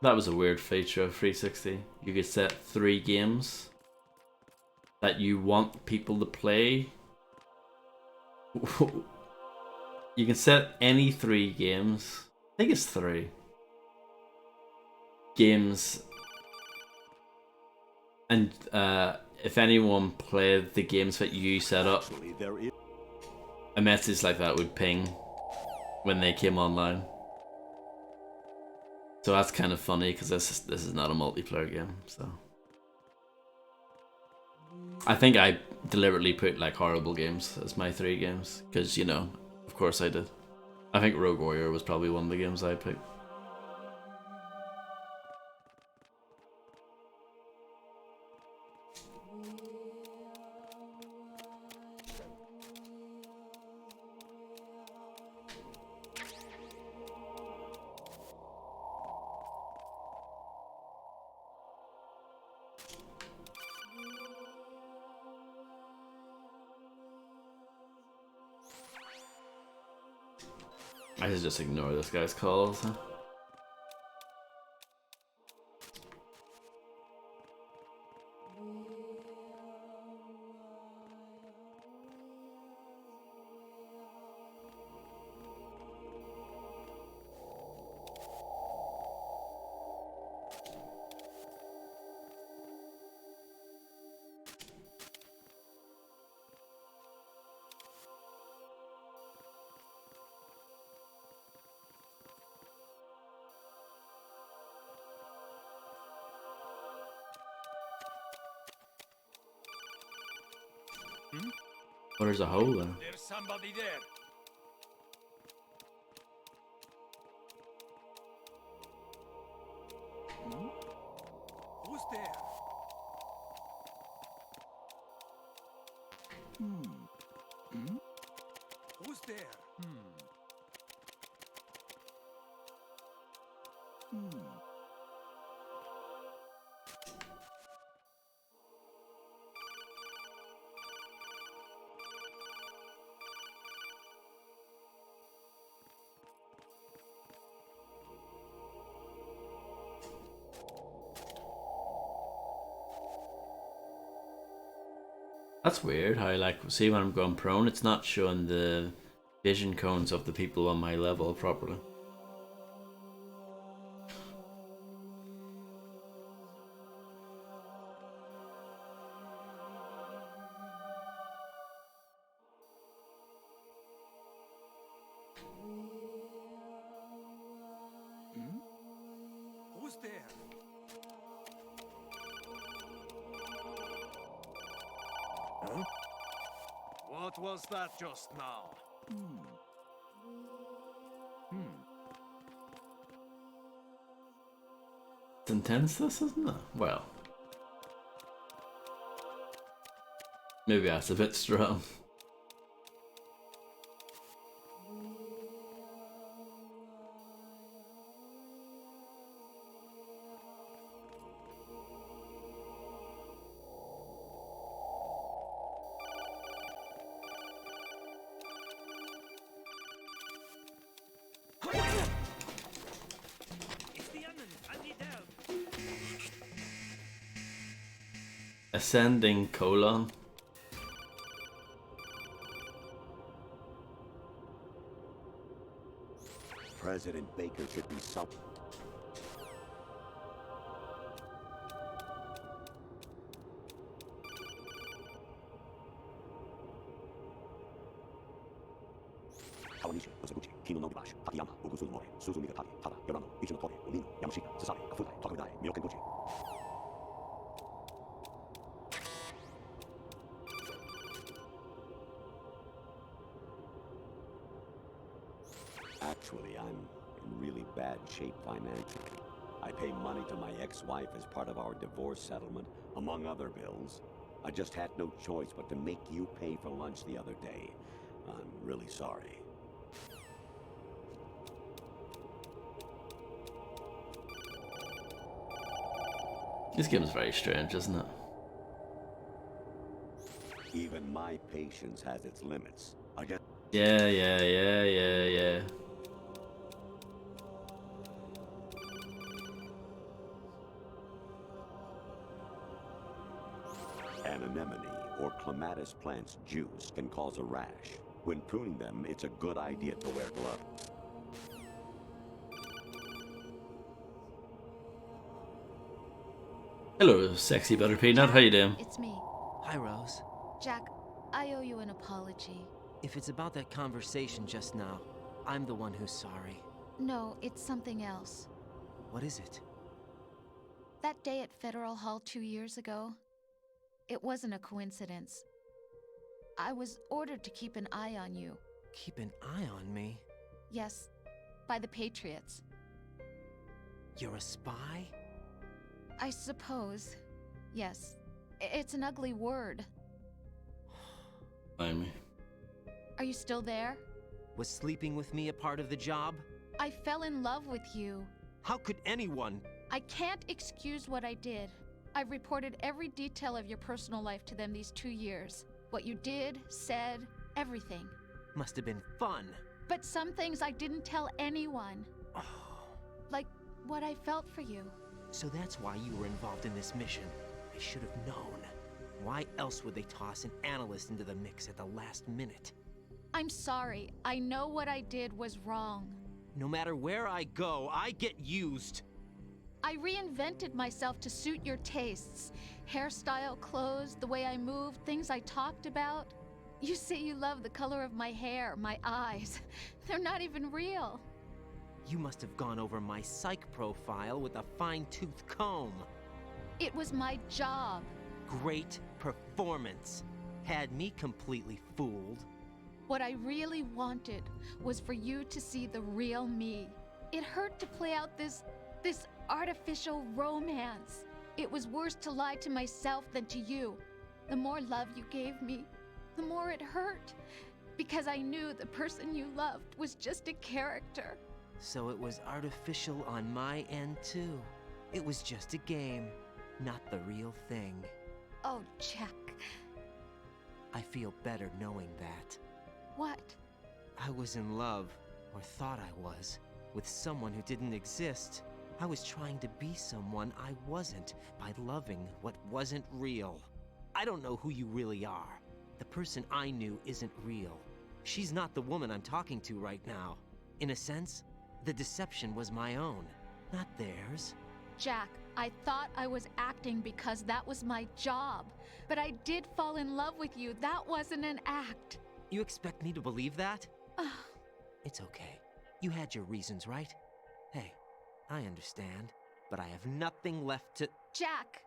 That was a weird feature of 360. You could set 3 games that you want people to play. You can set any 3 games. I think it's 3 games, and if anyone played the games that you set up, a message like that would ping when they came online. So that's kind of funny because this is not a multiplayer game. So I think I deliberately put like horrible games as my 3 games because, you know, of course I did. I think Rogue Warrior was probably one of the games I picked. I should just ignore this guy's calls, huh? Oh, there's a hole there. There's somebody there. Who's there? Who's there? That's weird how, like, see when I'm going prone, it's not showing the vision cones of the people on my level properly. Who's there? Huh? What was that just now? It's intense, this, isn't it? Well, maybe that's a bit strong. Ascending colon. President Baker should be some. Kawanishi, Osaguchi, Kino no Gibashi, Takayama, Ugusu Mori, Suzumiga Taki, Tada, Yorano, Ichino Tori, Umino, Yamashita, Sasaki, Kafutai, Tokavidai, Miyokenguchi. Actually, I'm in really bad shape financially. I pay money to my ex-wife as part of our divorce settlement, among other bills. I just had no choice but to make you pay for lunch the other day. I'm really sorry. This game's very strange, isn't it? Even my patience has its limits. I guess. Yeah. An anemone or clematis plant's juice can cause a rash. When pruning them, it's a good idea to wear gloves. Hello, sexy butter peanut. How you doing? It's me. Hi, Rose. Jack, I owe you an apology. If it's about that conversation just now, I'm the one who's sorry. No, it's something else. What is it? That day at Federal Hall 2 years ago, it wasn't a coincidence. I was ordered to keep an eye on you. Keep an eye on me? Yes, by the Patriots. You're a spy? I suppose. Yes. It's an ugly word. Find me. Are you still there? Was sleeping with me a part of the job? I fell in love with you. How could anyone? I can't excuse what I did. I've reported every detail of your personal life to them these 2 years. What you did, said, everything. Must have been fun. But some things I didn't tell anyone. Like what I felt for you. So that's why you were involved in this mission. I should have known. Why else would they toss an analyst into the mix at the last minute? I'm sorry. I know what I did was wrong. No matter where I go, I get used. I reinvented myself to suit your tastes. Hairstyle, clothes, the way I moved, things I talked about. You say you love the color of my hair, my eyes. They're not even real. You must have gone over my psych profile with a fine-tooth comb. It was my job. Great performance. Had me completely fooled. What I really wanted was for you to see the real me. It hurt to play out this artificial romance. It was worse to lie to myself than to you. The more love you gave me, the more it hurt. Because I knew the person you loved was just a character. So it was artificial on my end too. It was just a game, not the real thing. Oh, Jack. I feel better knowing that. What? I was in love, or thought I was, with someone who didn't exist. I was trying to be someone I wasn't by loving what wasn't real. I don't know who you really are. The person I knew isn't real. She's not the woman I'm talking to right now. In a sense, the deception was my own, not theirs. Jack, I thought I was acting because that was my job. But I did fall in love with you. That wasn't an act. You expect me to believe that? It's okay. You had your reasons, right? Hey, I understand, but I have nothing left to... Jack!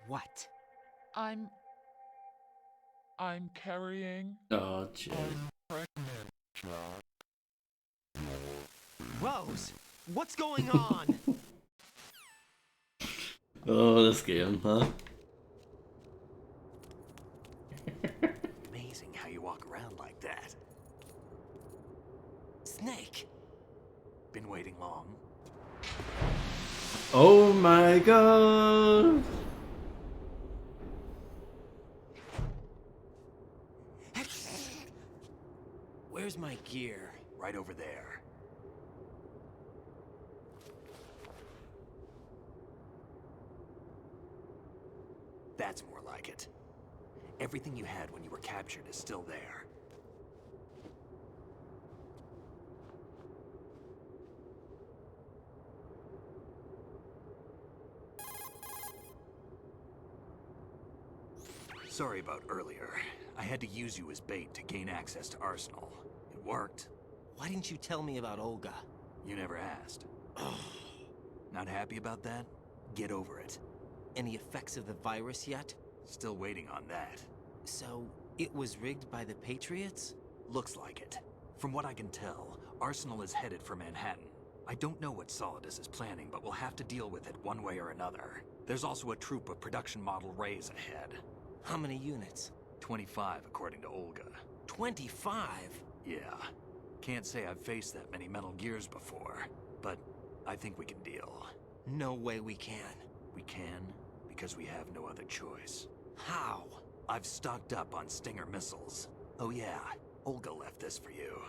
What? I'm carrying. Oh, Jack. Pregnant, Jack. Rose, what's going on? Oh, this game, huh? Amazing how you walk around like that. Snake! Been waiting long? Oh my god! Where's my gear? Right over there. That's more like it. Everything you had when you were captured is still there. Sorry about earlier. I had to use you as bait to gain access to Arsenal. It worked. Why didn't you tell me about Olga? You never asked. Not happy about that? Get over it. Any effects of the virus yet? Still waiting on that. So, it was rigged by the Patriots? Looks like it. From what I can tell, Arsenal is headed for Manhattan. I don't know what Solidus is planning, but we'll have to deal with it one way or another. There's also a troop of production model Rays ahead. How many units? 25, according to Olga. 25? Yeah. Can't say I've faced that many Metal Gears before, but I think we can deal. No way we can. We can, because we have no other choice. How? I've stocked up on Stinger missiles. Oh yeah, Olga left this for you.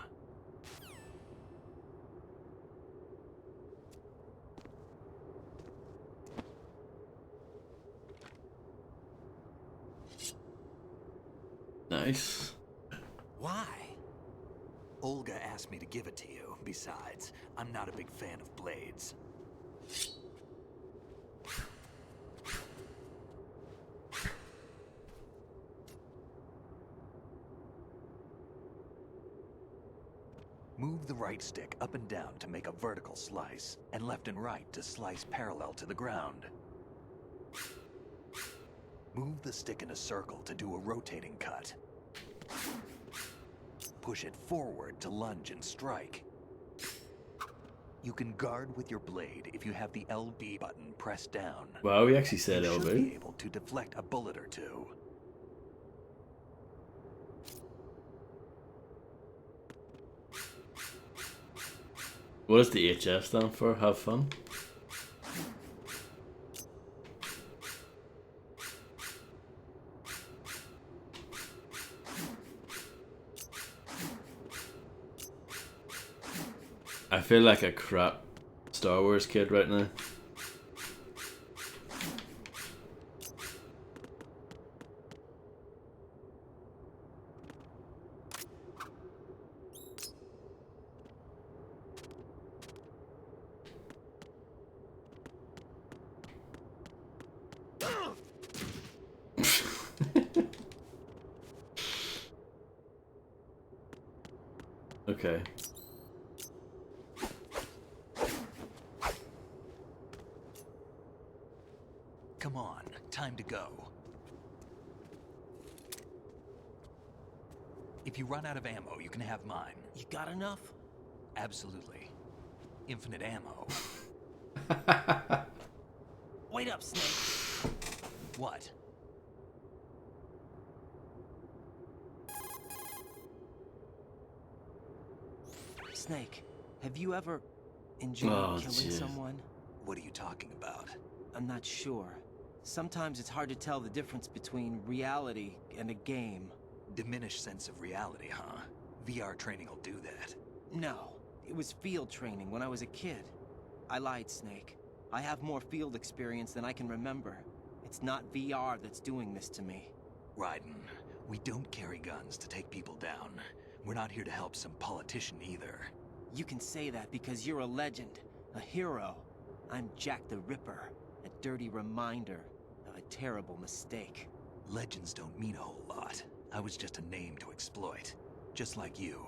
Nice. Why? Olga asked me to give it to you. Besides, I'm not a big fan of blades. Move the right stick up and down to make a vertical slice, and left and right to slice parallel to the ground. Move the stick in a circle to do a rotating cut. Push it forward to lunge and strike. You can guard with your blade if you have the LB button pressed down. Wow, we actually said You should be LB. able to deflect a bullet or two. What does the HF stand for? Have fun? I feel like a crap Star Wars kid right now. Okay. Come on, time to go. If you run out of ammo, you can have mine. You got enough? Absolutely. Infinite ammo. Wait up, Snake. What? Snake, have you ever enjoyed Oh, killing jeez. someone? What are you talking about? I'm not sure. Sometimes it's hard to tell the difference between reality and a game. Diminished sense of reality, huh? VR training will do that. No, it was field training when I was a kid. I lied, Snake. I have more field experience than I can remember. It's not VR that's doing this to me. Raiden, we don't carry guns to take people down. We're not here to help some politician either. You can say that because you're a legend, a hero. I'm Jack the Ripper, a dirty reminder of a terrible mistake. Legends don't mean a whole lot. I was just a name to exploit. Just like you.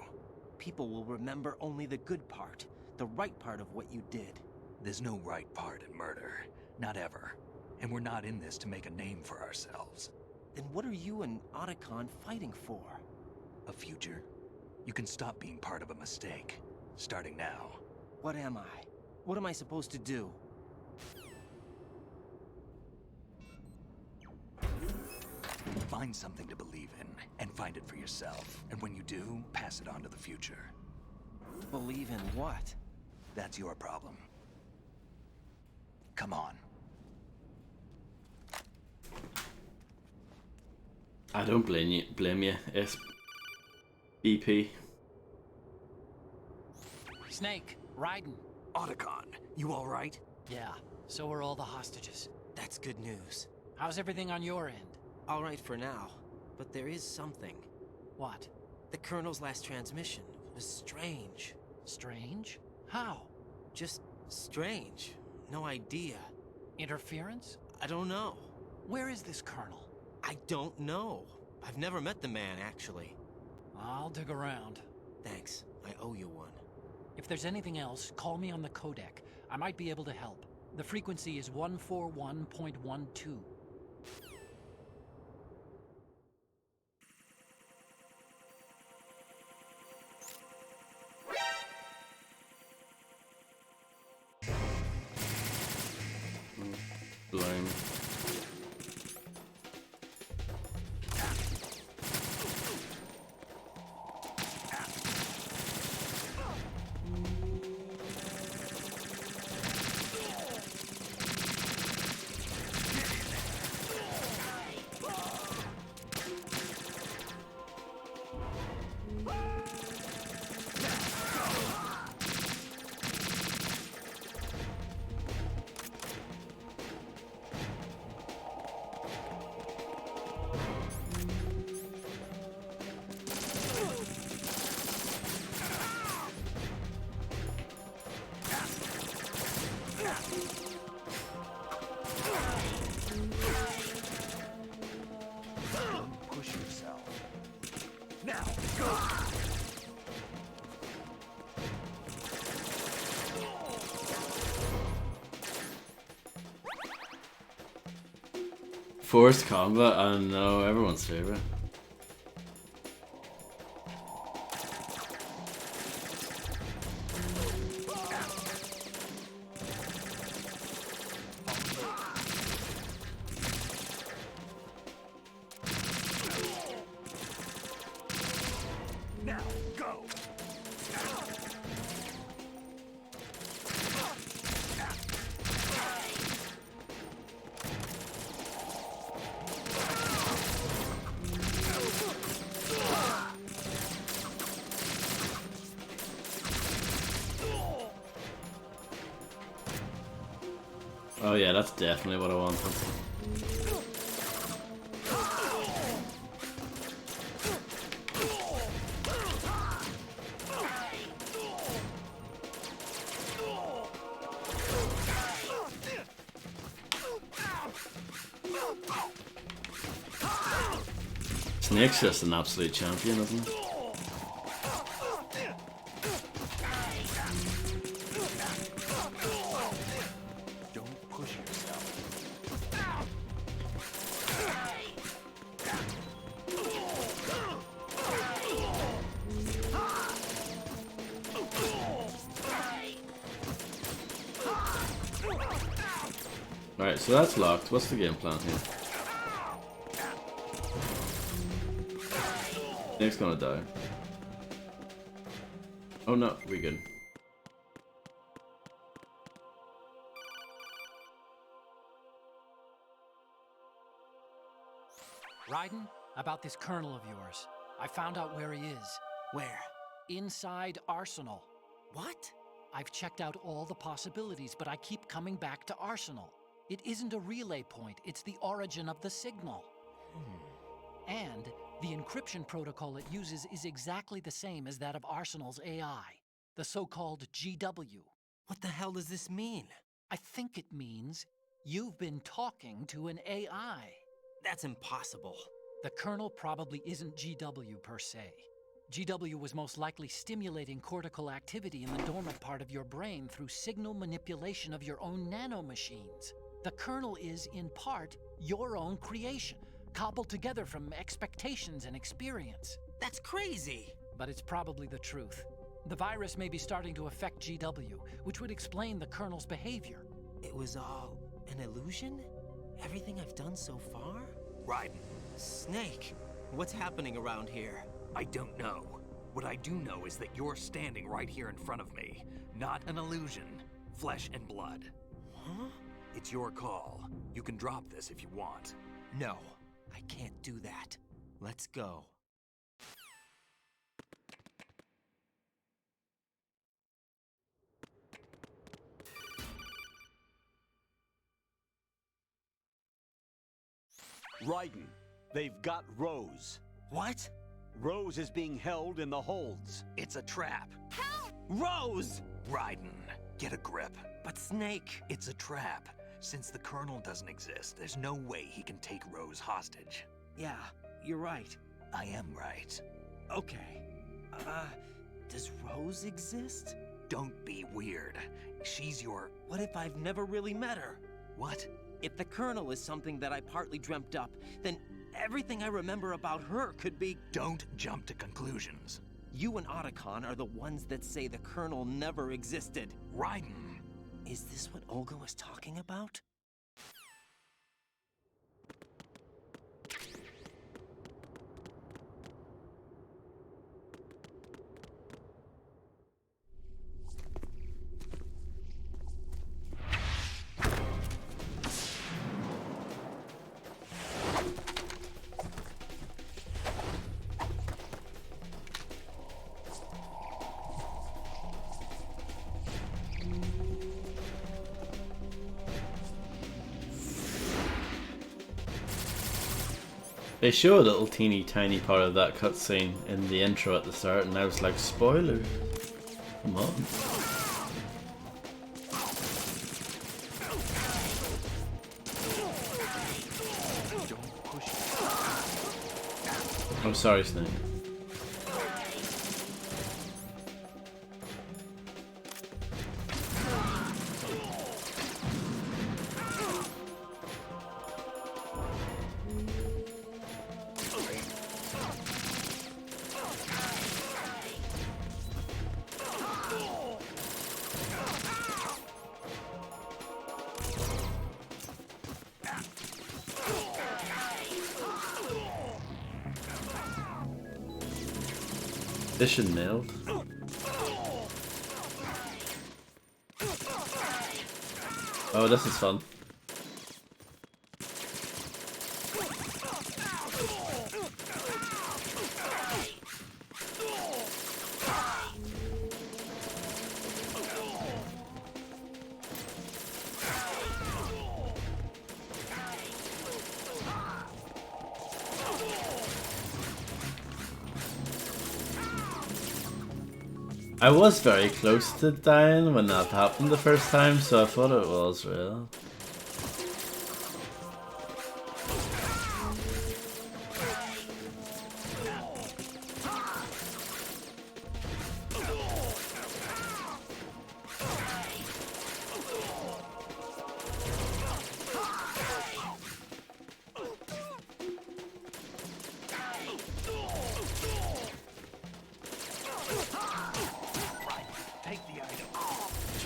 People will remember only the good part, the right part of what you did. There's no right part in murder. Not ever. And we're not in this to make a name for ourselves. Then what are you and Otacon fighting for? A future? You can stop being part of a mistake. Starting now. What am I? What am I supposed to do? Find something to believe in, and find it for yourself. And when you do, pass it on to the future. Believe in what? That's your problem. Come on. I don't blame you, SBP. Snake, Raiden. Otacon, you alright? Yeah, so are all the hostages. That's good news. How's everything on your end? All right for now, but there is something. What? The Colonel's last transmission was strange. Strange? How? Just strange. No idea. Interference? I don't know. Where is this Colonel? I don't know. I've never met the man, actually. I'll dig around. Thanks. I owe you one. If there's anything else, call me on the codec. I might be able to help. The frequency is 141.12. Blame. Push yourself. Now, go! Forced combat, I don't know, everyone's favorite. Now, go! Oh yeah, that's definitely what I want. Snake's just an absolute champion, isn't he? Don't push yourself. Alright, so that's locked. What's the game plan here? Snake's gonna die. Oh no, we good. Raiden, about this Colonel of yours. I found out where he is. Where? Inside Arsenal. What? I've checked out all the possibilities, but I keep coming back to Arsenal. It isn't a relay point, it's the origin of the signal. And the encryption protocol it uses is exactly the same as that of Arsenal's AI, the so-called GW. What the hell does this mean? I think it means you've been talking to an AI. That's impossible. The Colonel probably isn't GW per se. GW was most likely stimulating cortical activity in the dormant part of your brain through signal manipulation of your own nanomachines. The kernel is, in part, your own creation, cobbled together from expectations and experience. That's crazy! But it's probably the truth. The virus may be starting to affect GW, which would explain the kernel's behavior. It was all an illusion? Everything I've done so far? Raiden. Snake, what's happening around here? I don't know. What I do know is that you're standing right here in front of me. Not an illusion. Flesh and blood. Huh? It's your call. You can drop this if you want. No, I can't do that. Let's go. Raiden, they've got Rose. What? Rose is being held in the holds. It's a trap. Help! Rose! Raiden, get a grip. But Snake... It's a trap. Since the Colonel doesn't exist, there's no way he can take Rose hostage. Yeah, you're right. I am right. Okay. Does Rose exist? Don't be weird. She's your... What if I've never really met her? What? If the Colonel is something that I partly dreamt up, then everything I remember about her could be... Don't jump to conclusions. You and Otacon are the ones that say the Colonel never existed. Raiden! Is this what Olga was talking about? They show a little teeny tiny part of that cutscene in the intro at the start, and I was like, spoiler. Come on. I'm sorry, Snake. Mission nailed. Oh, this is fun. I was very close to dying when that happened the first time, so I thought it was real.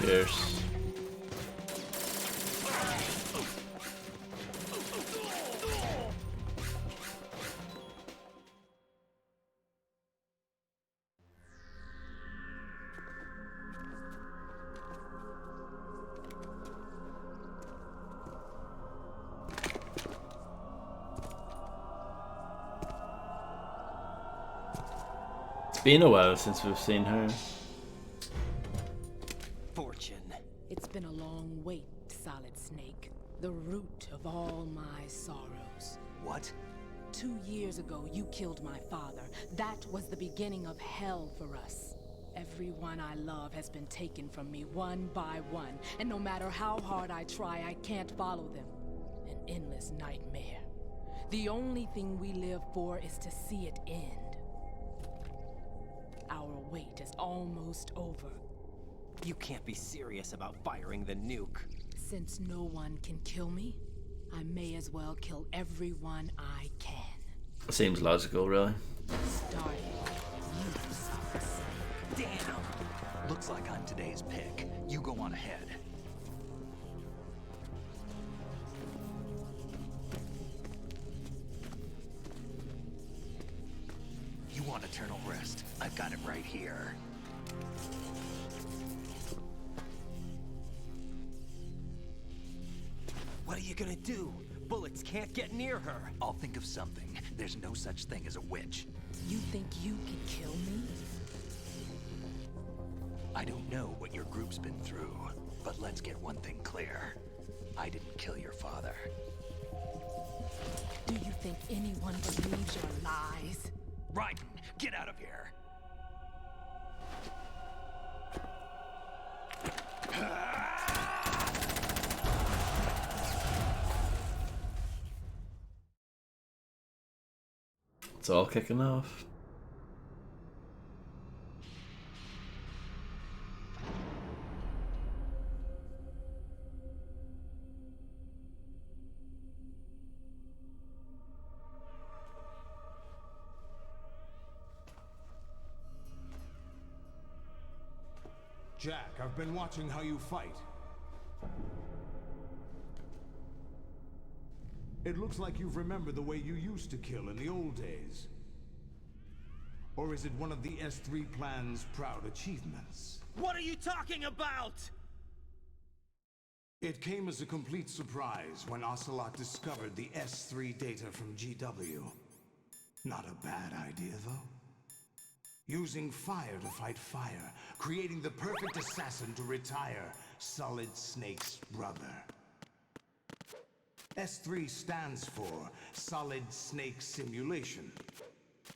Cheers. It's been a while since we've seen her. Fortune. It's been a long wait, Solid Snake. The root of all my sorrows. What? 2 years ago, you killed my father. That was the beginning of hell for us. Everyone I love has been taken from me one by one, and no matter how hard I try, I can't follow them. An endless nightmare. The only thing we live for is to see it end. wait is almost over. You can't be serious about firing the nuke. Since no one can kill me, I may as well kill everyone I can. Seems logical, really. Starting you, Solid Snake. Damn! Looks like I'm today's pick. You go on ahead. You want eternal rest? I've got it right here. What are you gonna do? Bullets can't get near her. I'll think of something. There's no such thing as a witch. You think you can kill me? I don't know what your group's been through, but let's get one thing clear. I didn't kill your father. Do you think anyone believes your lies? Raiden, get out of here! It's all kicking off. Jack, I've been watching how you fight. It looks like you've remembered the way you used to kill in the old days. Or is it one of the S3 plan's proud achievements? What are you talking about? It came as a complete surprise when Ocelot discovered the S3 data from GW. Not a bad idea, though. Using fire to fight fire, creating the perfect assassin to retire Solid Snake's brother. S3 stands for Solid Snake Simulation.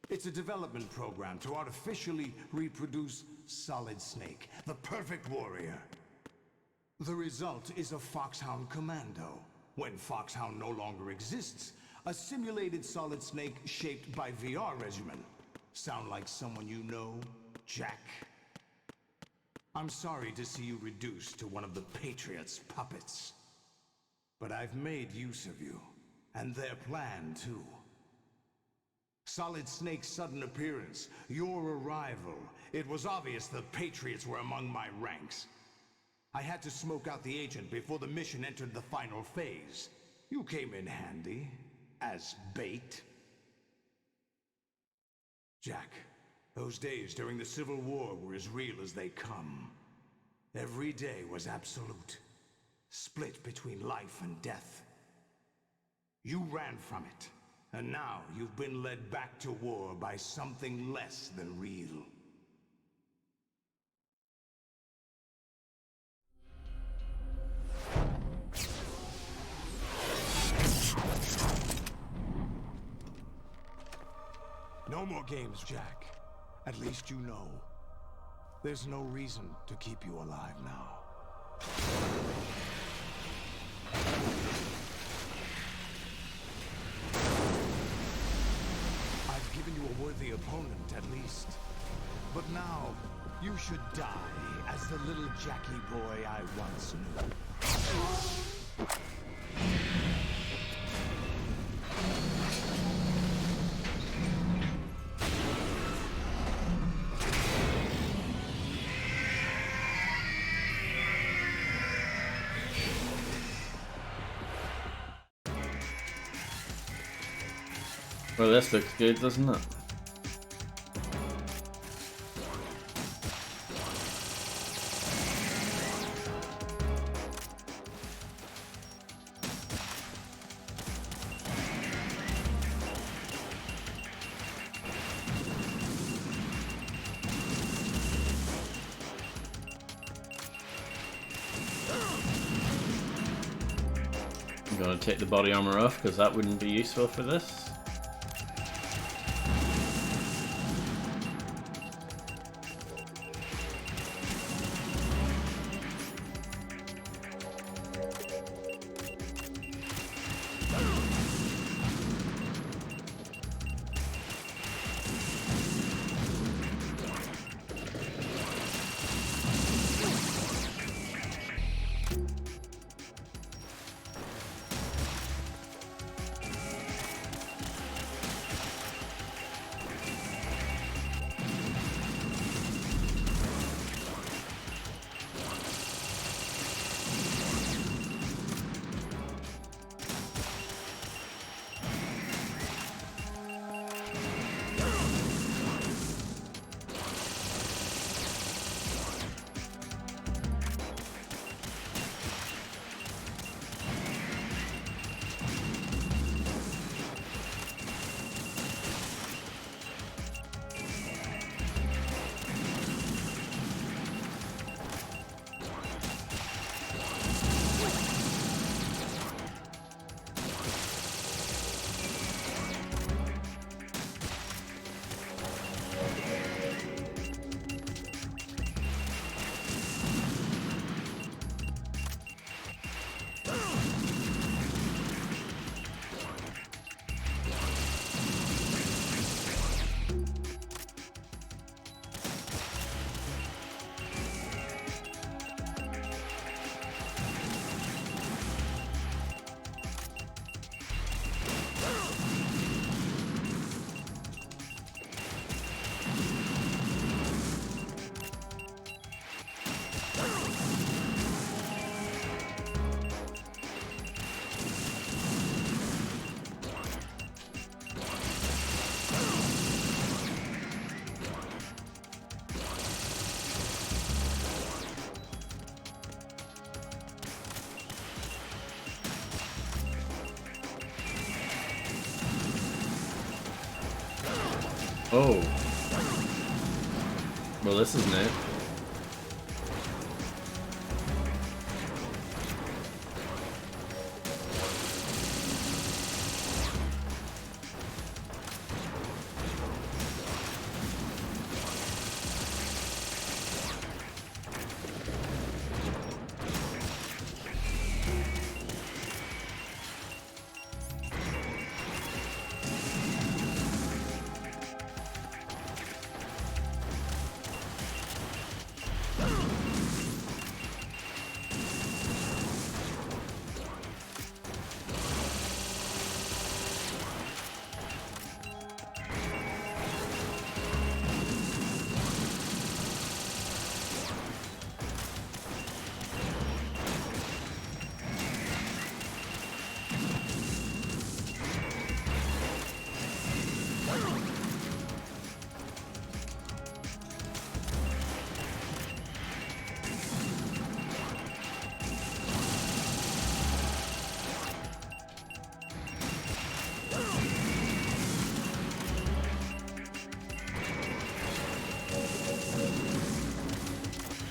It's a development program to artificially reproduce Solid Snake, the perfect warrior. The result is a Foxhound Commando. When Foxhound no longer exists, a simulated Solid Snake shaped by VR regimen. Sound like someone you know, Jack? I'm sorry to see you reduced to one of the Patriots' puppets. But I've made use of you, and their plan too. Solid Snake's sudden appearance, your arrival, it was obvious the Patriots were among my ranks. I had to smoke out the agent before the mission entered the final phase. You came in handy, as bait. Jack, those days during the Civil War were as real as they come. Every day was absolute. Split between life and death. You ran from it, and now you've been led back to war by something less than real. No more games, Jack. At least you know. There's no reason to keep you alive now. I've given you a worthy opponent, at least. But now, you should die as the little Jackie boy I once knew. Well, this looks good, doesn't it? I'm gonna take the body armor off because that wouldn't be useful for this. Oh. Well, this is new.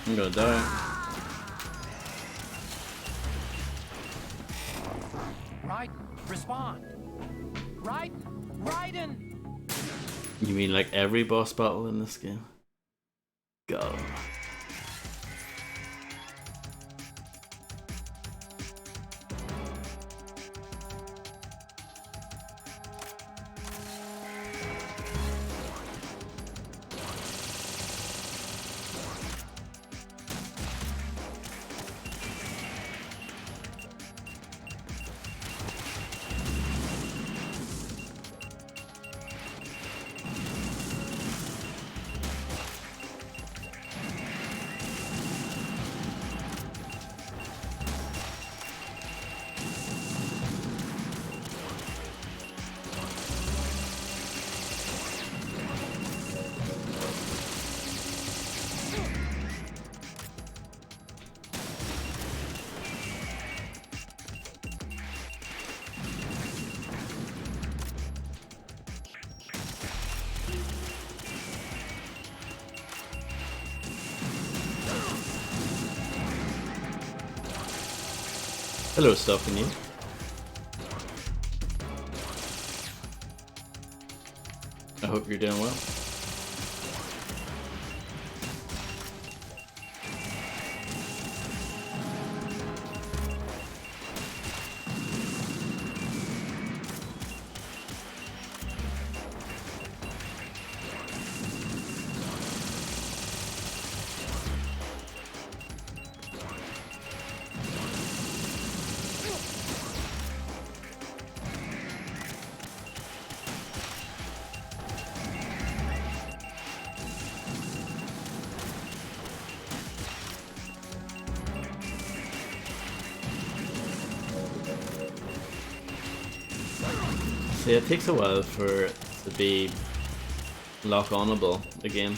I'm gonna die. Right, respond. Right, Raiden. You mean like every boss battle in this game? Go. Hello, Stopping You. I hope you're doing well. See, it takes a while for it to be lock-onable again.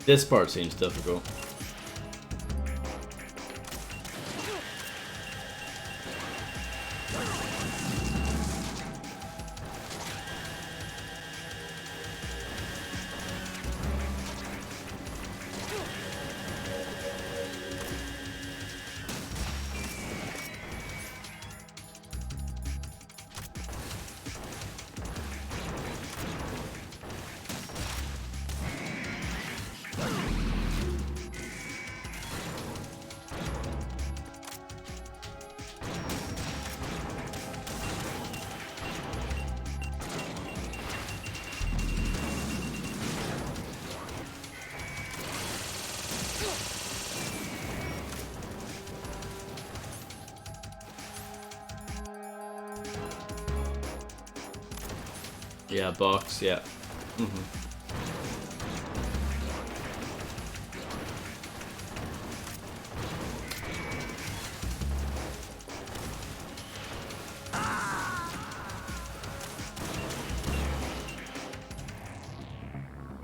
This part seems difficult. Yeah, box, yeah.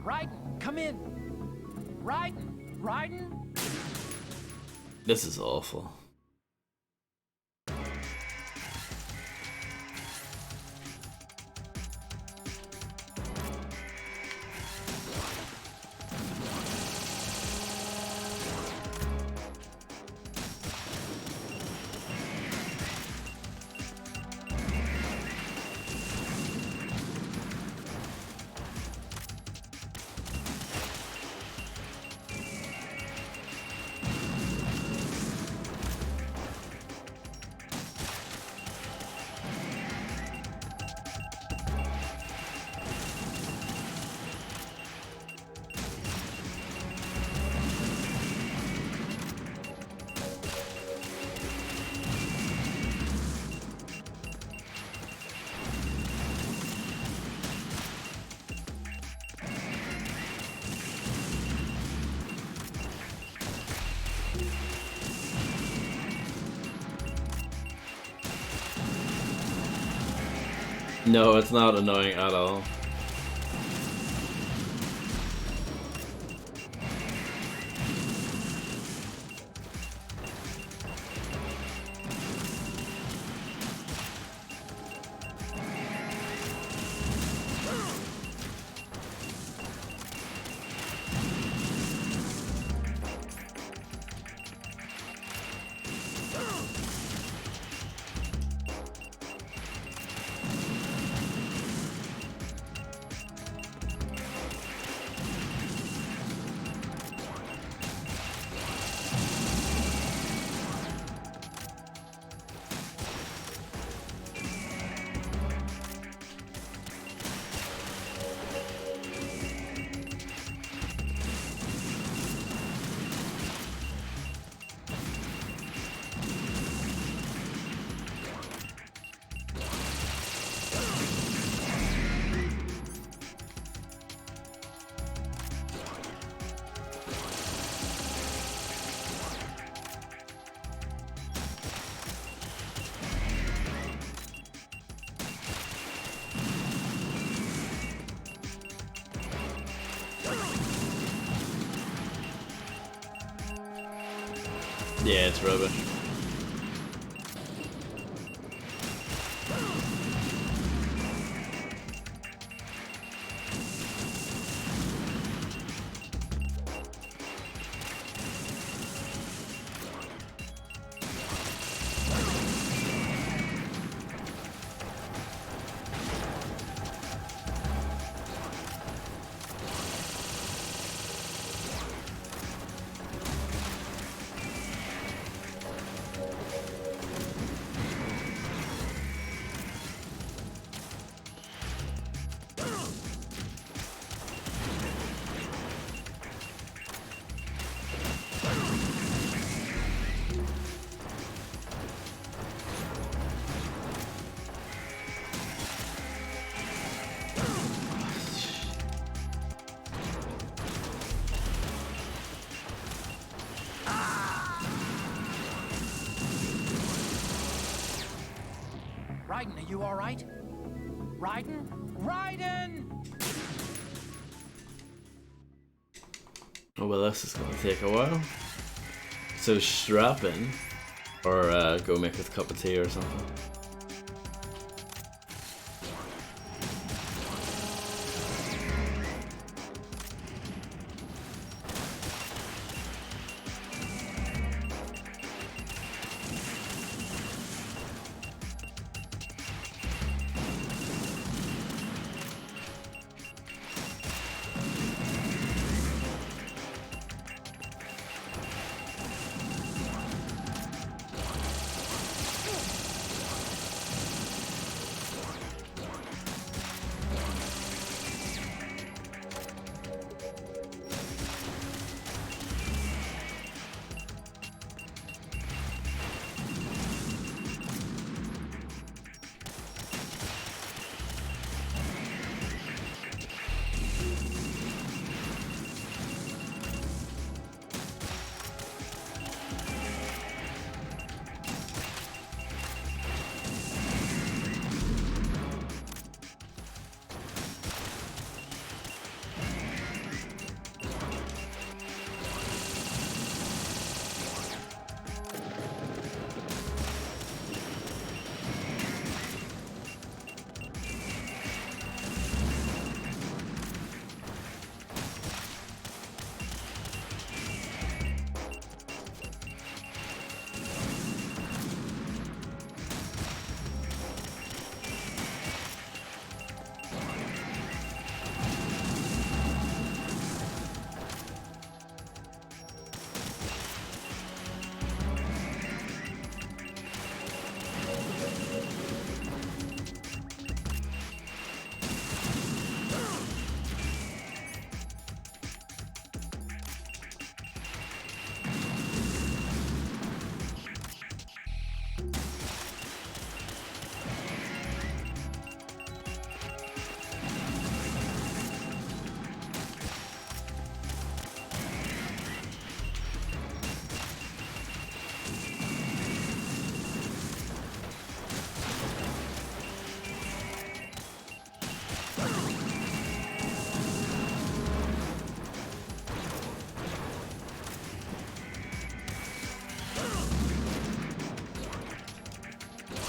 Raiden, come in. Raiden. This is awful. No, it's not annoying at all. Yeah, it's rubbish. Raiden, are you all right? Raiden? Oh well, this is gonna take a while. So strap in, or go make us a cup of tea or something.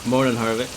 Morning, Harvey.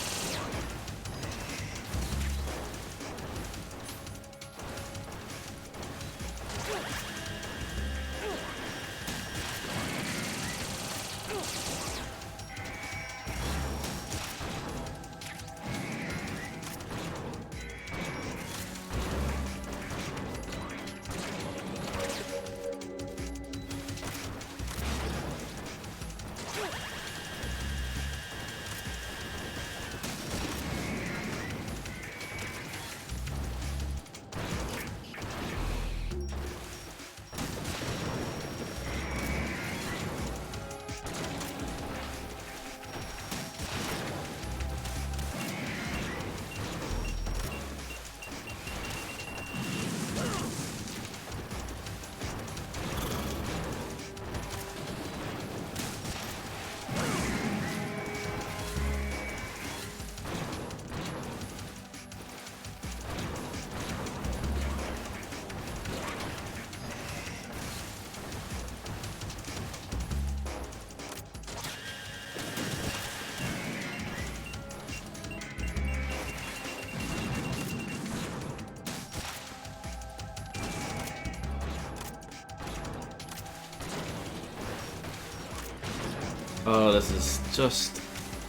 Oh, this is just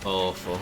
awful.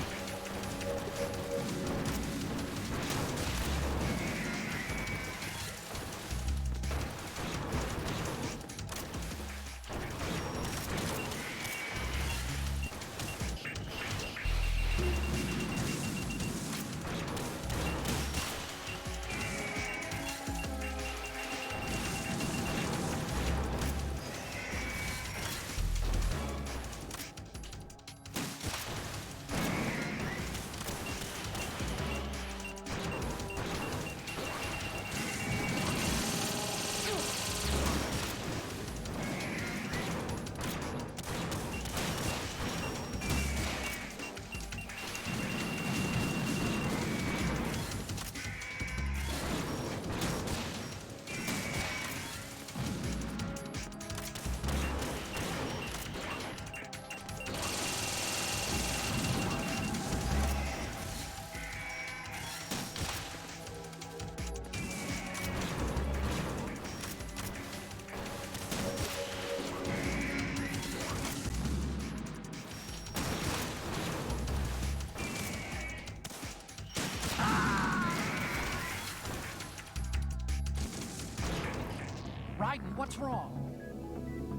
Raiden, what's wrong?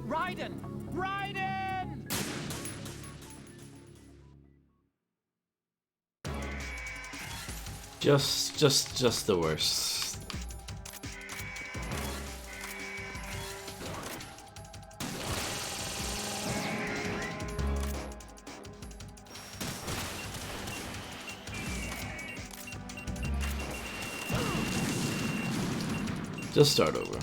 Raiden! Raiden! Just the worst. Just start over.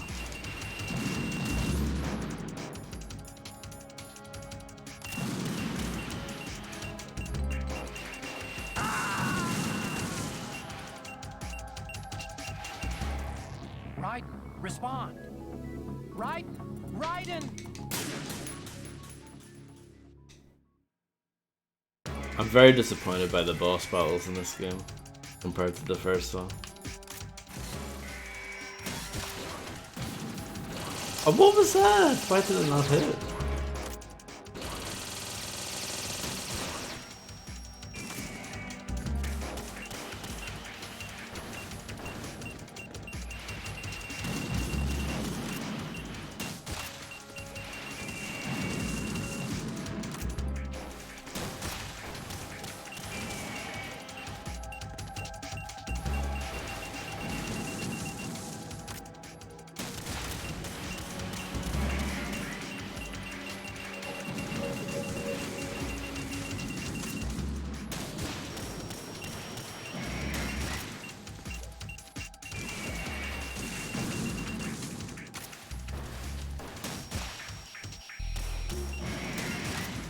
Raiden, respond. Raiden! Raiden! I'm very disappointed by the boss battles in this game compared to the first one. Oh, what was that? Why did it not hit?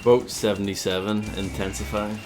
Boat 77 intensifying.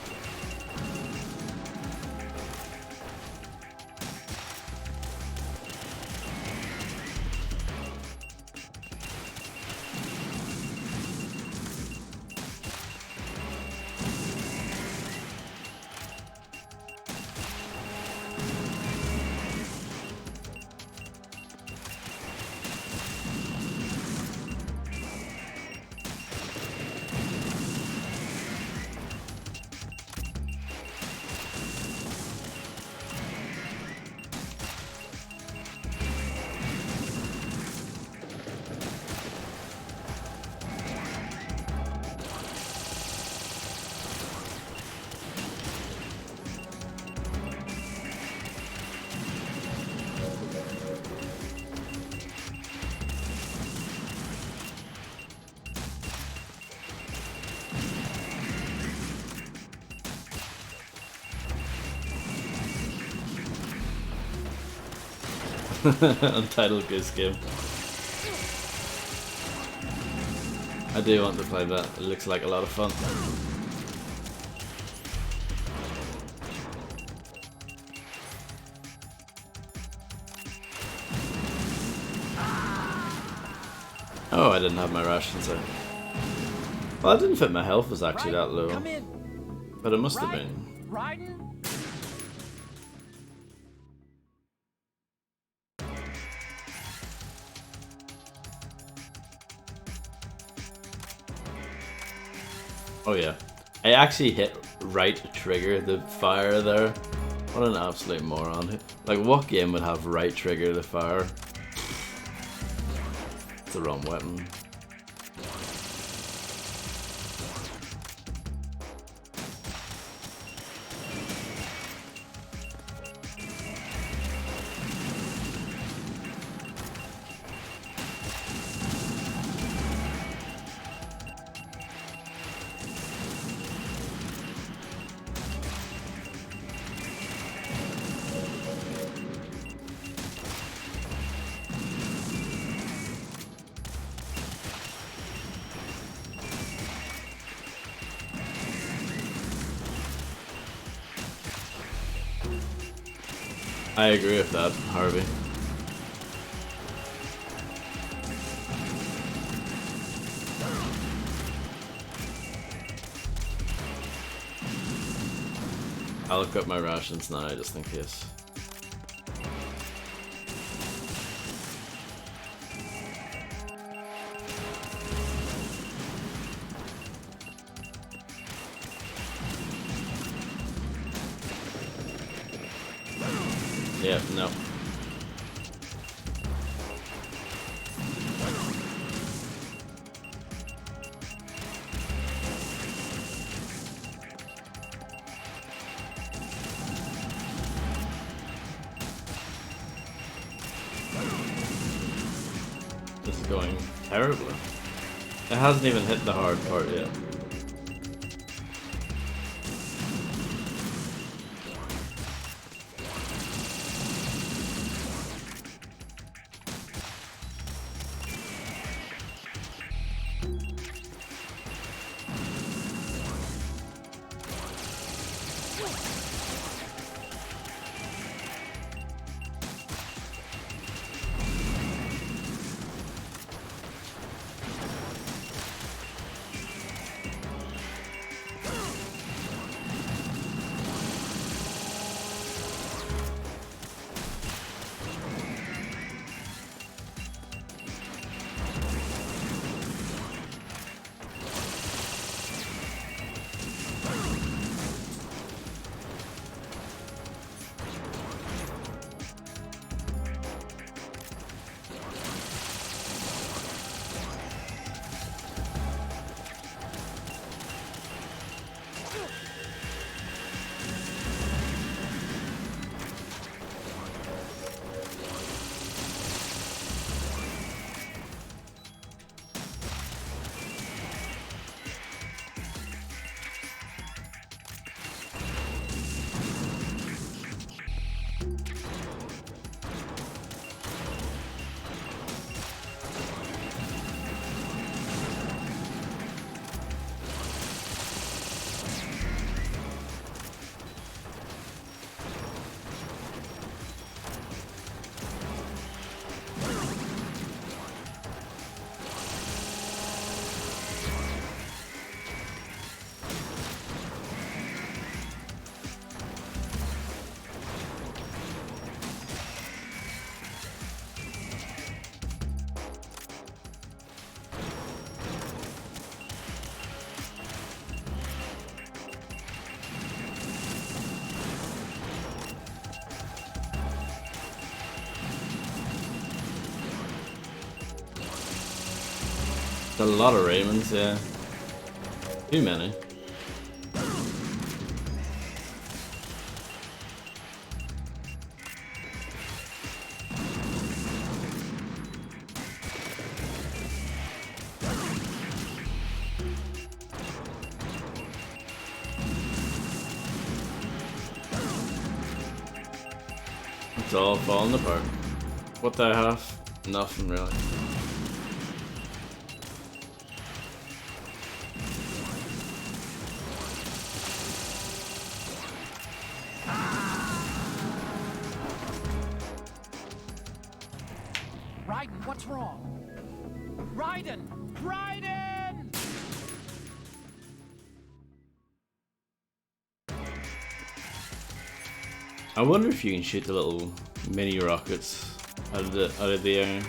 Untitled Goose Game. I do want to play that. It looks like a lot of fun. Oh, I didn't have my rations out. Well, I didn't think my health was actually that low. But it must have been. Raiden? Oh yeah. I actually hit right trigger the fire there. What an absolute moron. Like, what game would have right trigger the fire? It's the wrong weapon. I agree with that, Harvey. I'll look up my rations now, just in case. Yeah, no. going terribly. It hasn't even hit the hard part yet. A lot of Raymonds, yeah. Too many. It's all falling apart. What the half? Nothing really. Raiden, what's wrong? Raiden! Raiden! I wonder if you can shoot the little mini rockets out of the air.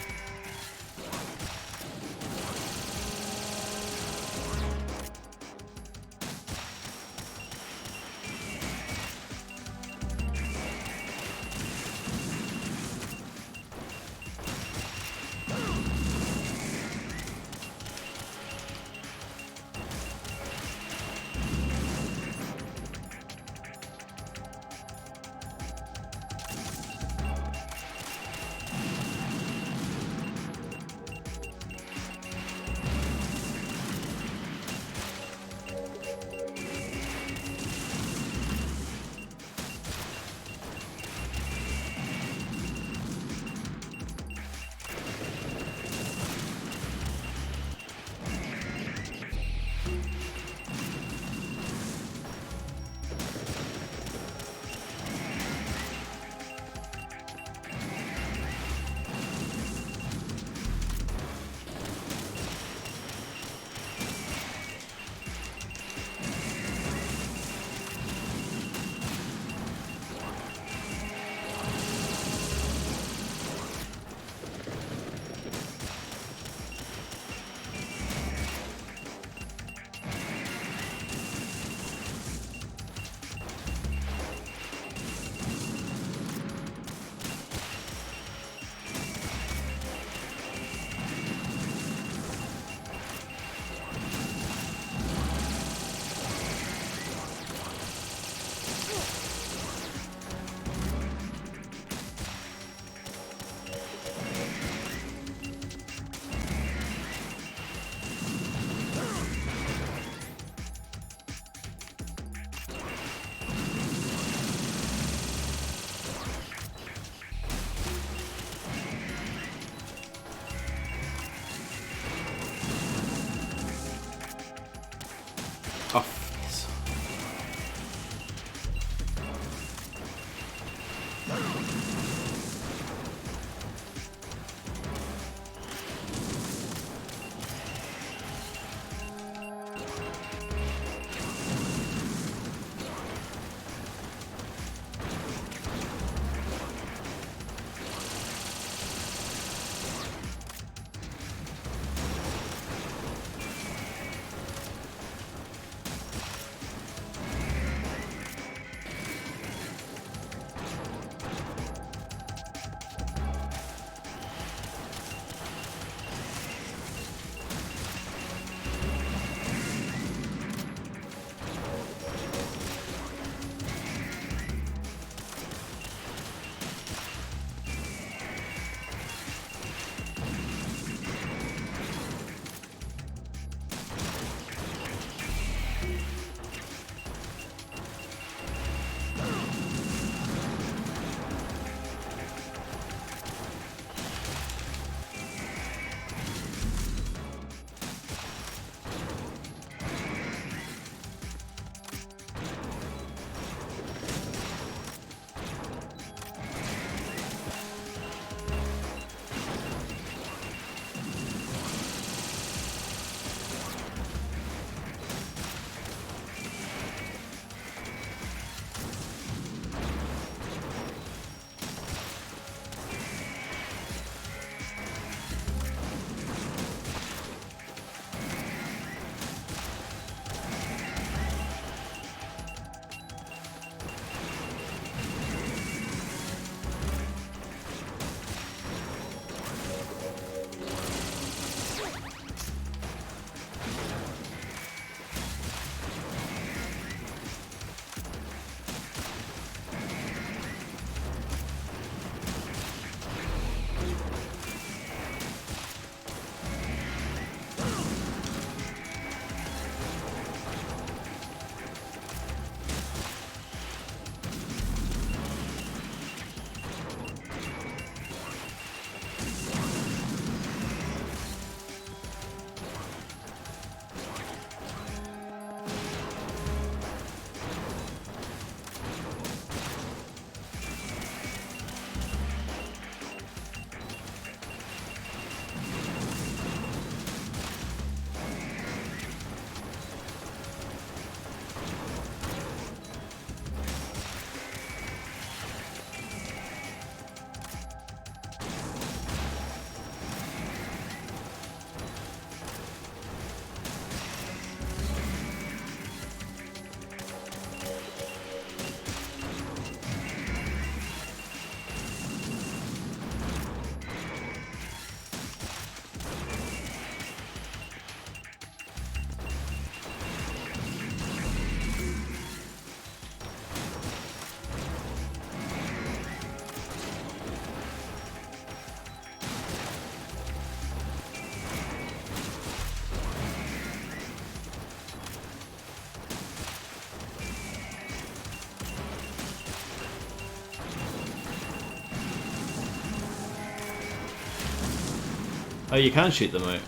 Oh, you can shoot them out.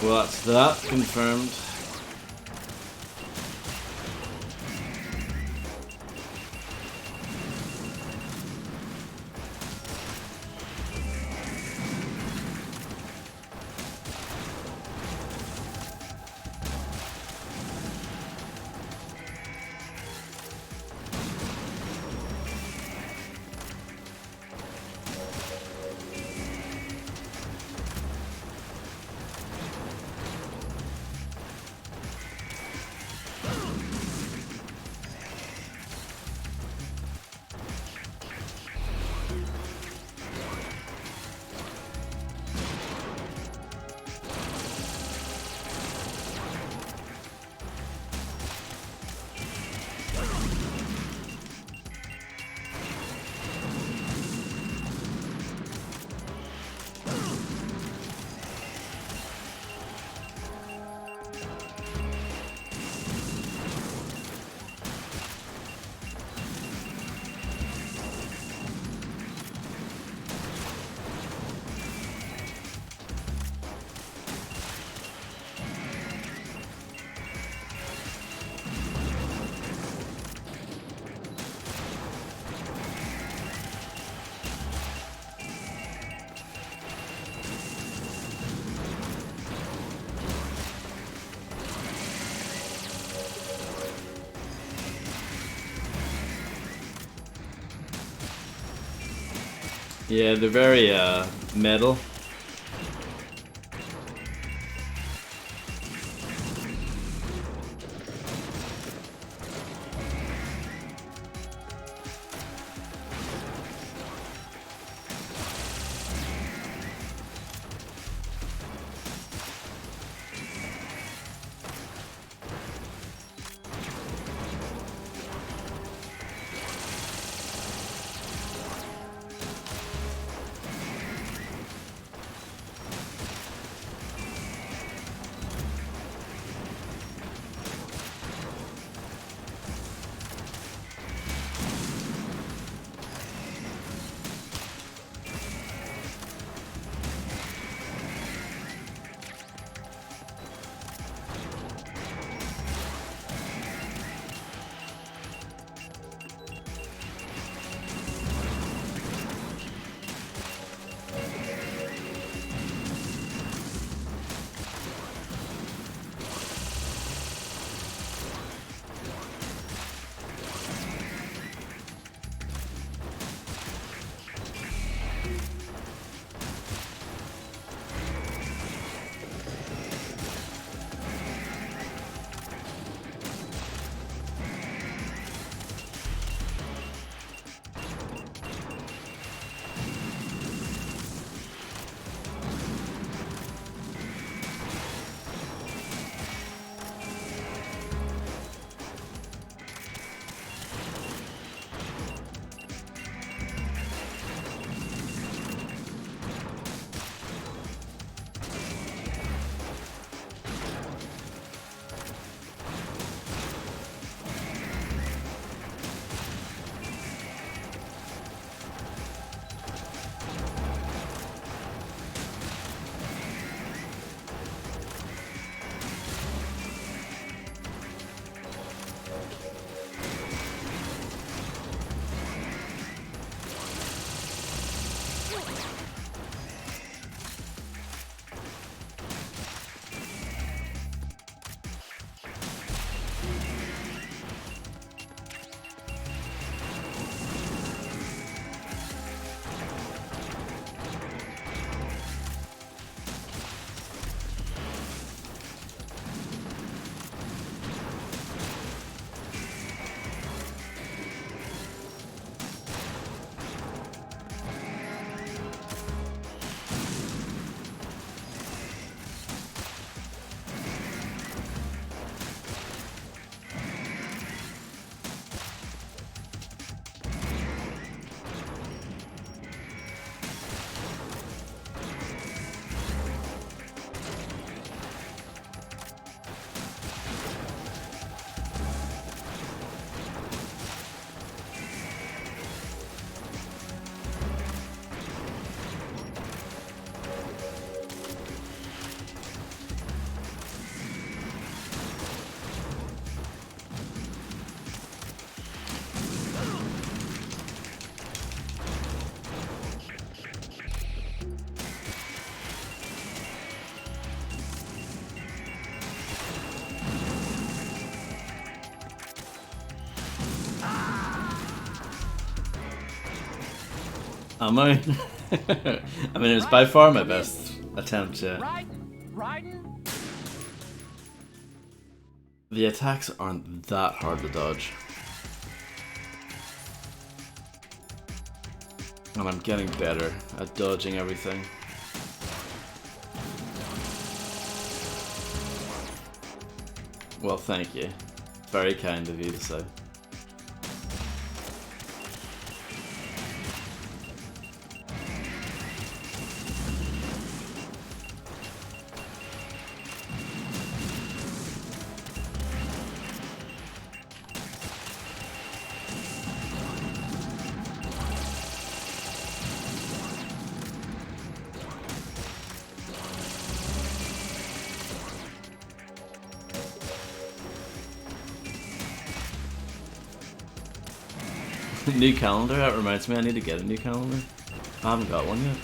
Well, that's that confirmed. Yeah, they're very metal. Am I? I mean, it was by far my best attempt, yeah. Riding? The attacks aren't that hard to dodge. And I'm getting better at dodging everything. Well, thank you. Very kind of you to say. New calendar? That reminds me, I need to get a new calendar. I haven't got one yet.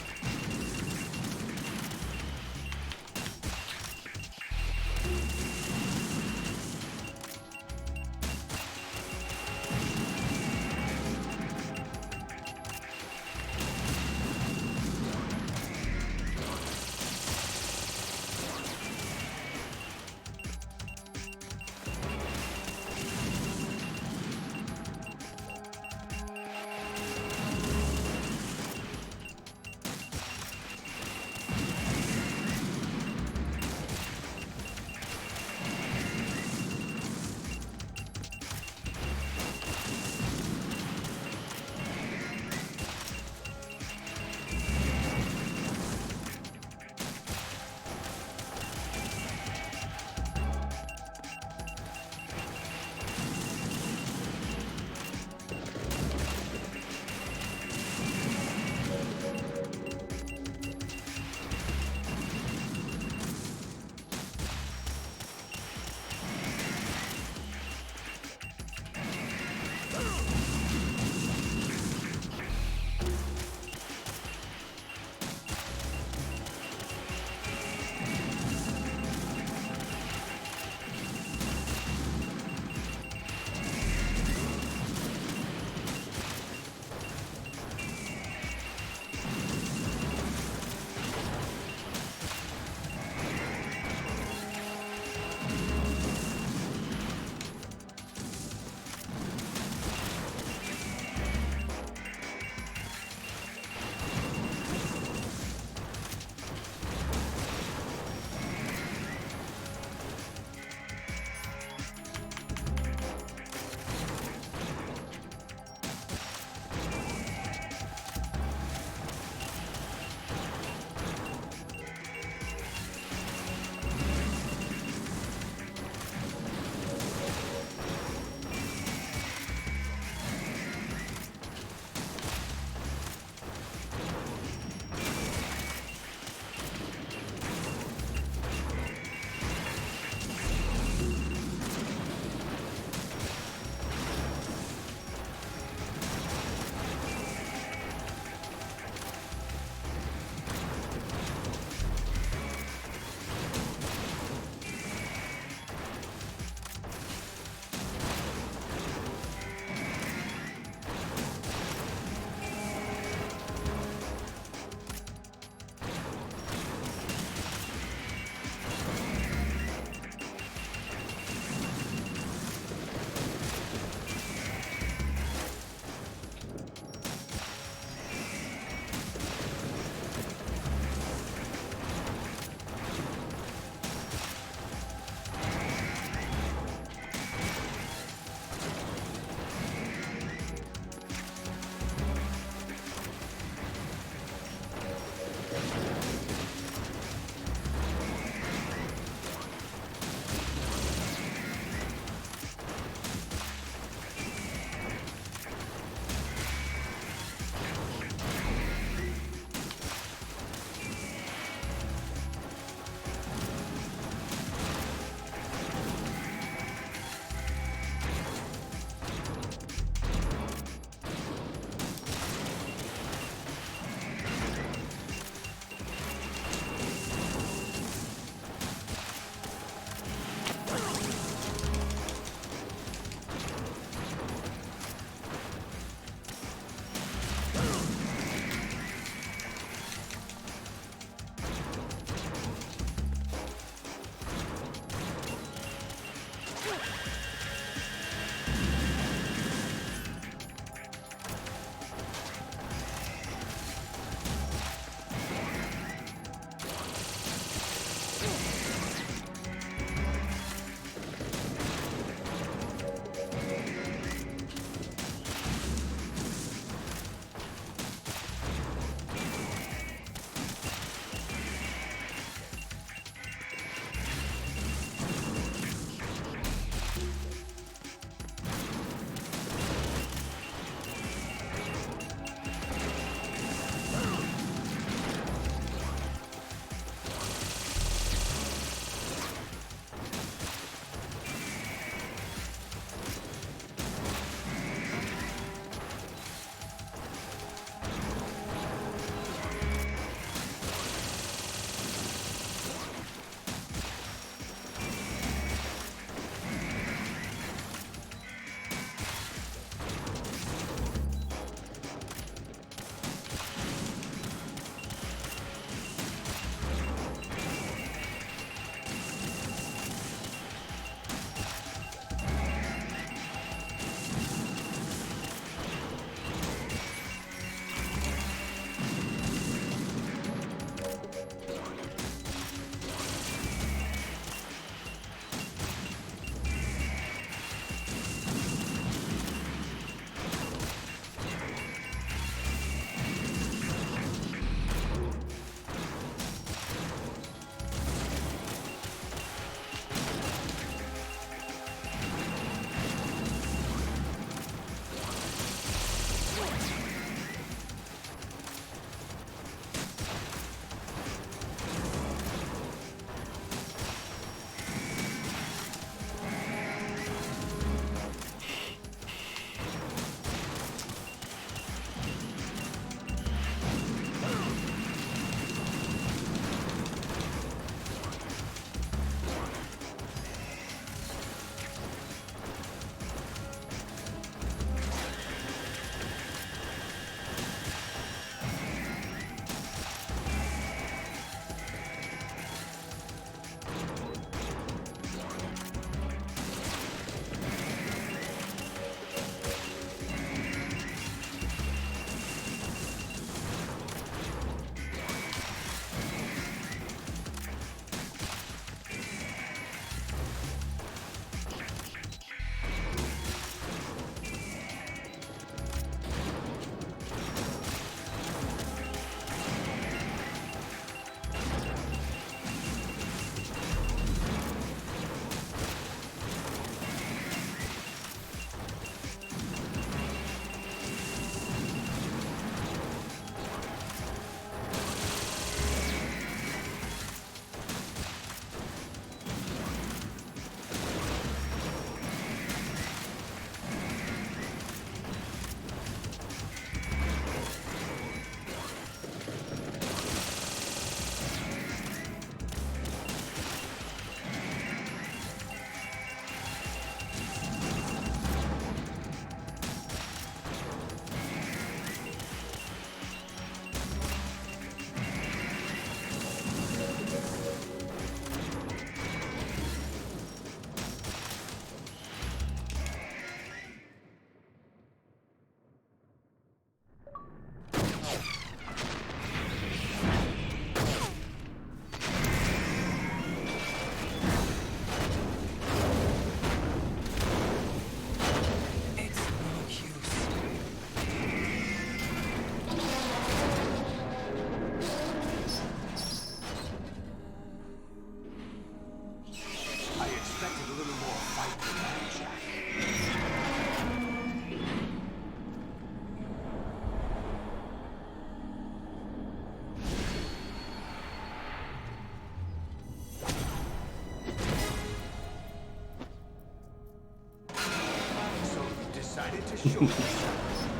decided to show yourself.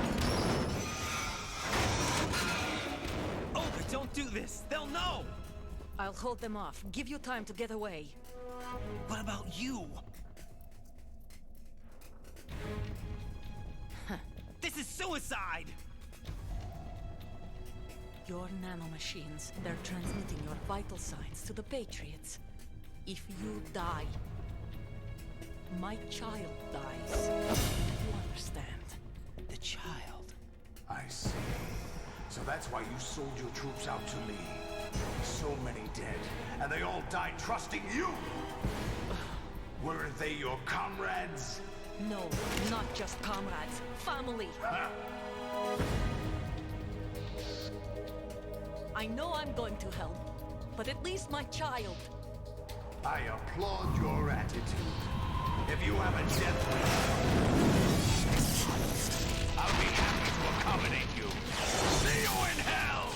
Olga, don't do this! They'll know! I'll hold them off. Give you time to get away. What about you? This is suicide! Your nanomachines, they're transmitting your vital signs to the Patriots. If you die, my child dies. You understand? The child. I see. So that's why you sold your troops out to me. So many dead, and they all died trusting you! Weren't they your comrades? No, not just comrades. Family. I know I'm going to hell, but at least my child. I applaud your attitude. If you have a death wish, I'll be happy to accommodate you. See you in hell!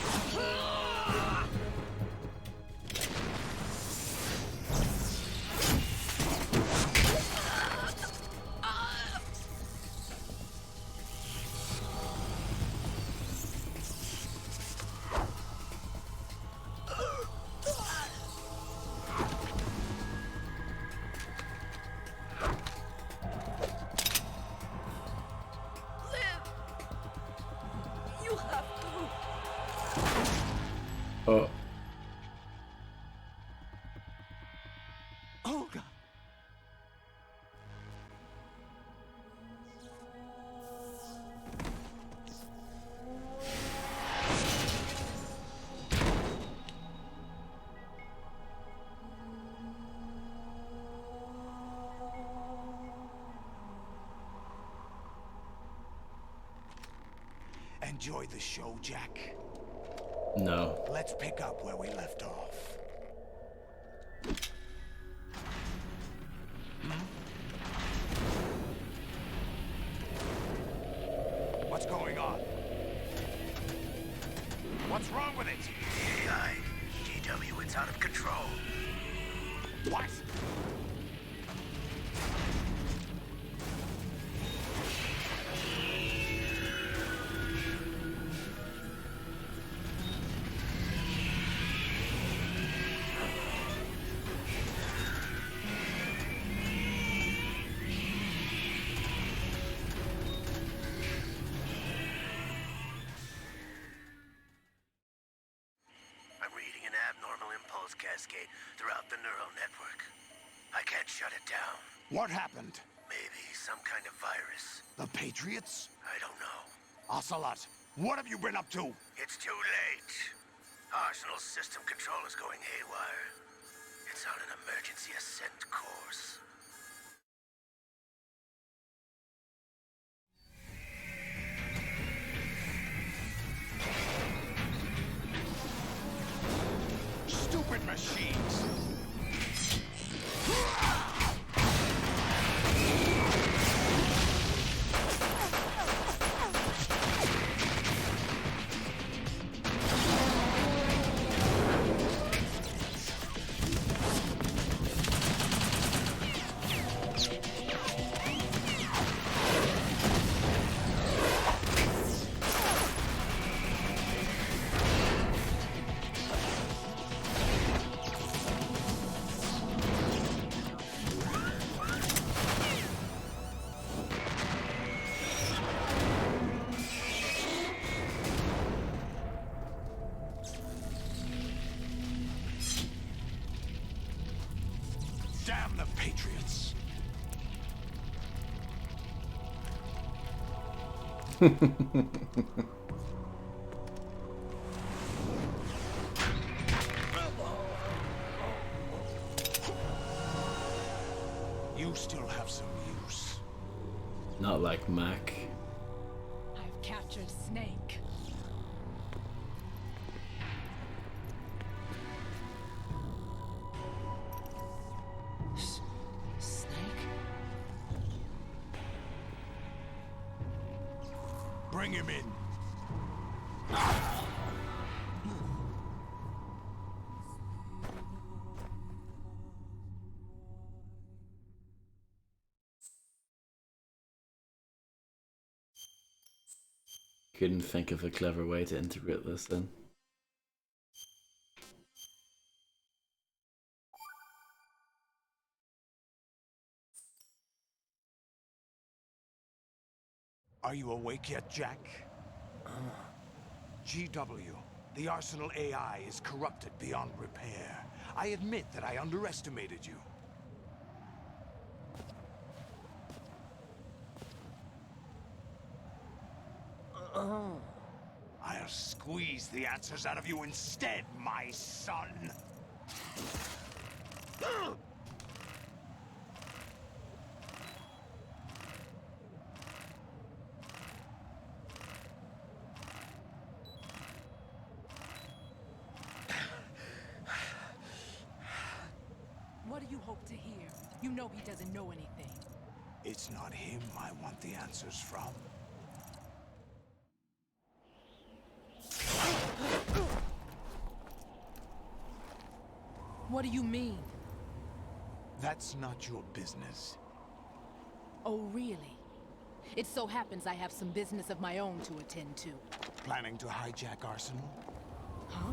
You have to. Oh. Olga! Enjoy the show, Jack. No. Let's pick up where we left off. What's going on? What's wrong with it? AI, GW, it's out of control. What? I'm reading an abnormal impulse cascade throughout the neural network. I can't shut it down. What happened? Maybe some kind of virus. The Patriots? I don't know. Ocelot, what have you been up to? It's too late. Arsenal's system control is going haywire. It's on an emergency ascent course. Stupid machines! Damn the Patriots! You still have some use. Not like Mac. I've captured Snake. Snake? Bring him in. Couldn't think of a clever way to integrate this then. Are you awake yet, Jack? GW, the Arsenal AI is corrupted beyond repair. I admit that I underestimated you. I'll squeeze the answers out of you instead, my son. What do you hope to hear? You know he doesn't know anything. It's not him I want the answers from. What do you mean? That's not your business. Oh, really? It so happens I have some business of my own to attend to. Planning to hijack Arsenal? Huh?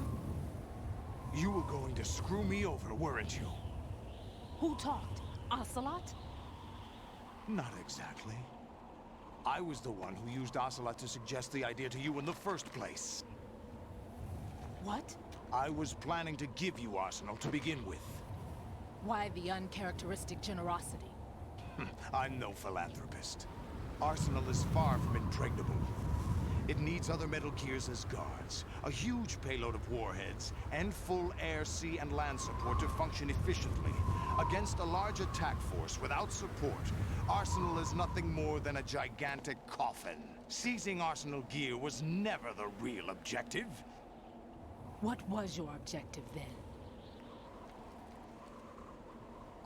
You were going to screw me over, weren't you? Who talked? Ocelot? Not exactly. I was the one who used Ocelot to suggest the idea to you in the first place. What? I was planning to give you Arsenal to begin with. Why the uncharacteristic generosity? I'm no philanthropist. Arsenal is far from impregnable. It needs other Metal Gears as guards, a huge payload of warheads, and full air, sea, and land support to function efficiently. Against a large attack force without support, Arsenal is nothing more than a gigantic coffin. Seizing Arsenal gear was never the real objective. What was your objective then?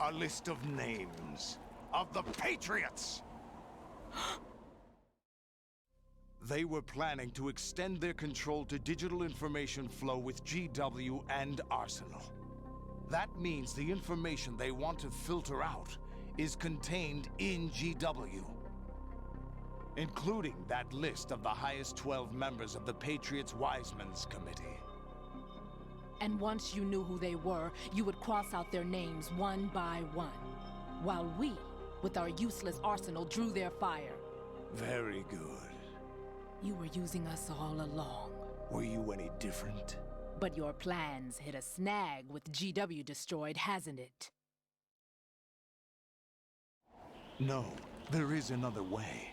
A list of names of the Patriots! They were planning to extend their control to digital information flow with GW and Arsenal. That means the information they want to filter out is contained in GW, including that list of the highest 12 members of the Patriots Wiseman's Committee. And once you knew who they were, you would cross out their names one by one, while we, with our useless arsenal, drew their fire. Very good. You were using us all along. Were you any different? But your plans hit a snag with GW destroyed, hasn't it? No, there is another way.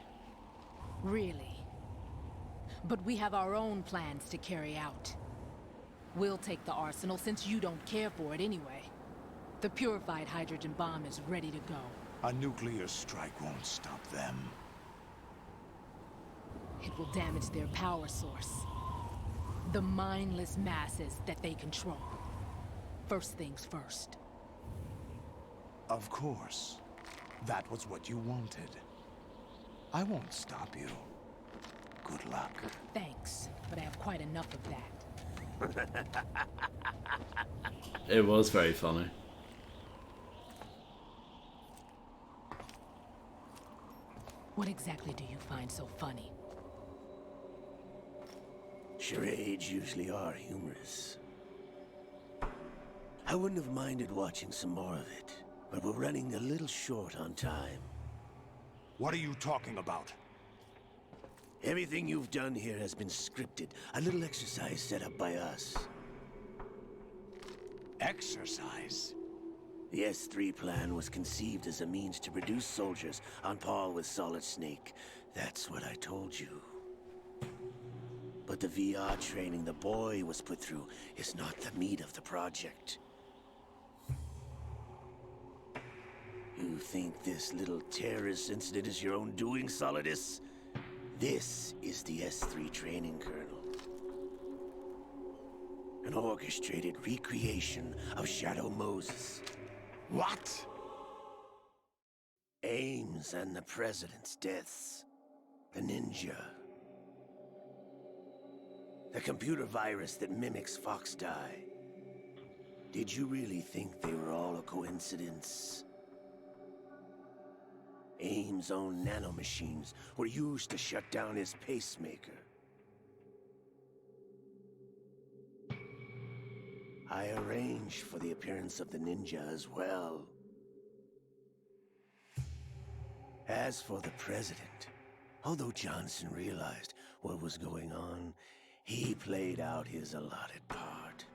Really? But we have our own plans to carry out. We'll take the arsenal since you don't care for it anyway. The purified hydrogen bomb is ready to go. A nuclear strike won't stop them. It will damage their power source. The mindless masses that they control. First things first. Of course. That was what you wanted. I won't stop you. Good luck. Thanks, but I have quite enough of that. It was very funny. What exactly do you find so funny? Charades usually are humorous. I wouldn't have minded watching some more of it, but we're running a little short on time. What are you talking about? Everything you've done here has been scripted. A little exercise set up by us. Exercise? The S3 plan was conceived as a means to produce soldiers on par with Solid Snake. That's what I told you. But the VR training the boy was put through is not the meat of the project. You think this little terrorist incident is your own doing, Solidus? This is the S3 training kernel. An orchestrated recreation of Shadow Moses. What? Ames and the President's deaths. The ninja. The computer virus that mimics Foxdie. Did you really think they were all a coincidence? Ames' own nanomachines were used to shut down his pacemaker. I arranged for the appearance of the ninja as well. As for the president, although Johnson realized what was going on, he played out his allotted part.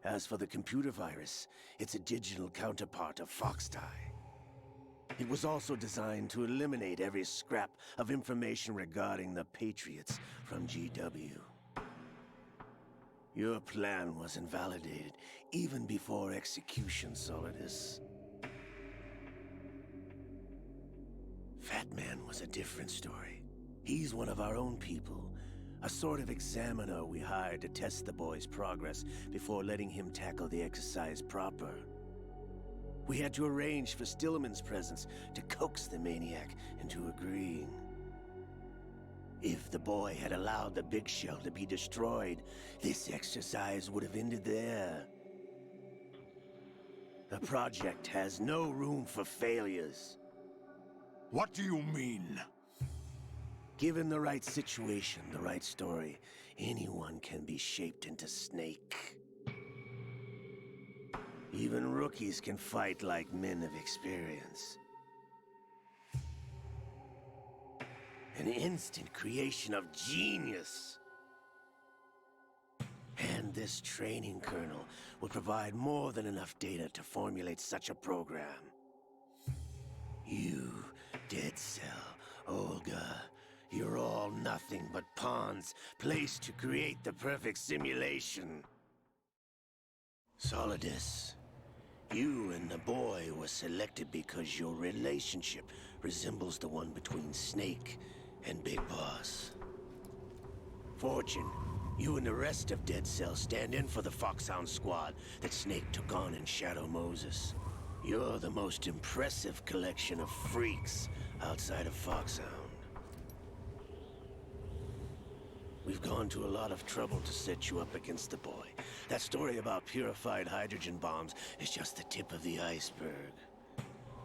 As for the computer virus, it's a digital counterpart of Foxtie. It was also designed to eliminate every scrap of information regarding the Patriots from GW. Your plan was invalidated even before execution, Solidus. Fat Man was a different story. He's one of our own people, a sort of examiner we hired to test the boy's progress before letting him tackle the exercise proper. We had to arrange for Stillman's presence to coax the maniac into agreeing. If the boy had allowed the big shell to be destroyed, this exercise would have ended there. The project has no room for failures. What do you mean? Given the right situation, the right story, anyone can be shaped into Snake. Even rookies can fight like men of experience. An instant creation of genius. And this training kernel will provide more than enough data to formulate such a program. You, Dead Cell, Olga, you're all nothing but pawns placed to create the perfect simulation. Solidus, you and the boy were selected because your relationship resembles the one between Snake and Big Boss. Fortune, you and the rest of Dead Cell stand in for the Foxhound squad that Snake took on in Shadow Moses. You're the most impressive collection of freaks outside of Foxhound. We've gone to a lot of trouble to set you up against the boy. That story about purified hydrogen bombs is just the tip of the iceberg.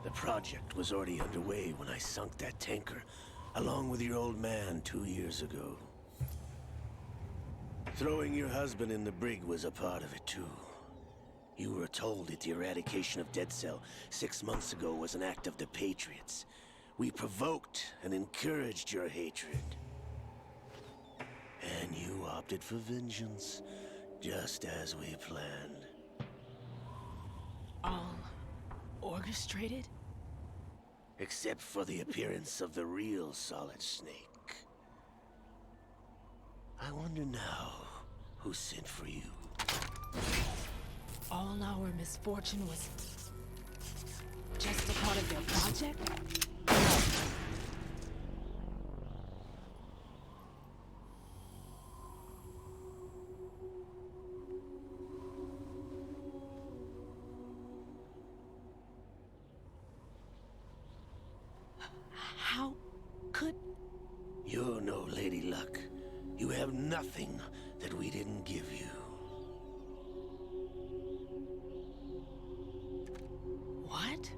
The project was already underway when I sunk that tanker, along with your old man 2 years ago. Throwing your husband in the brig was a part of it too. You were told that the eradication of Dead Cell 6 months ago was an act of the Patriots. We provoked and encouraged your hatred. And you opted for vengeance, just as we planned. All orchestrated? Except for the appearance of the real Solid Snake. I wonder now who sent for you. All our misfortune was just a part of their project? How could... You're no Lady Luck. You have nothing that we didn't give you. What?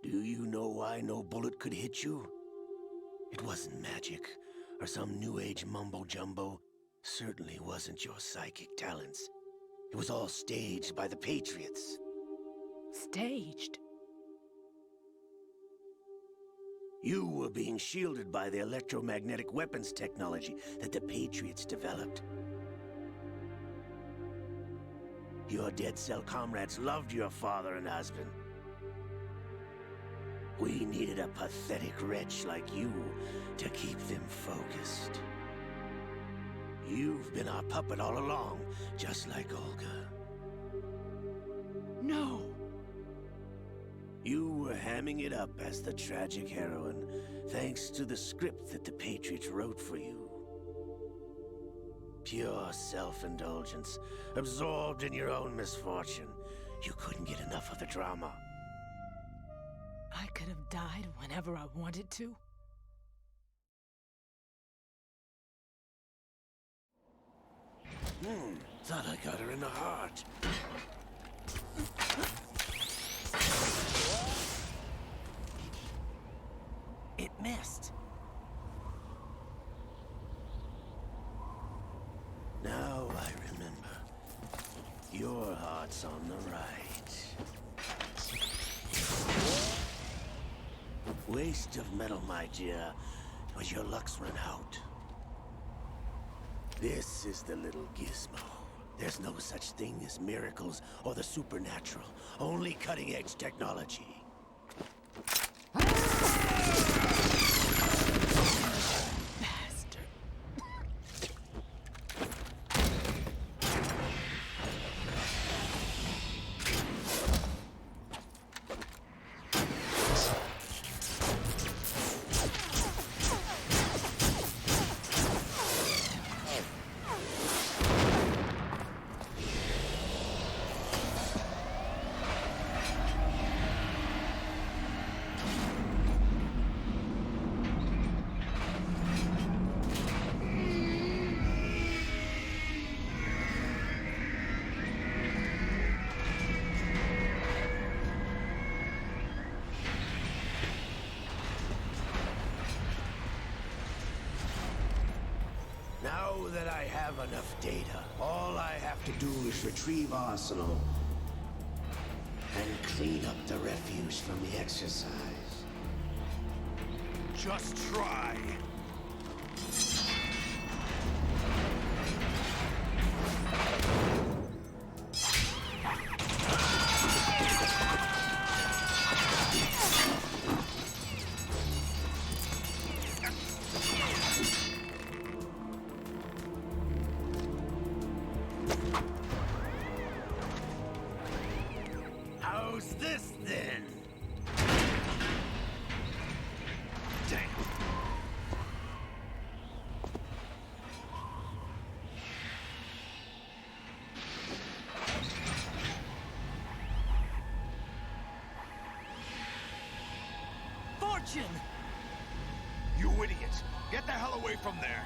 Do you know why no bullet could hit you? It wasn't magic, or some new age mumbo-jumbo. Certainly wasn't your psychic talents. It was all staged by the Patriots. Staged? You were being shielded by the electromagnetic weapons technology that the Patriots developed. Your Dead Cell comrades loved your father and husband. We needed a pathetic wretch like you to keep them focused. You've been our puppet all along, just like Olga. No! You were hamming it up as the tragic heroine, thanks to the script that the Patriots wrote for you. Pure self-indulgence, absorbed in your own misfortune. You couldn't get enough of the drama. I could have died whenever I wanted to. Thought I got her in the heart. It missed. Now I remember. Your heart's on the right. Waste of metal, my dear, was your luck's run out. This is the little gizmo. There's no such thing as miracles or the supernatural. Only cutting-edge technology. Now that I have enough data, all I have to do is retrieve Arsenal and clean up the refuse from the exercise. Just try. How's this then? Damn. Fortune! You idiot! Get the hell away from there!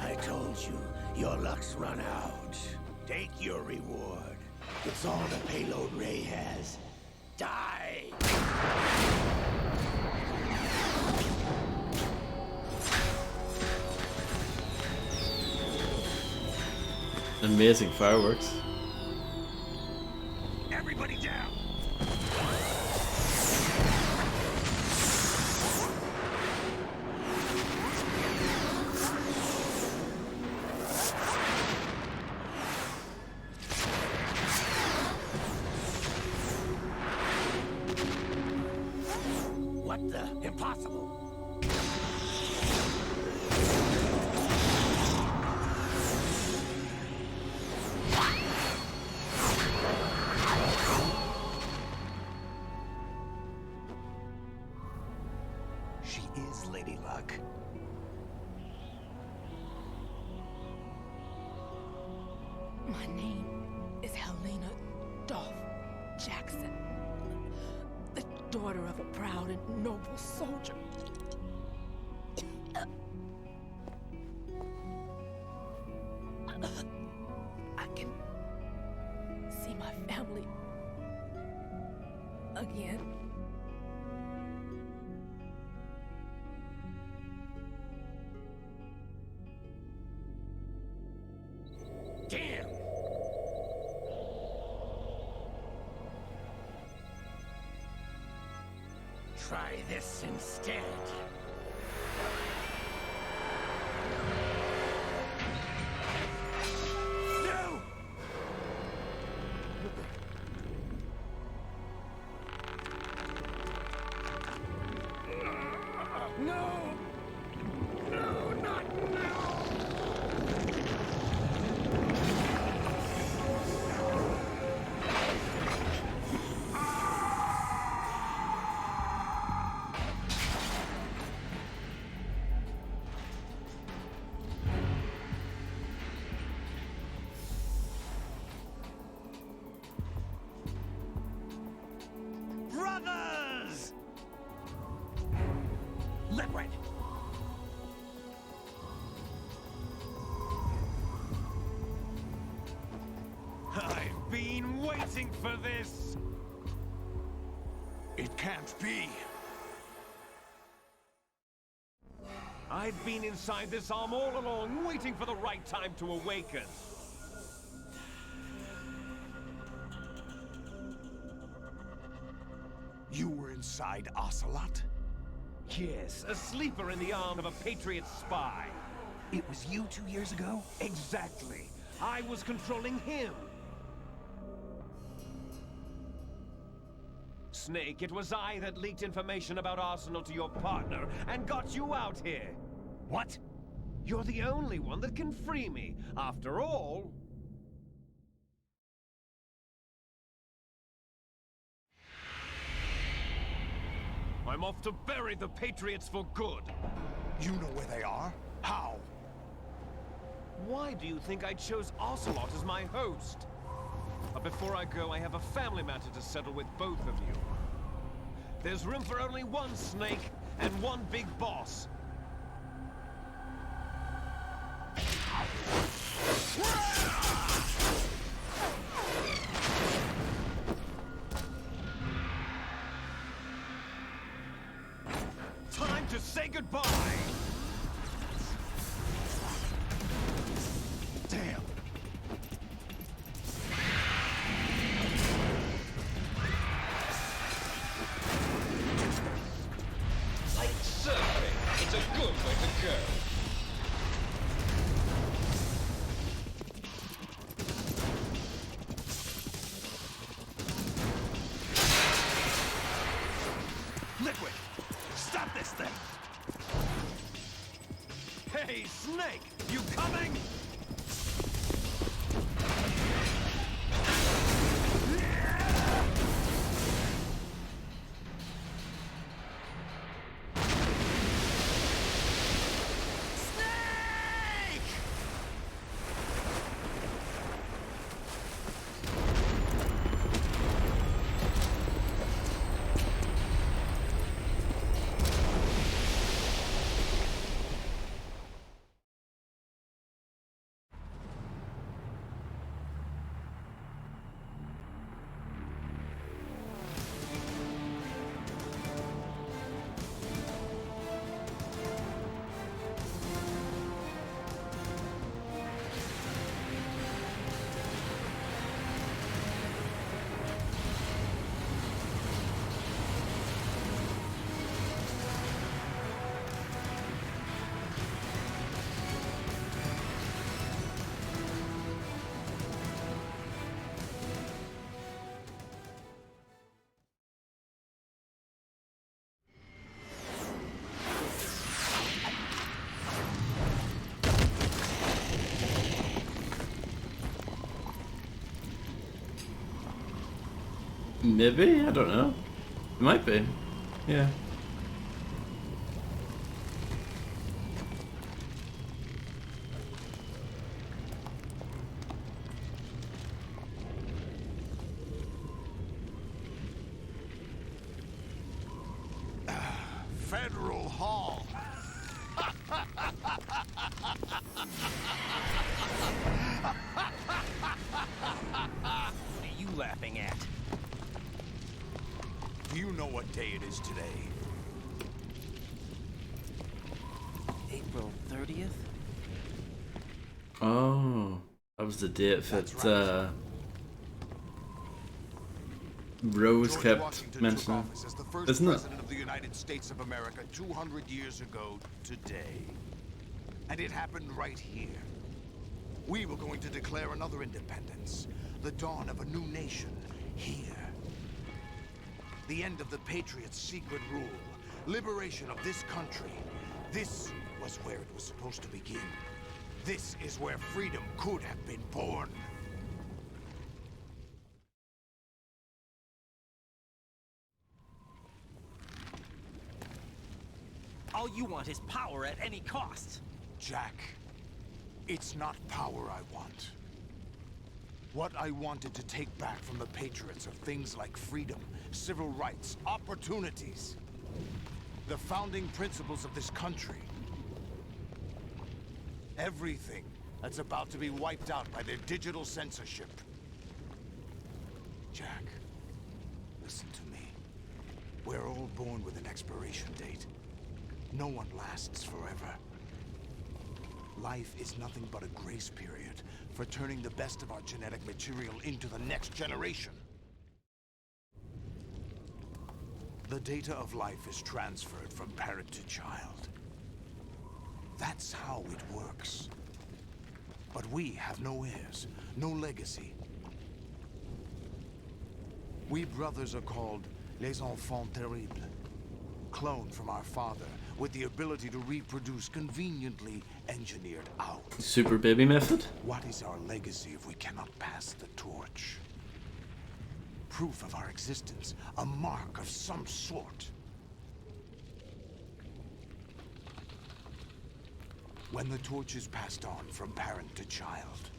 I told you, your luck's run out. Take your reward. It's all the payload Ray has. Die! Amazing fireworks. Everybody down! What the? Impossible! She is Lady Luck. My name is Helena Dolph Jackson, the daughter of a proud and noble soldier. I can see my family again. Damn! Try this instead. No! No! No, not now! Brothers! Liquid! I've been waiting for this! It can't be. I've been inside this arm all along, waiting for the right time to awaken. You were inside Ocelot? Yes, a sleeper in the arm of a Patriot spy. It was you 2 years ago? Exactly. I was controlling him. Snake, it was I that leaked information about Arsenal to your partner and got you out here. What? You're the only one that can free me. After all... I'm off to bury the Patriots for good. You know where they are? How? Why do you think I chose Ocelot as my host? But before I go, I have a family matter to settle with both of you. There's room for only one Snake and one big boss. Time to say goodbye! Damn. Like surfing, it's a good way to go. Liquid! Stop this thing! Hey, Snake! You coming? Maybe? I don't know. It might be. Yeah. Federal Hall. What are you laughing at? Do you know what day it is today? April 30th? Oh, that was the date that Rose George kept Washington took mentioning, office as the first isn't it? president of the United States of America 200 years ago today. And it happened right here. We were going to declare another independence, the dawn of a new nation, here. The end of the Patriots' secret rule, liberation of this country. This was where it was supposed to begin. This is where freedom could have been born. All you want is power at any cost. Jack, it's not power I want. What I wanted to take back from the Patriots are things like freedom, civil rights, opportunities. The founding principles of this country. Everything that's about to be wiped out by their digital censorship. Jack, listen to me. We're all born with an expiration date. No one lasts forever. Life is nothing but a grace period for turning the best of our genetic material into the next generation. The data of life is transferred from parent to child. That's how it works. But we have no heirs, no legacy. We brothers are called les enfants terribles, cloned from our father, with the ability to reproduce conveniently engineered out. Super baby method? What is our legacy if we cannot pass the torch? Proof of our existence, a mark of some sort. When the torch is passed on from parent to child,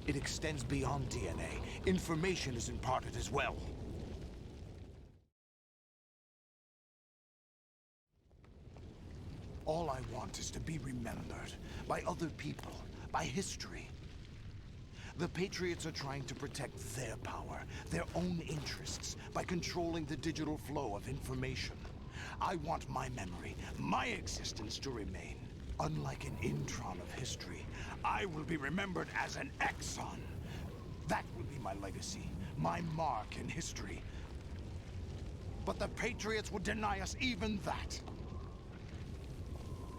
it extends beyond DNA. Information is imparted as well. All I want is to be remembered by other people, by history. The Patriots are trying to protect their power, their own interests, by controlling the digital flow of information. I want my memory, my existence to remain. Unlike an intron of history, I will be remembered as an exon. That will be my legacy, my mark in history. But the Patriots would deny us even that.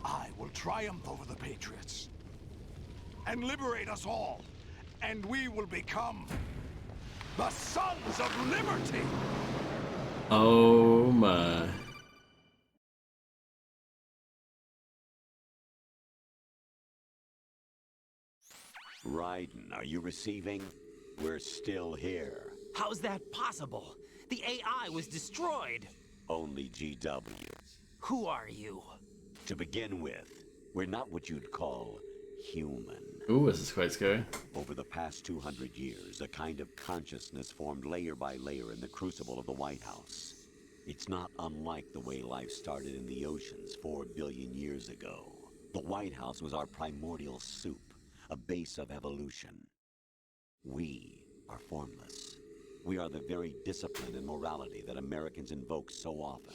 I will triumph over the Patriots and liberate us all, and we will become the Sons of Liberty! Oh my. Raiden, are you receiving? We're still here. How's that possible? The AI was destroyed. Only GW. Who are you? To begin with, we're not what you'd call human. Ooh, this is quite scary. Over the past 200 years, a kind of consciousness formed layer by layer in the crucible of the White House. It's not unlike the way life started in the oceans 4 billion years ago. The White House was our primordial soup, a base of evolution. We are formless. We are the very discipline and morality that Americans invoke so often.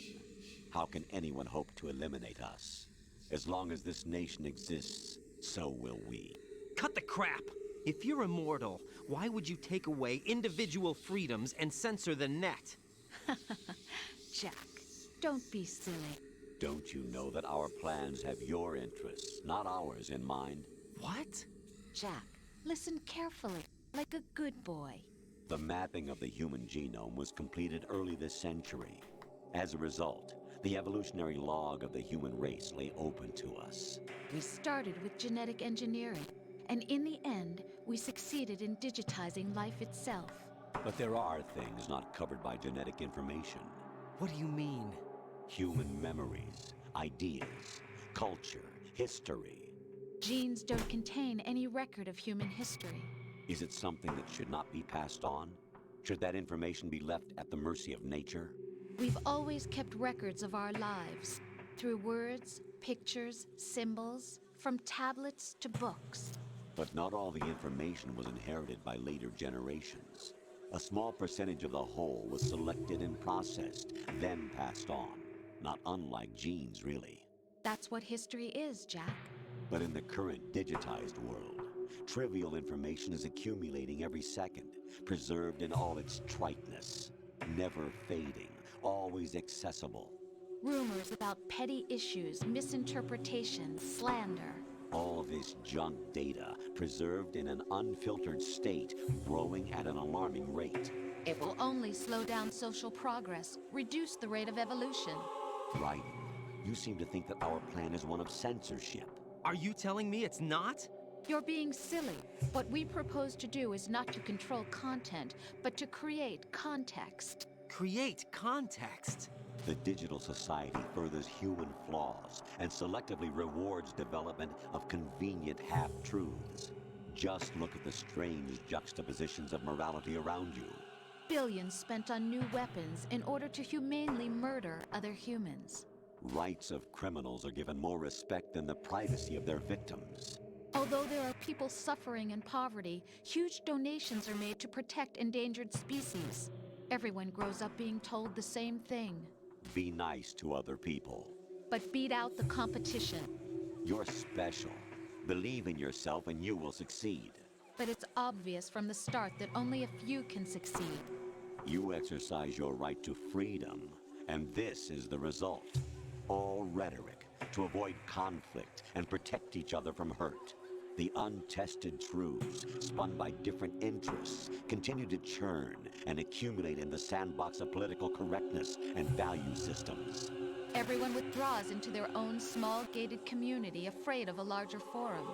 How can anyone hope to eliminate us? As long as this nation exists, so will we. Cut the crap! If you're immortal, why would you take away individual freedoms and censor the net? Jack, don't be silly. Don't you know that our plans have your interests, not ours, in mind? What? Jack, listen carefully, like a good boy. The mapping of the human genome was completed early this century. As a result, the evolutionary log of the human race lay open to us. We started with genetic engineering, and in the end, we succeeded in digitizing life itself. But there are things not covered by genetic information. What do you mean? Human memories, ideas, culture, history. Genes don't contain any record of human history. Is it something that should not be passed on? Should that information be left at the mercy of nature? We've always kept records of our lives, through words, pictures, symbols, from tablets to books. But not all the information was inherited by later generations. A small percentage of the whole was selected and processed, then passed on. Not unlike genes, really. That's what history is, Jack. But in the current digitized world, trivial information is accumulating every second, preserved in all its triteness, never fading, always accessible. Rumors about petty issues, misinterpretation, slander. All this junk data, preserved in an unfiltered state, growing at an alarming rate. It will only slow down social progress, reduce the rate of evolution. Right. You seem to think that our plan is one of censorship. Are you telling me it's not? You're being silly. What we propose to do is not to control content, but to create context. Create context? The digital society furthers human flaws and selectively rewards development of convenient half-truths. Just look at the strange juxtapositions of morality around you. Billions spent on new weapons in order to humanely murder other humans. Rights of criminals are given more respect than the privacy of their victims. Although there are people suffering in poverty, huge donations are made to protect endangered species. Everyone grows up being told the same thing. Be nice to other people. But beat out the competition. You're special. Believe in yourself and you will succeed. But it's obvious from the start that only a few can succeed. You exercise your right to freedom, and this is the result. All rhetoric to avoid conflict and protect each other from hurt. The untested truths, spun by different interests, continue to churn and accumulate in the sandbox of political correctness and value systems. Everyone withdraws into their own small gated community, afraid of a larger forum.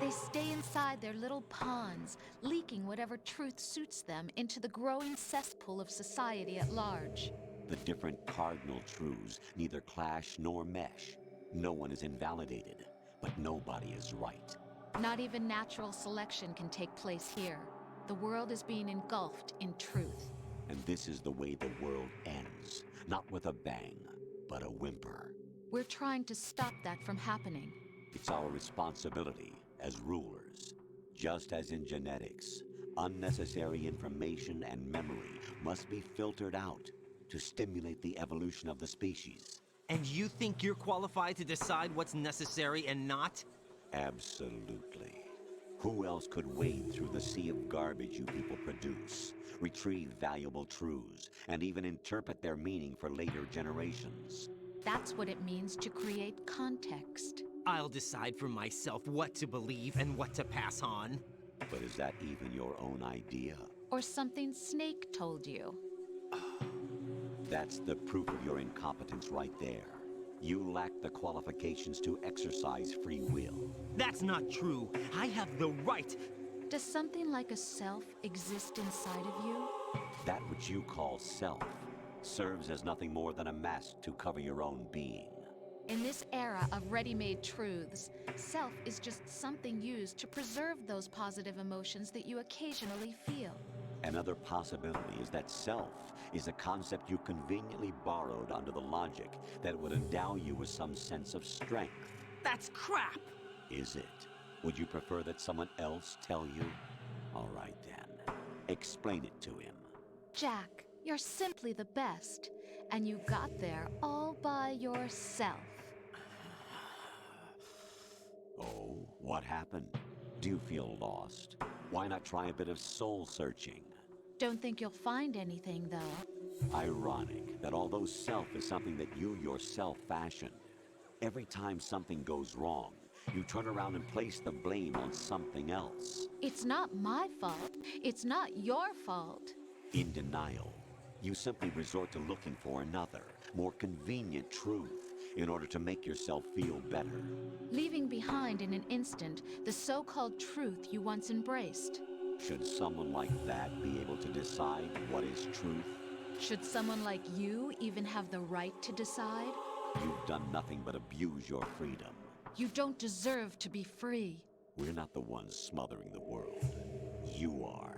They stay inside their little ponds, leaking whatever truth suits them into the growing cesspool of society at large. The different cardinal truths neither clash nor mesh. No one is invalidated, but nobody is right. Not even natural selection can take place here. The world is being engulfed in truth. And this is the way the world ends. Not with a bang, but a whimper. We're trying to stop that from happening. It's our responsibility as rulers. Just as in genetics, unnecessary information and memory must be filtered out to stimulate the evolution of the species. And you think you're qualified to decide what's necessary and not? Absolutely. Who else could wade through the sea of garbage you people produce, retrieve valuable truths, and even interpret their meaning for later generations? That's what it means to create context. I'll decide for myself what to believe and what to pass on. But is that even your own idea? Or something Snake told you? That's the proof of your incompetence right there. You lack the qualifications to exercise free will. That's not true. I have the right. Does something like a self exist inside of you? That which you call self serves as nothing more than a mask to cover your own being. In this era of ready-made truths, self is just something used to preserve those positive emotions that you occasionally feel. Another possibility is that self is a concept you conveniently borrowed under the logic that would endow you with some sense of strength. That's crap! Is it? Would you prefer that someone else tell you? All right then. Explain it to him. Jack, you're simply the best, and you got there all by yourself. Oh, what happened? Do you feel lost? Why not try a bit of soul searching? Don't think you'll find anything, though. Ironic that although self is something that you yourself fashioned, every time something goes wrong, you turn around and place the blame on something else. It's not my fault. It's not your fault. In denial, you simply resort to looking for another, more convenient truth in order to make yourself feel better. Leaving behind in an instant the so-called truth you once embraced. Should someone like that be able to decide what is truth? Should someone like you even have the right to decide? You've done nothing but abuse your freedom. You don't deserve to be free. We're not the ones smothering the world. You are.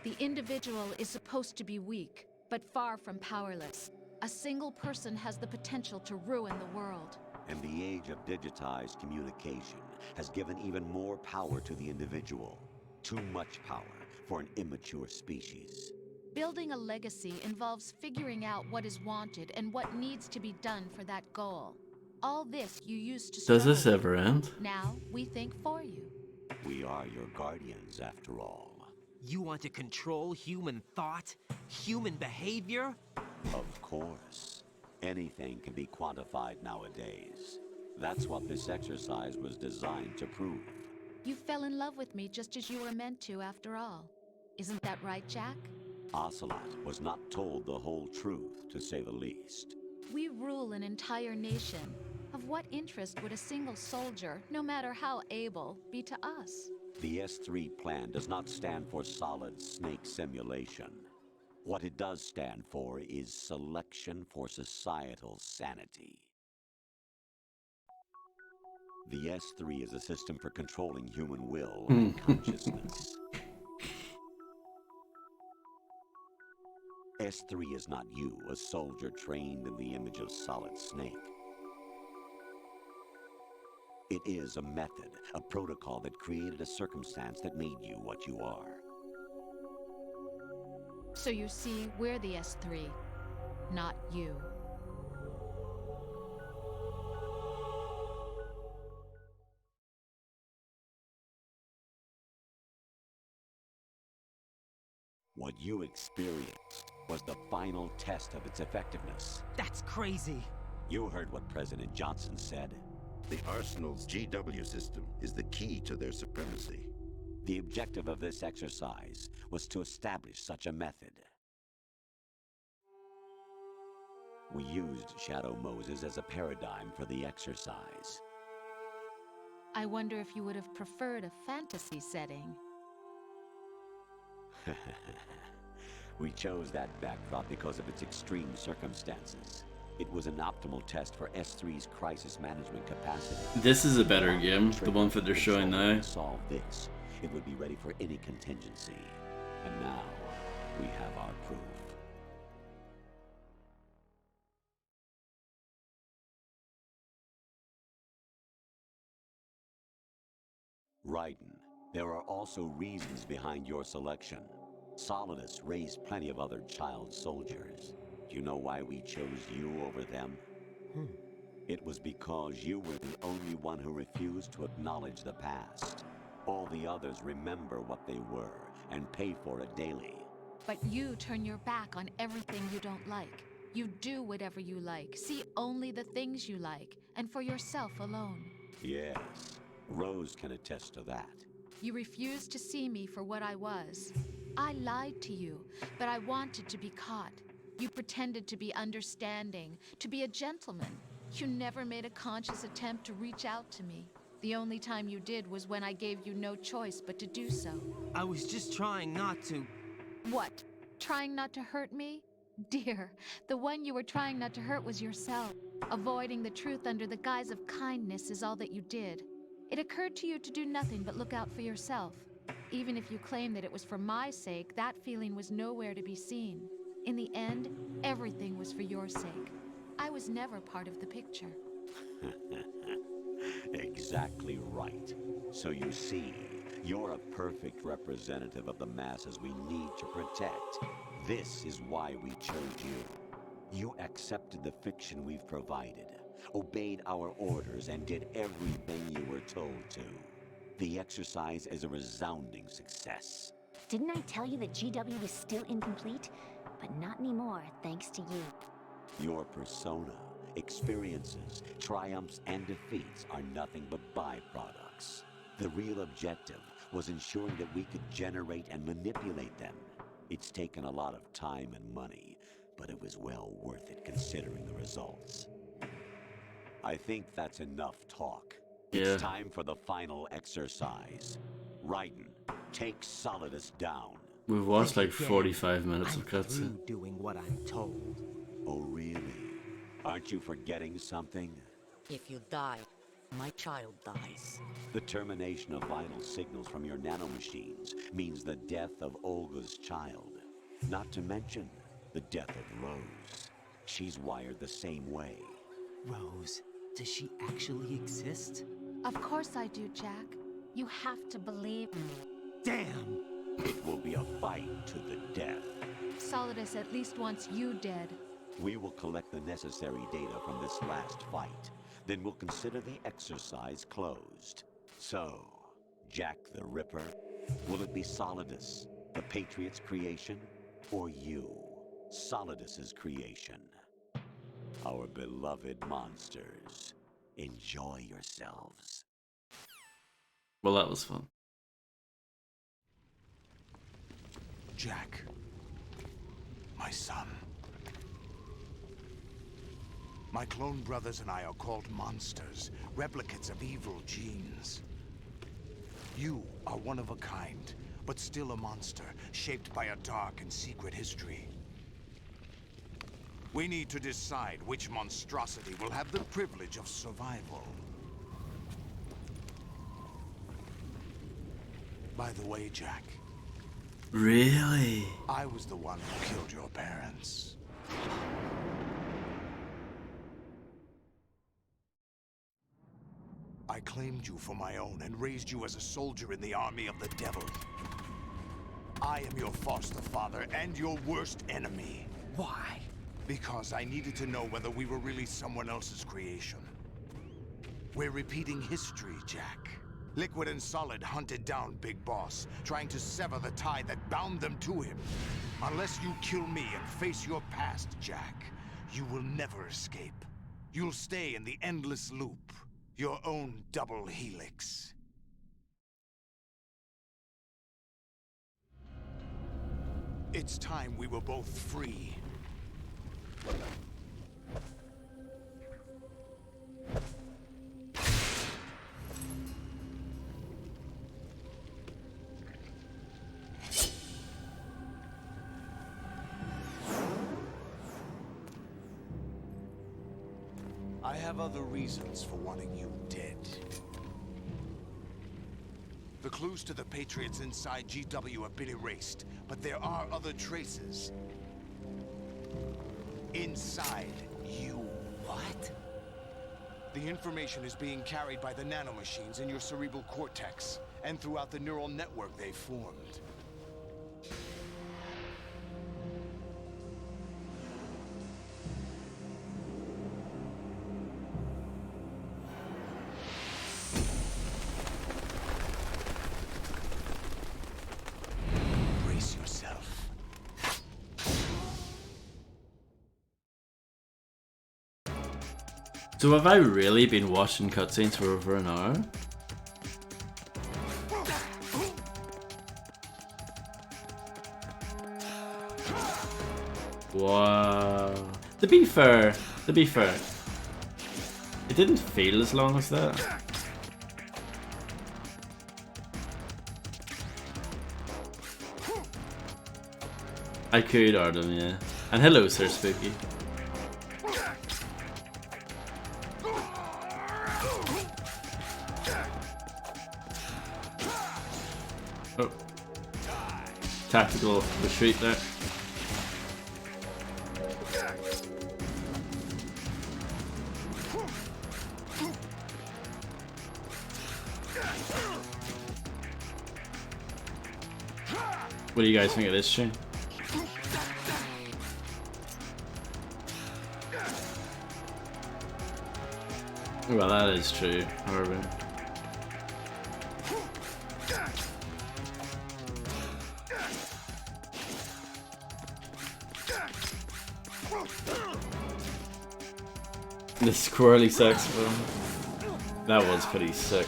The individual is supposed to be weak, but far from powerless. A single person has the potential to ruin the world. And the age of digitized communication has given even more power to the individual. Too much power for an immature species. Building a legacy involves figuring out what is wanted and what needs to be done for that goal. All this you used to Does struggle this ever end? Now we think for you. We are your guardians, after all. You want to control human thought? Human behavior? Of course. Anything can be quantified nowadays. That's what this exercise was designed to prove. You fell in love with me just as you were meant to, after all. Isn't that right, Jack? Ocelot was not told the whole truth, to say the least. We rule an entire nation. Of what interest would a single soldier, no matter how able, be to us? The S3 plan does not stand for solid snake simulation. What it does stand for is selection for societal sanity. The S3 is a system for controlling human will and consciousness. S3 is not you, a soldier trained in the image of Solid Snake. It is a method, a protocol that created a circumstance that made you what you are. So you see, we're the S3, not you. What you experienced was the final test of its effectiveness. That's crazy. You heard what President Johnson said. The Arsenal's GW system is the key to their supremacy. The objective of this exercise was to establish such a method. We used Shadow Moses as a paradigm for the exercise. I wonder if you would have preferred a fantasy setting. We chose that backdrop because of its extreme circumstances. It was an optimal test for S3's crisis management capacity. This is a better game, the one that they're showing now. Solve this, it would be ready for any contingency. And now, we have our proof. Raiden, there are also reasons behind your selection. Solidus raised plenty of other child soldiers. Do you know why we chose you over them? It was because you were the only one who refused to acknowledge the past. All the others remember what they were and pay for it daily. But you turn your back on everything you don't like. You do whatever you like, see only the things you like, and for yourself alone. Yes, Rose can attest to that. You refused to see me for what I was. I lied to you, but I wanted to be caught. You pretended to be understanding, to be a gentleman. You never made a conscious attempt to reach out to me. The only time you did was when I gave you no choice but to do so. I was just trying not to... What? Trying not to hurt me? Dear, the one you were trying not to hurt was yourself. Avoiding the truth under the guise of kindness is all that you did. It occurred to you to do nothing but look out for yourself. Even if you claim that it was for my sake, that feeling was nowhere to be seen. In the end, everything was for your sake. I was never part of the picture. Exactly right. So you see, you're a perfect representative of the masses we need to protect. This is why we chose you. You accepted the fiction we've provided, obeyed our orders, and did everything you were told to. The exercise is a resounding success. Didn't I tell you that GW was still incomplete? But not anymore, thanks to you. Your persona, experiences, triumphs, and defeats are nothing but byproducts. The real objective was ensuring that we could generate and manipulate them. It's taken a lot of time and money, but it was well worth it considering the results. I think that's enough talk. Yeah. It's time for the final exercise. Raiden, take Solidus down. We've watched like 45 minutes of cutscene. Doing what I'm told. Oh, really? Aren't you forgetting something? If you die, my child dies. The termination of vital signals from your nanomachines means the death of Olga's child. Not to mention the death of Rose. She's wired the same way. Rose, does she actually exist? Of course I do, Jack. You have to believe me. Damn! It will be a fight to the death. Solidus at least wants you dead. We will collect the necessary data from this last fight. Then we'll consider the exercise closed. So, Jack the Ripper, will it be Solidus, the Patriot's creation, or you, Solidus's creation? Our beloved monsters, enjoy yourselves. Well, that was fun. Jack, my son. My clone brothers and I are called monsters, replicates of evil genes. You are one of a kind, but still a monster, shaped by a dark and secret history. We need to decide which monstrosity will have the privilege of survival. By the way, Jack. Really? I was the one who killed your parents. I claimed you for my own and raised you as a soldier in the army of the devil. I am your foster father and your worst enemy. Why? Because I needed to know whether we were really someone else's creation. We're repeating history, Jack. Liquid and Solid hunted down Big Boss, trying to sever the tie that bound them to him. Unless you kill me and face your past, Jack, you will never escape. You'll stay in the endless loop, your own double helix. It's time we were both free. I have other reasons for wanting you dead. The clues to the Patriots inside GW have been erased, but there are other traces. Inside you. What? The information is being carried by the nanomachines in your cerebral cortex, and throughout the neural network they formed. So have I really been watching cutscenes for over an hour? Wow. To be fair, it didn't feel as long as that. I could Artem, yeah. And hello, Sir Spooky. Oh. Tactical retreat there. What do you guys think of this tune? Well, that is true, however. The squirrely saxophone. That was pretty sick.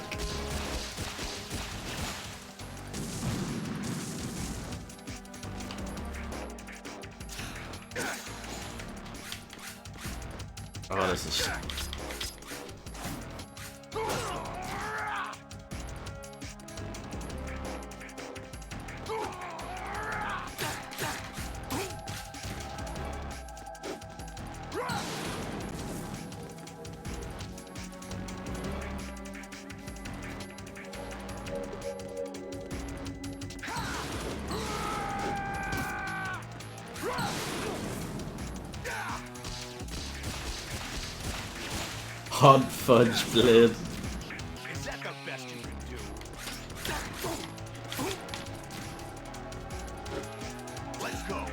Oh, this is... Hot fudge blade. Is that the best you can do? Let's go.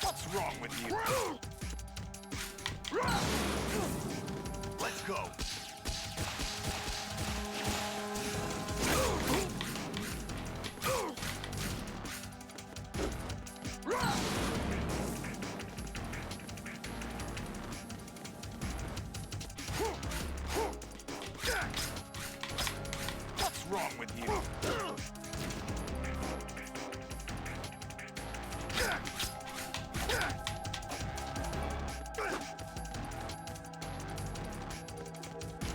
What's wrong with you? Let's go. What's wrong with you?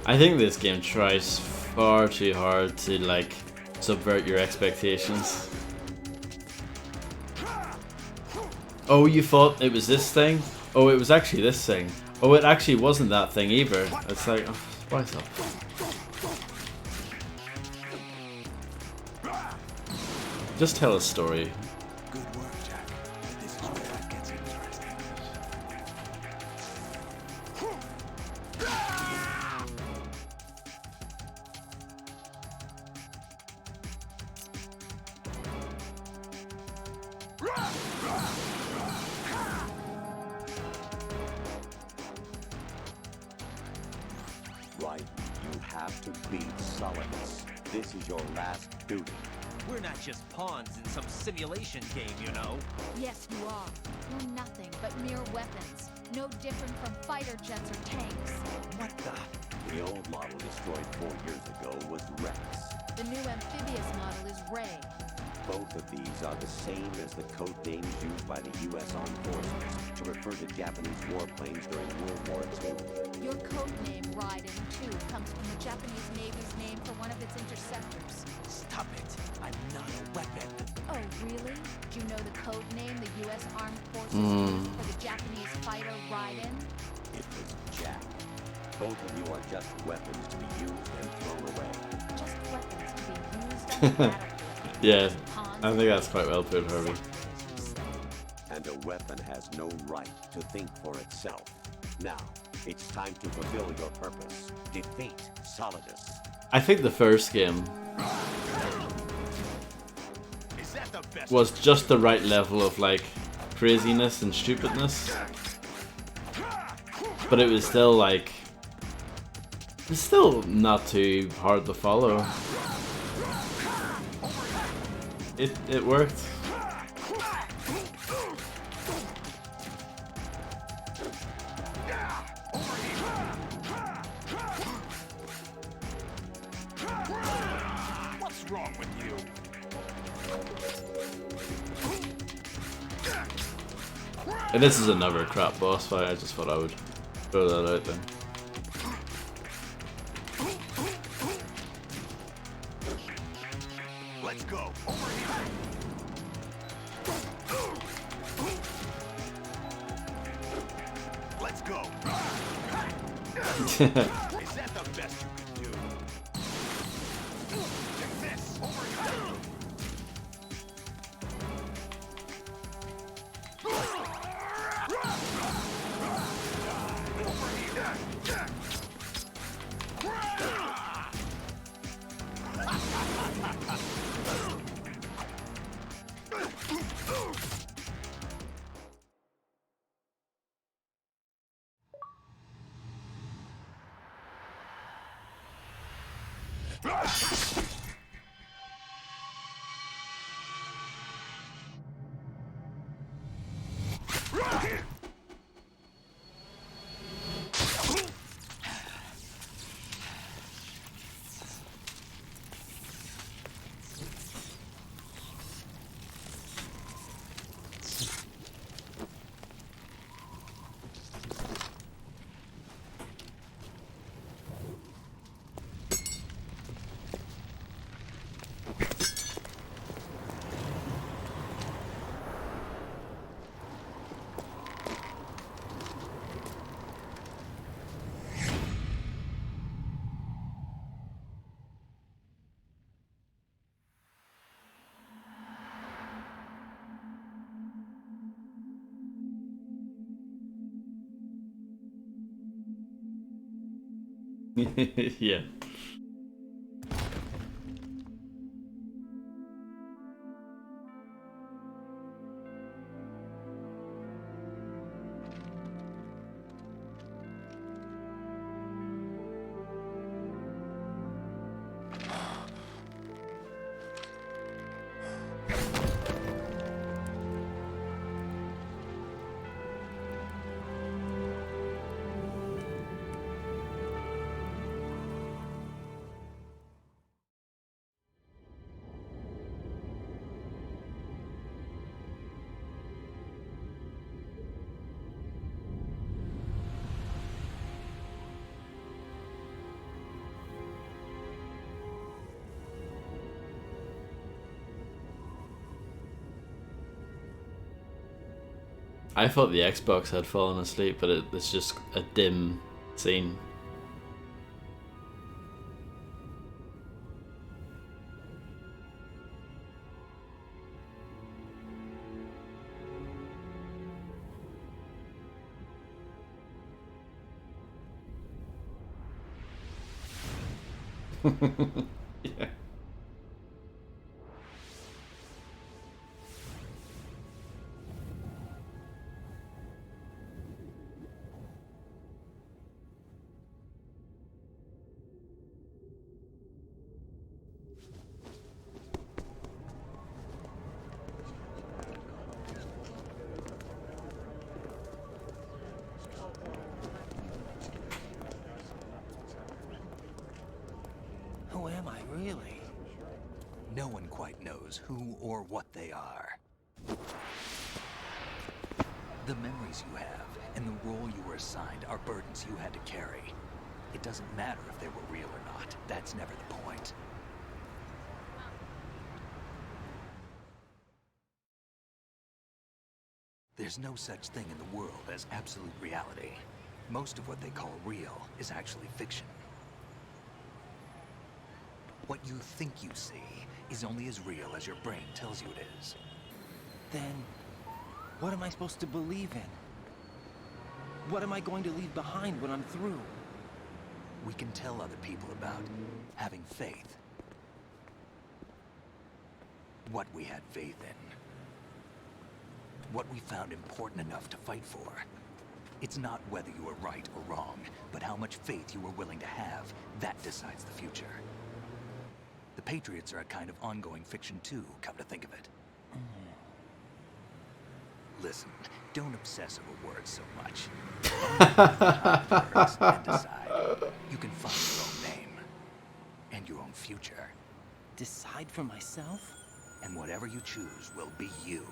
I think this game tries far too hard to like subvert your expectations. Oh, you thought it was this thing? Oh, it was actually this thing. Oh, it actually wasn't that thing either. It's like, oh, why so? Just tell a story. Good work, Jack. But this is where it gets interesting. have to beat Solidus. This is your last duty. We're not just pawns in some simulation game, you know. Yes, you are. You're nothing but mere weapons. No different from fighter jets or tanks. What the? The old model destroyed 4 years ago was Rex. The new amphibious model is Ray. Both of these are the same as the code names used by the U.S. Armed Forces to refer to Japanese warplanes during World War II. Your code name, Raiden, too, comes from the Japanese Navy's name for one of its interceptors. Stop it. I'm not a weapon. Oh, really? Do you know the code name the U.S. Armed Forces used for the Japanese fighter Raiden? It was Jack. Both of you are just weapons to be used and thrown away. Just weapons to be used on the battlefield. Yeah, I think that's quite well put, Harvey. And a weapon has no right to think for itself. Now, it's time to fulfill your purpose. Defeat Solidus. I think the first game was just the right level of like craziness and stupidness, but it was still like, it's still not too hard to follow. It worked. What's wrong with you? And this is another crap boss fight. I just thought I would throw that out there. Let's go. Let's go. Is that the best you can do? Take this. Over here. Yeah. I thought the Xbox had fallen asleep, but it's just a dim scene. Yeah. No one quite knows who or what they are. The memories you have and the role you were assigned are burdens you had to carry. It doesn't matter if they were real or not. That's never the point. There's no such thing in the world as absolute reality. Most of what they call real is actually fiction. What you think you see is only as real as your brain tells you it is. Then, what am I supposed to believe in? What am I going to leave behind when I'm through? We can tell other people about having faith. What we had faith in. What we found important enough to fight for. It's not whether you were right or wrong, but how much faith you were willing to have. That decides the future. The Patriots are a kind of ongoing fiction too, come to think of it. Listen, don't obsess over words so much. Words and decide. You can find your own name. And your own future. Decide for myself? And whatever you choose will be you.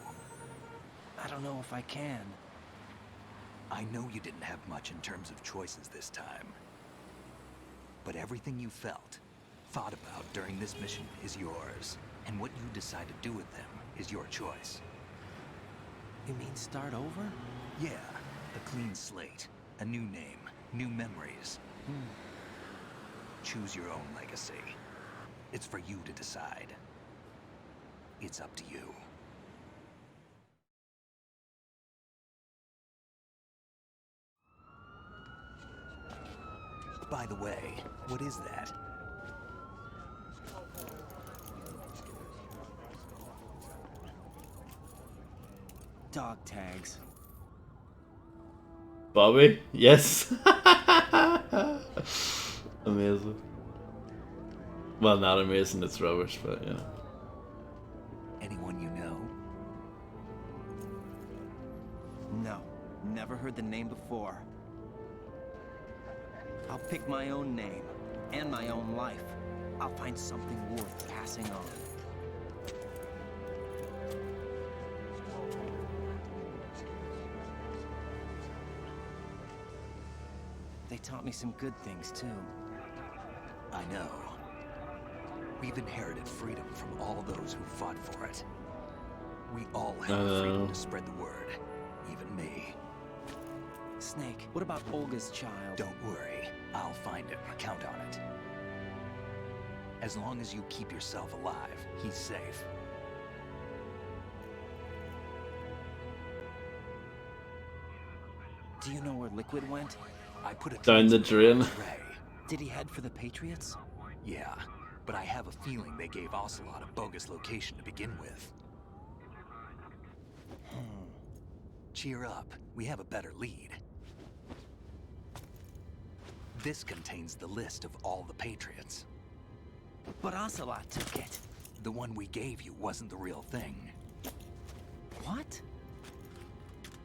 I don't know if I can. I know you didn't have much in terms of choices this time. But everything you felt, thought about during this mission is yours. And what you decide to do with them is your choice. You mean start over? Yeah, a clean slate, a new name, new memories. Choose your own legacy. It's for you to decide. It's up to you. By the way, what is that? Dog tags. Bobby? Yes. Amazing. Well, not amazing, it's rubbish, but you know. Anyone you know? No, never heard the name before. I'll pick my own name, and my own life. I'll find something worth passing on. They taught me some good things, too. I know. We've inherited freedom from all those who fought for it. We all have the freedom to spread the word. Even me. Snake, what about Olga's child? Don't worry. I'll find him. Count on it. As long as you keep yourself alive, he's safe. Do you know where Liquid went? I put it Down the drain. Did he head for the Patriots? Yeah, but I have a feeling they gave Ocelot a bogus location to begin with. Cheer up. We have a better lead. This contains the list of all the Patriots. But Ocelot took it. The one we gave you wasn't the real thing. What?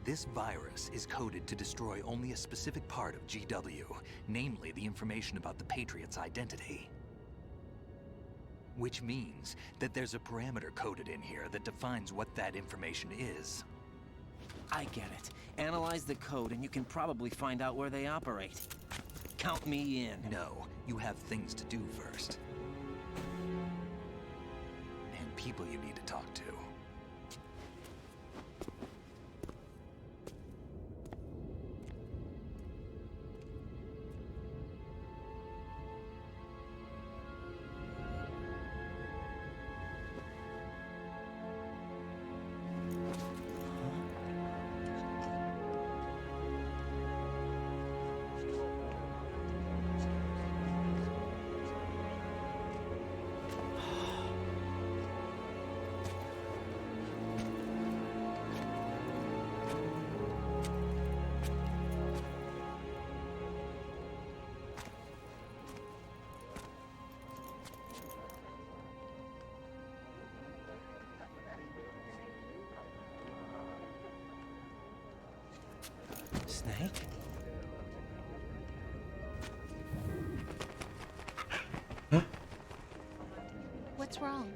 This virus is coded to destroy only a specific part of GW, namely the information about the Patriots' identity. Which means that there's a parameter coded in here that defines what that information is. I get it. Analyze the code and you can probably find out where they operate. Count me in. No, you have things to do first. And people you need to talk to. Snake? What's wrong?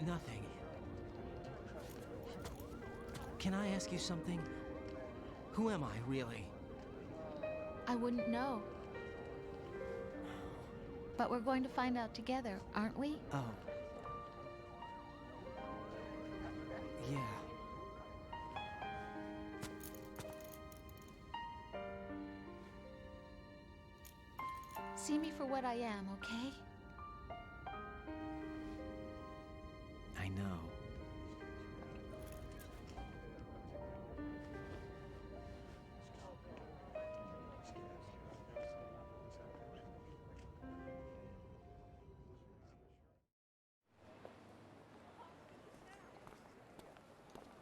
Nothing. Can I ask you something? Who am I, really? I wouldn't know. But we're going to find out together, aren't we? Oh. Yeah. See me for what I am, okay? I know.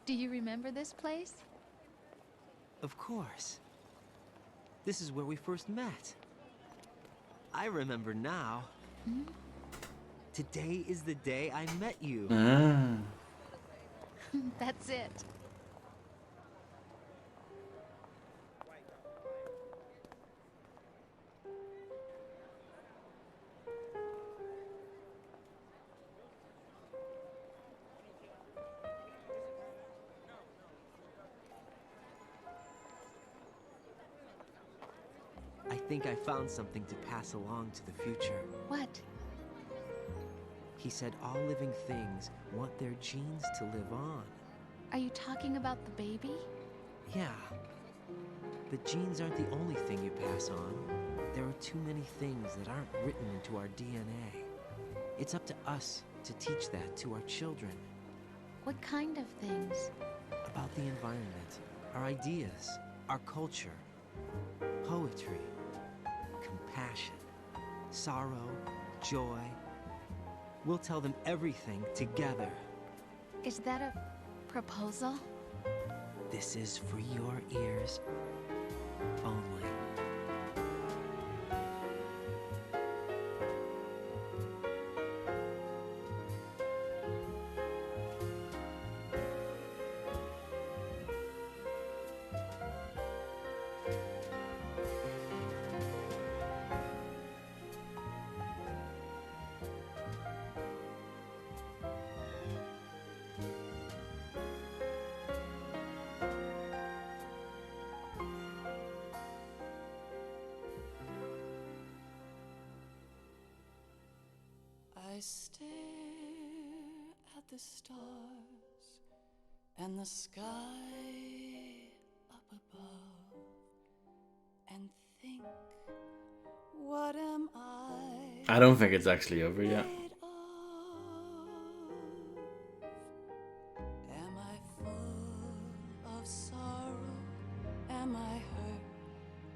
Do you remember this place? Of course. This is where we first met. I remember now. Hmm? Today is the day I met you. Ah. That's it. I think I found something to pass along to the future. What? He said all living things want their genes to live on. Are you talking about the baby? Yeah. But genes aren't the only thing you pass on. There are too many things that aren't written into our DNA. It's up to us to teach that to our children. What kind of things? About the environment, our ideas, our culture, poetry, compassion, sorrow, joy. We'll tell them everything together. Is that a proposal? This is for your ears only. I stare at the stars and the sky up above and think, what am I? I don't think it's actually over yet. Am I full of sorrow? Am I hurt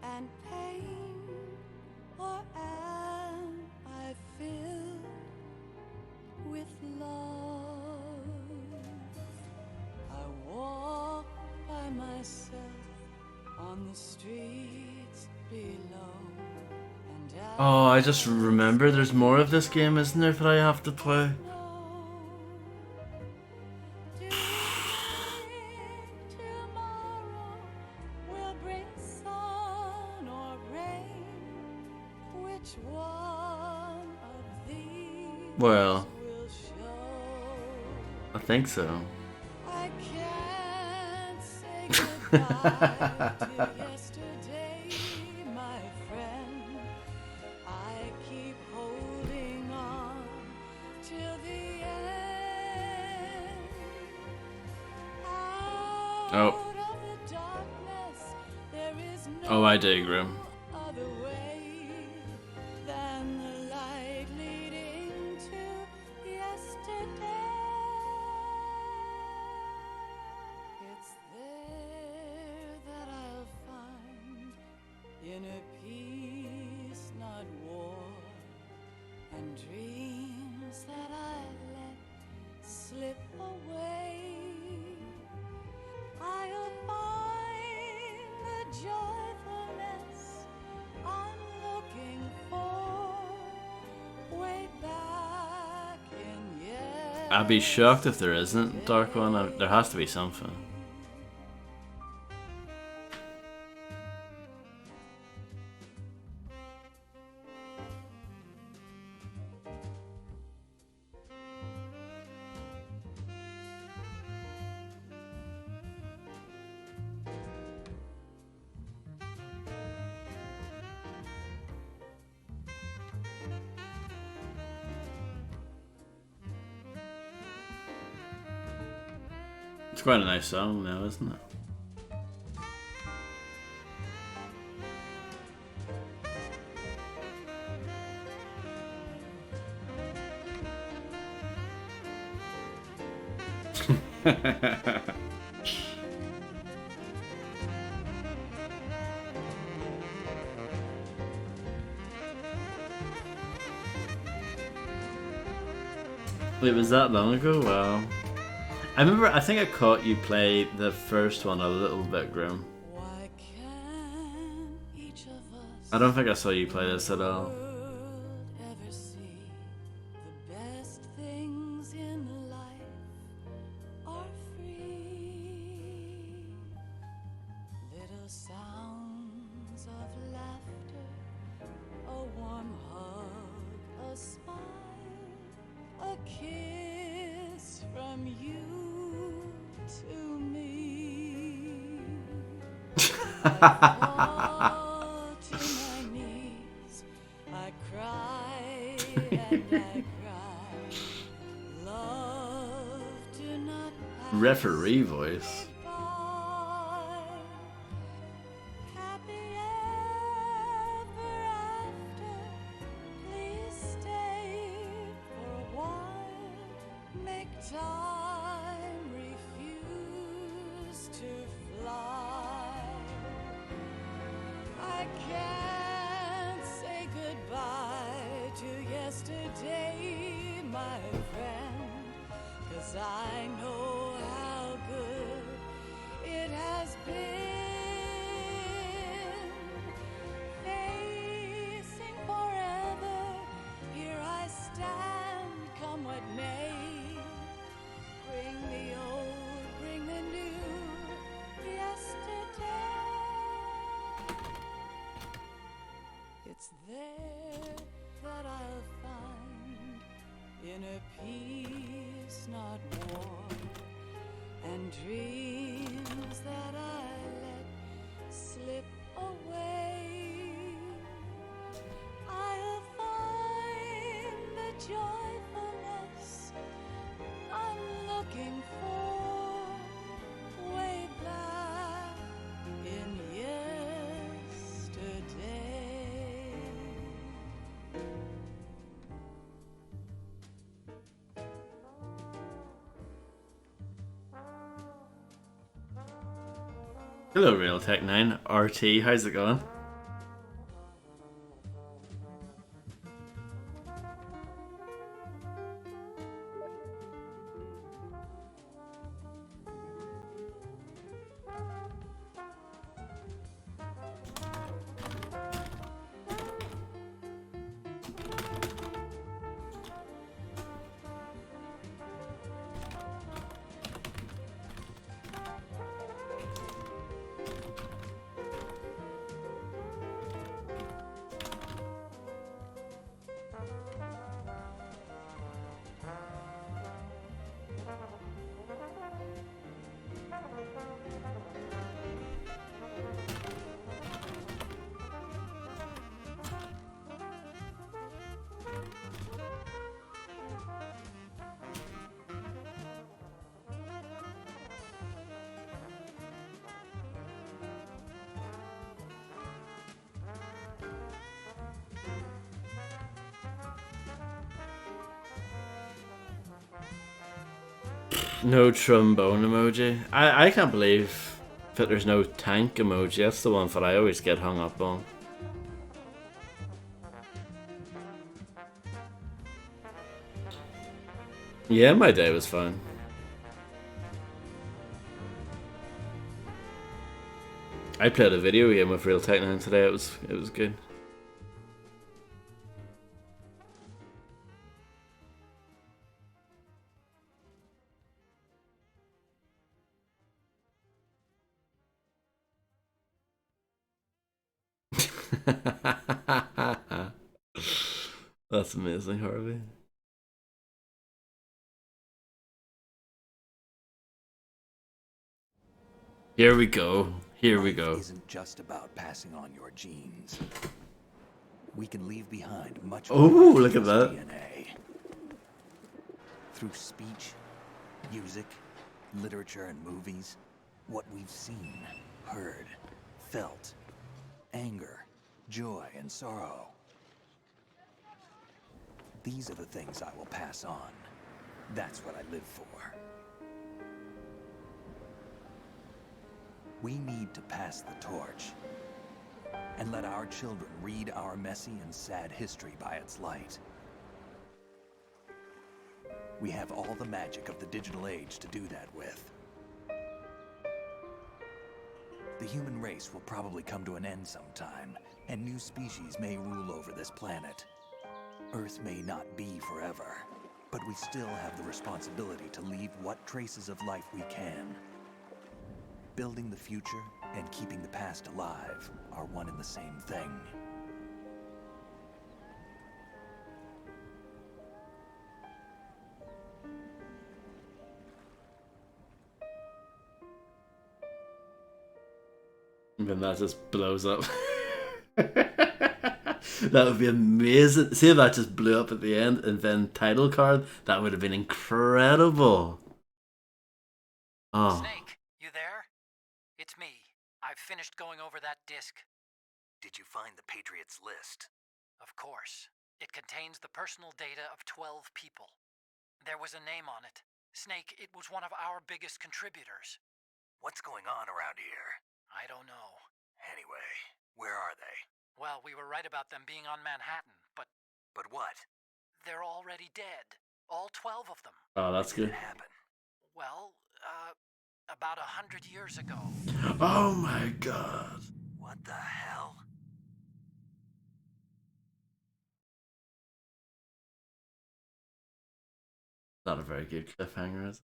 and pain? Or am I filled with love? I walk by myself on the streets below. Oh, I just remember there's more of this game, isn't there, that I have to play? Will bring sun or rain. Which one of these Well, will show? I think so. I can't say goodbye to yesterday, my friend. I keep holding on till the end. Oh. Out of the darkness, there is no Oh, I do, Grim. other way than the light leading to yesterday. It's there that I'll find inner peace, not war, and dreams that I let slip away. I'll find the joyfulness I'm looking for way back in yesterday. I'd be shocked if there isn't, Dark One. There has to be something. It's quite a nice song now, isn't it? It was that long ago? Wow. I remember, I think I caught you play the first one a little bit, Grim. I don't think I saw you play this at all. Referee voice. It's there that I'll find inner peace, not war, and dreams that I let slip away. I'll find the joyfulness I'm looking for way back in yesterday. Hello, Realtek9. RT, how's it going? No trombone emoji. I can't believe that there's no tank emoji. That's the one that I always get hung up on. Yeah, my day was fine. I played a video game with Realtek9 today. It was good. That's amazing, Harvey. Here we go. Here we go. Life isn't just about passing on your genes. We can leave behind much more Oh, than look at just that. DNA. Through speech, music, literature and movies, what we've seen, heard, felt, anger, joy, and sorrow. These are the things I will pass on. That's what I live for. We need to pass the torch and let our children read our messy and sad history by its light. We have all the magic of the digital age to do that with. The human race will probably come to an end sometime, and new species may rule over this planet. Earth may not be forever, but we still have the responsibility to leave what traces of life we can. Building the future and keeping the past alive are one and the same thing. And then that just blows up. That would be amazing. See if that just blew up at the end and then title card. That would have been incredible. Oh. Snake, you there? It's me. I've finished going over that disc. Did you find the Patriots list? Of course. It contains the personal data of 12 people. There was a name on it. Snake, it was one of our biggest contributors. What's going on around here? I don't know. Anyway, where are they? Well, we were right about them being on Manhattan, but... But what? They're already dead. All 12 of them. Oh, that's good. Well, about 100 years ago. Oh my god. What the hell? Not a very good cliffhanger, is it?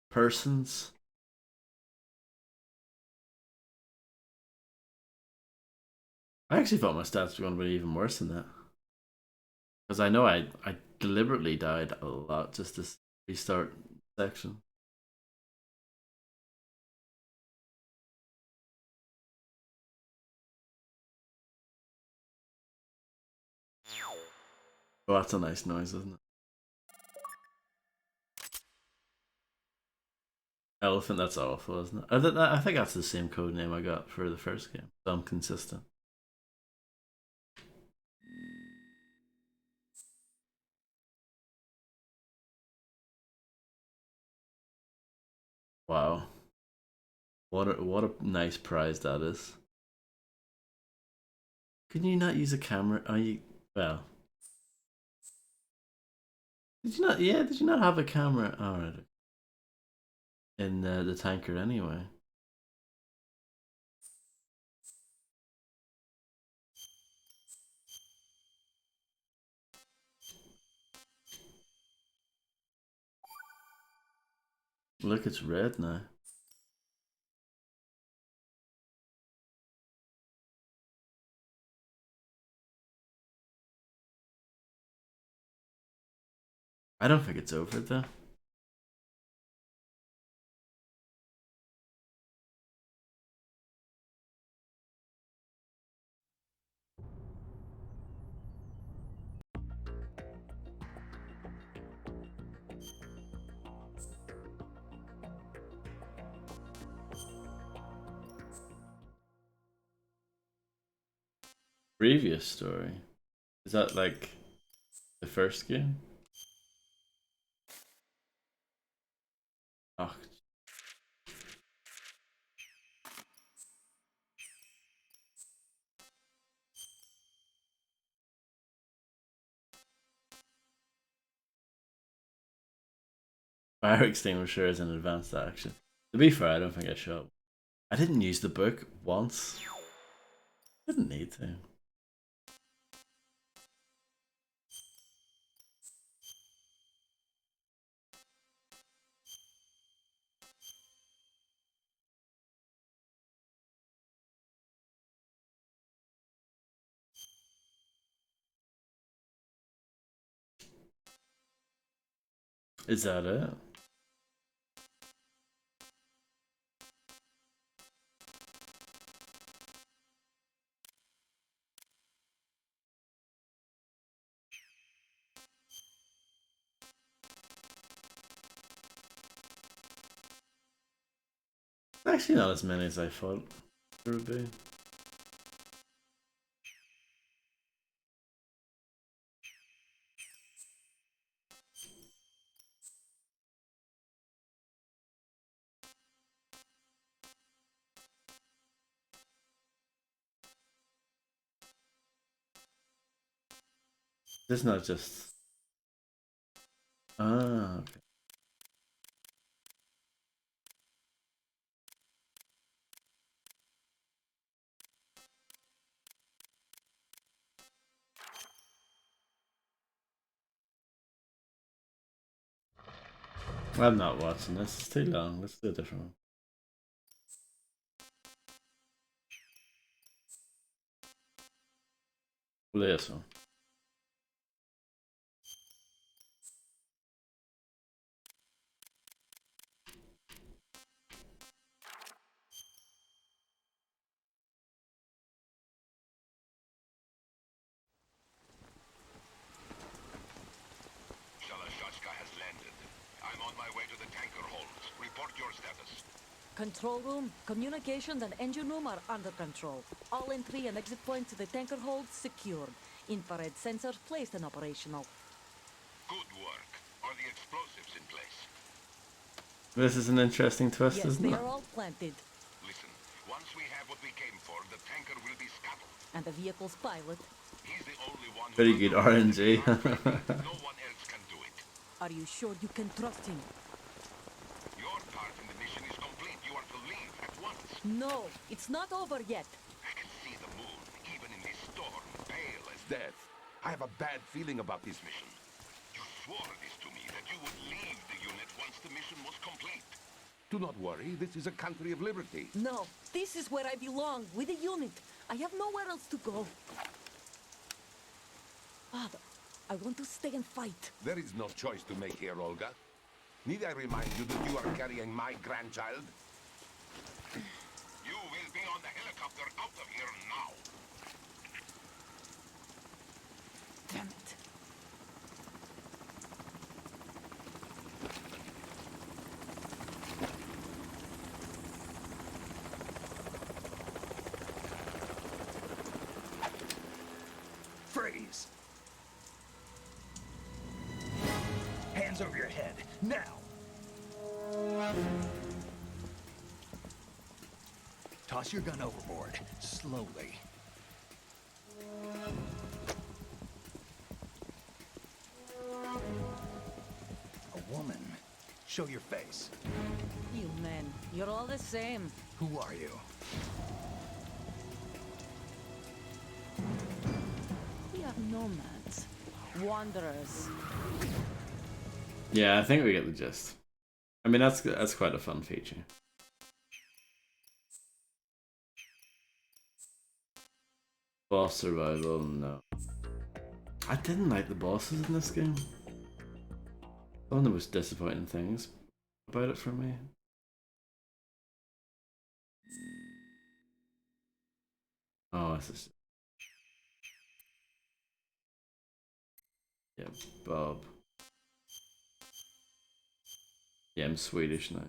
Persons. I actually thought my stats were going to be even worse than that. Because I know I deliberately died a lot just to restart section. Oh, that's a nice noise, isn't it? Elephant, that's awful, isn't it? I think that's the same code name I got for the first game, so I'm consistent. Wow. What a nice prize that is. Can you not use a camera? Are you well? Did you not? Yeah, did you not have a camera? Alright. In the tanker anyway. Look, it's red now. I don't think it's over though. Previous story? Is that like the first game? Oh. Fire extinguisher is an advanced action. To be fair, I don't think I shot. I didn't use the book once. Didn't need to. Is that it? Actually, not as many as I thought there would be. This is not just... Ah, okay. I'm not watching this, it's too long. Let's do a different one. We'll do this one. Shalashashka has landed. I'm on my way to the tanker holds. Report your status. Control room, communications and engine room are under control. All entry and exit points to the tanker hold secured. Infrared sensors placed and operational. Good work. Are the explosives in place? This is an interesting twist, Yes, isn't they it? are all planted. Listen, once we have what we came for, the tanker will be scuttled. And the vehicle's pilot. He's the only one who Very good RNG. no one else can do it. Are you sure you can trust him? Your part in the mission is complete. You are to leave at once. No, it's not over yet. I can see the moon, even in this storm, pale as death. I have a bad feeling about this mission. You swore this to me, that you would leave the unit once the mission was complete. Do not worry, this is a country of liberty. No, this is where I belong, with the unit. I have nowhere else to go. Father, I want to stay and fight. There is no choice to make here, Olga. Need I remind you that you are carrying my grandchild? You will be on the helicopter out of here now. Damn it. Freeze! Hands over your head, now! Toss your gun overboard, slowly. A woman. Show your face. You men, you're all the same. Who are you? We are nomads. Wanderers. Yeah, I think we get the gist. I mean, that's quite a fun feature. Boss survival, no. I didn't like the bosses in this game. One of the most disappointing things about it for me. Oh, this is... Yeah, Bob. Yeah, I'm Swedish now.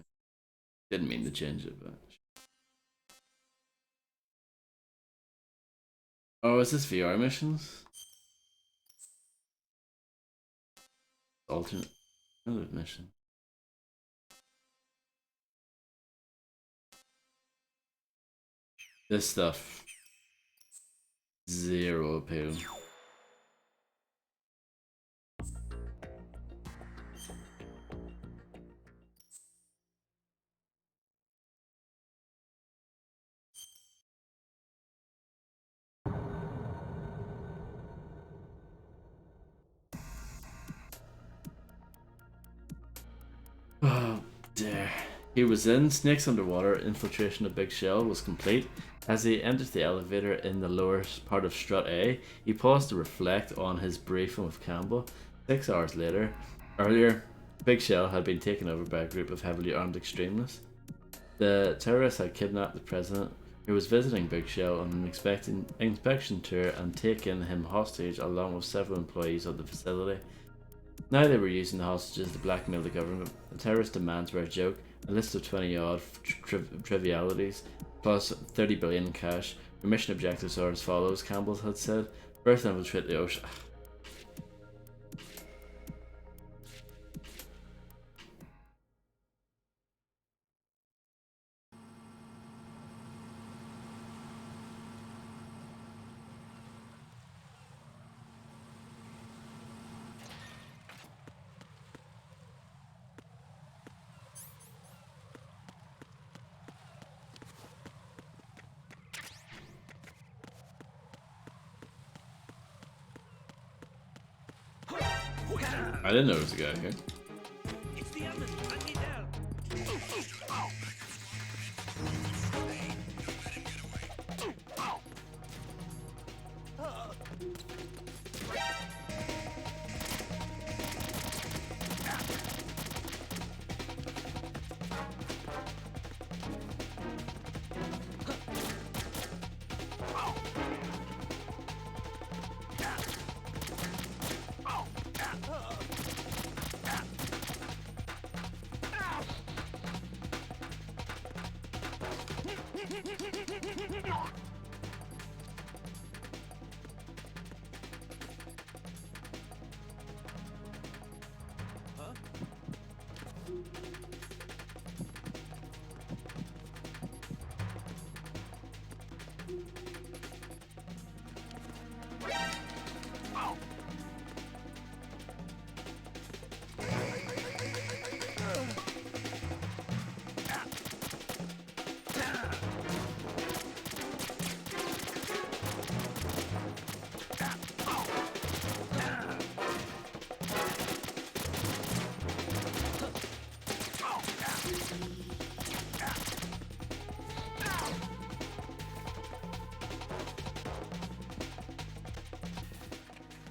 Didn't mean to change it, but... Oh, is this VR missions? Alternate mission. This stuff. Zero appeal. Oh dear. He was in. Snake's underwater. Infiltration of Big Shell was complete. As he enters the elevator in the lower part of Strut A, he paused to reflect on his briefing with Campbell. 6 hours earlier, Big Shell had been taken over by a group of heavily armed extremists. The terrorists had kidnapped the president, who was visiting Big Shell on an inspection tour, and taken him hostage along with several employees of the facility. Now they were using the hostages to blackmail the government. The terrorist demands were a joke, A list of 20 odd trivialities, plus 30 billion in cash. Your mission objectives are as follows, Campbell had said. First, infiltrate the ocean. I didn't know there was a guy here. It's the others. I need help.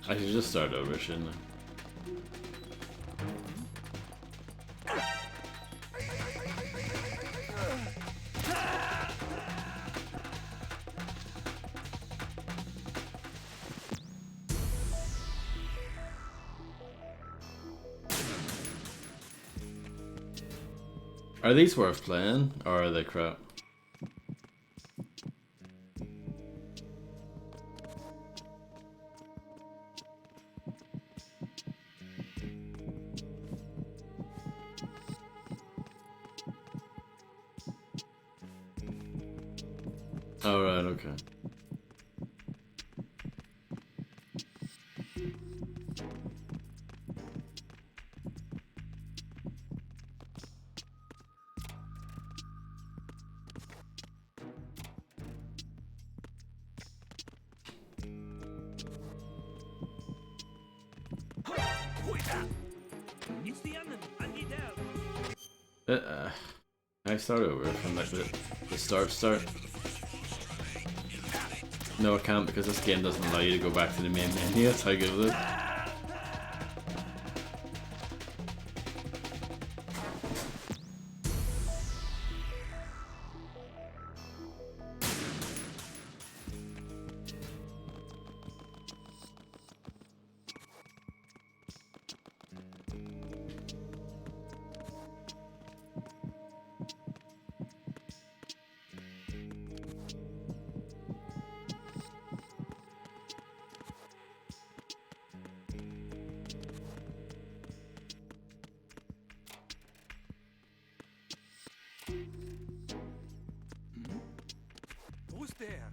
I should just start over, shouldn't I? Are these worth playing, or are they crap? Oh, right, okay. It's the others. I need help. Can I start over from like the start? No, I can't because this game doesn't allow you to go back to the main menu. That's how good it is. Who's there?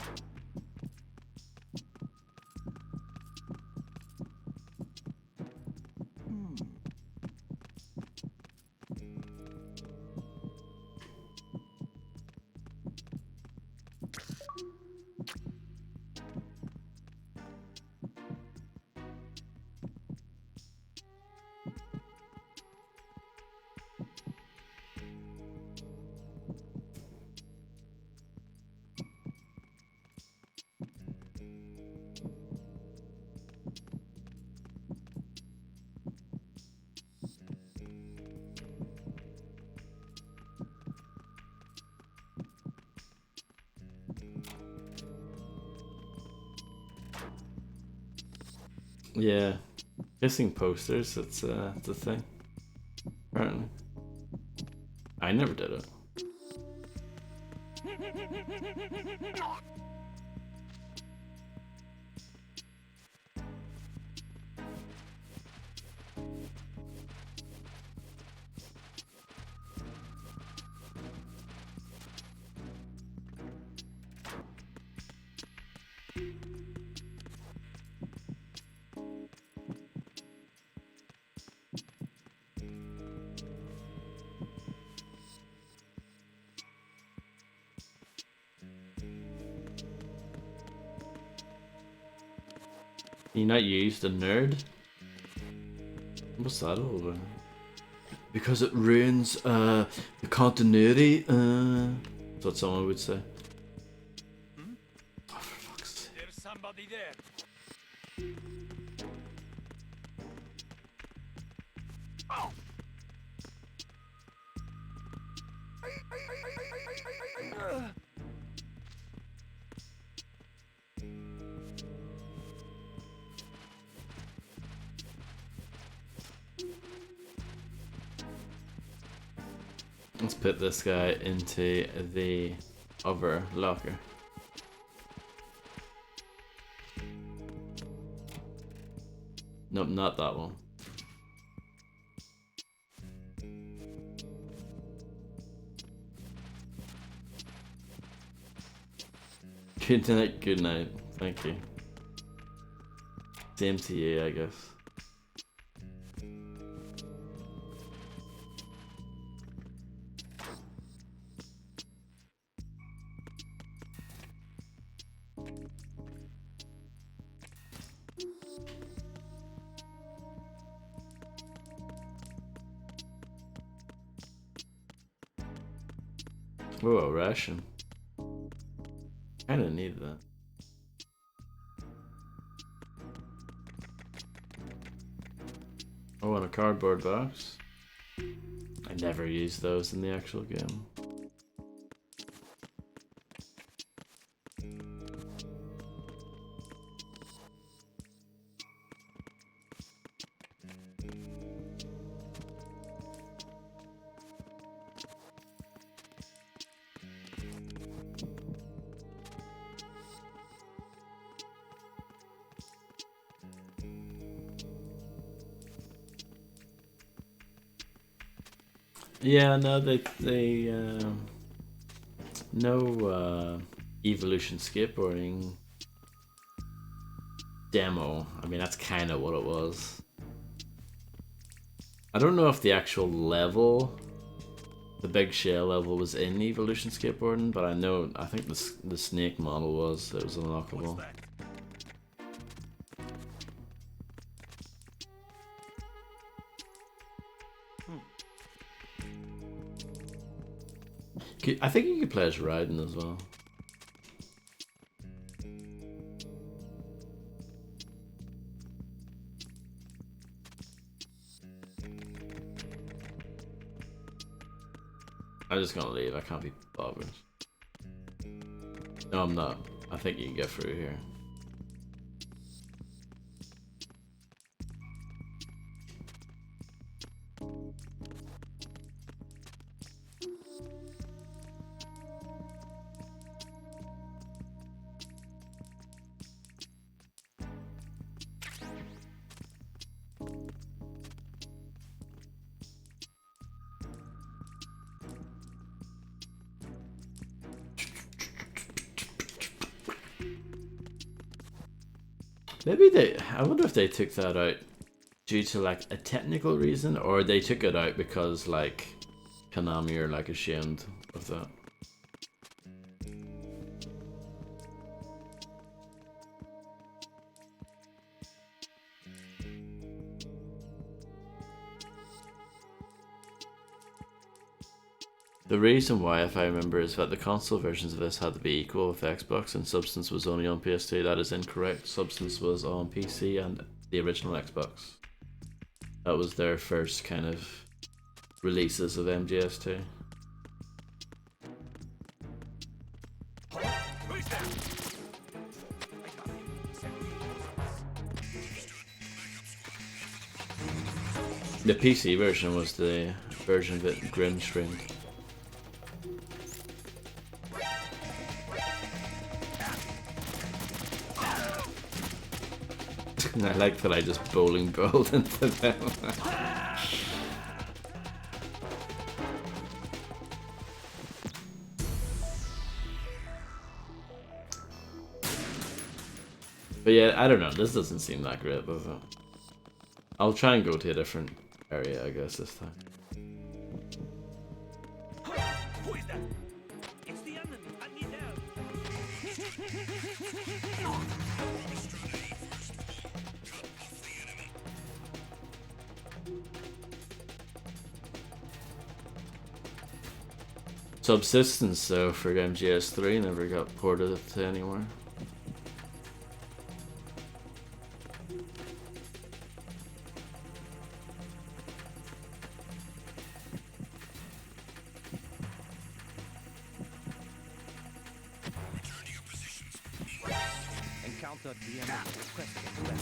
Yeah, kissing posters. That's the thing. Apparently, I never did it. You not used a nerd? What's that all about? Because it ruins the continuity. That's what someone would say. Oh, for fuck's sake. There's somebody there. Oh. Let's put this guy into the other locker. Nope, not that one. Good night, good night. Thank you. Same to you, I guess. Oh, a ration. Kinda need that. Oh, and a cardboard box. I never use those in the actual game. Yeah, no, no evolution skateboarding demo. I mean, that's kind of what it was. I don't know if the actual level, the big shell level, was in evolution skateboarding, but I think the snake model was. It was unlockable. I think you could play as Raiden as well. I'm just gonna leave, I can't be bothered. No, I'm not. I think you can get through here. Maybe I wonder if they took that out due to like a technical reason, or they took it out because like Konami are like ashamed of that. The reason why, if I remember, is that the console versions of this had to be equal with Xbox, and Substance was only on PS2. That is incorrect. Substance was on PC and the original Xbox. That was their first kind of releases of MGS2. The PC version was the version that Grim streamed. I like that I just bowling bowled into them. But yeah, I don't know. This doesn't seem that great, does it? I'll try and go to a different area, I guess, this time. Who is that? It's the enemy. I need help. Subsistence, though, for MGS3 never got ported to anywhere. Encountered the enemy. Requesting weapon.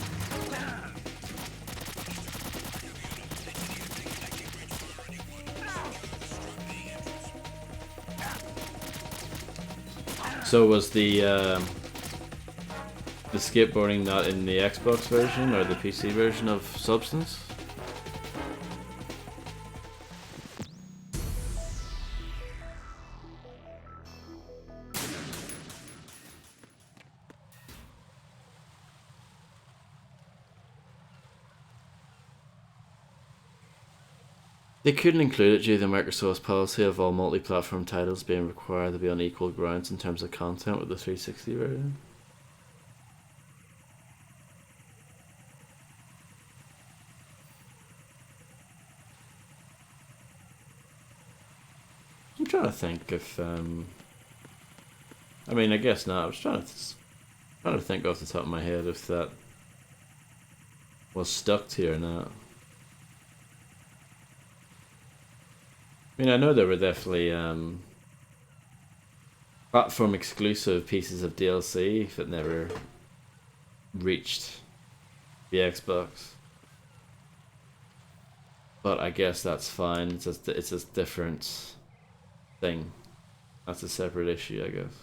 So was the skateboarding not in the Xbox version or the PC version of Substance? They couldn't include it due to Microsoft's policy of all multi-platform titles being required to be on equal grounds in terms of content with the 360 version. I'm trying to think if, I mean, I guess not. I was trying to think off the top of my head if that was stuck to or not. I mean, I know there were definitely platform exclusive pieces of DLC that never reached the Xbox, but I guess that's fine. It's a different thing. That's a separate issue, I guess.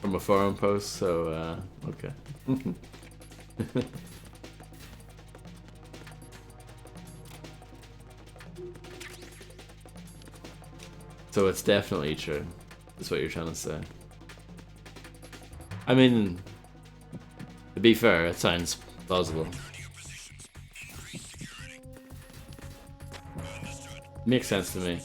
From a forum post, so okay. So it's definitely true. That's what you're trying to say. I mean, to be fair, it sounds plausible. Makes sense to me.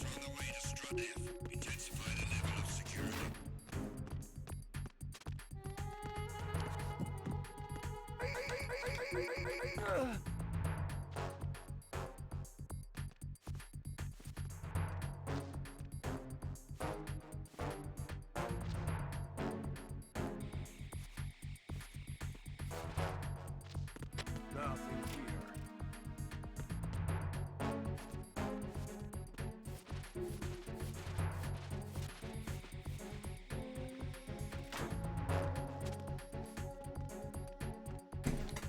Nothing here.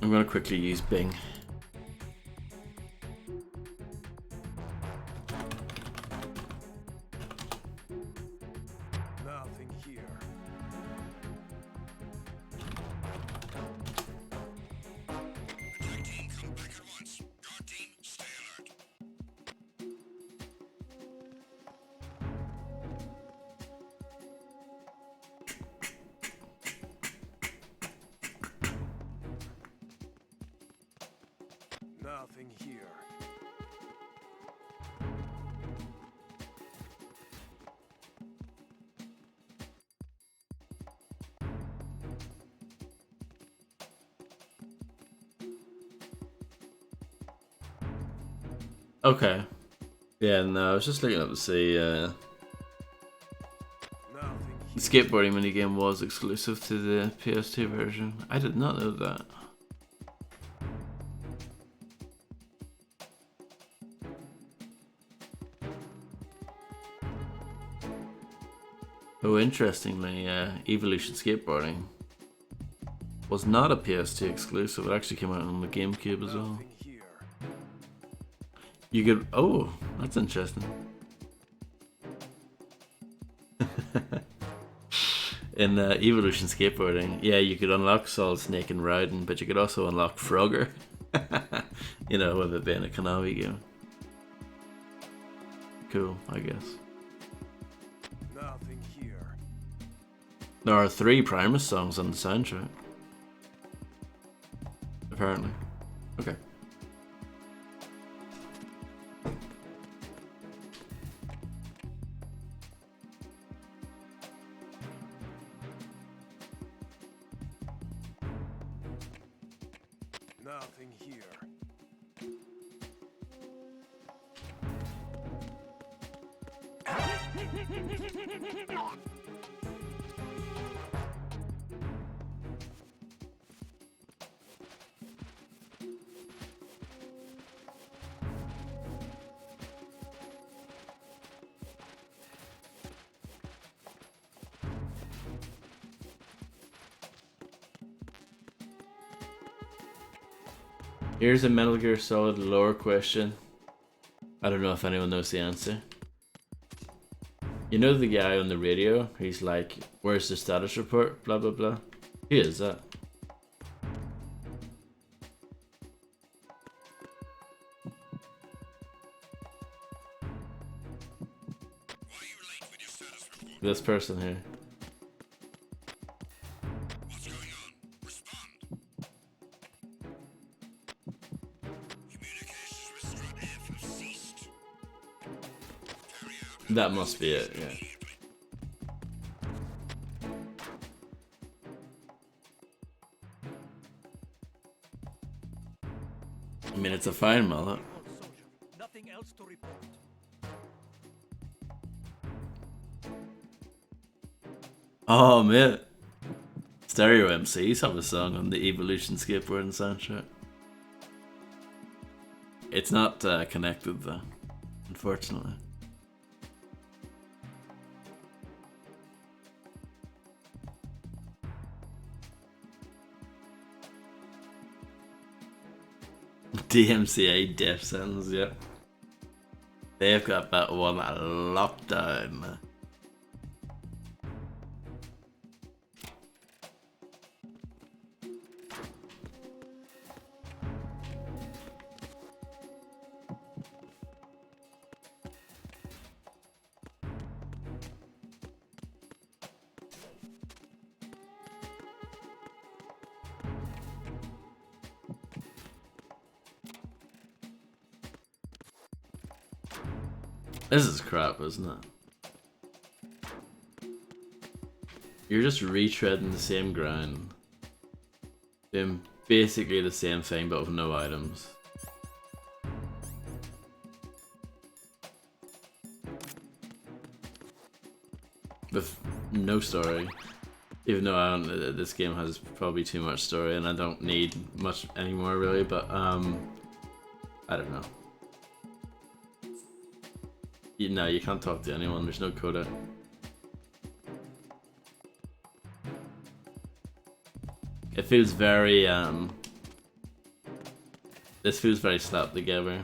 I'm gonna quickly use Bing. Nothing here. Nothing here. Okay. Yeah, no, I was just looking up to see the skateboarding minigame was exclusive to the PS2 version. I did not know that. Oh, interestingly, Evolution Skateboarding was not a PS2 exclusive. It actually came out on the GameCube as well. You could... Oh, that's interesting. In Evolution Skateboarding, yeah, you could unlock Solid Snake and Raiden, but you could also unlock Frogger. You know, with it being a Konami game. Cool, I guess. Nothing here. There are 3 Primus songs on the soundtrack. Apparently. Okay. Nothing here. Here's a Metal Gear Solid lore question. I don't know if anyone knows the answer. You know the guy on the radio? He's like, where's the status report? Blah blah blah. Who is that? This person here. That must be it, yeah. I mean, it's a fine mullet. Nothing else to report. Oh, man. Stereo MCs have a song on the Evolution Skateboarding soundtrack. It's not connected, though, unfortunately. DMCA death sentence, yeah. They've got that one locked down. This is crap, isn't it? You're just retreading the same ground. Doing basically the same thing but with no items. With no story. Even though I don't, this game has probably too much story and I don't need much anymore really, but I don't know. No, you can't talk to anyone, there's no coda. It feels very, this feels very slapped together.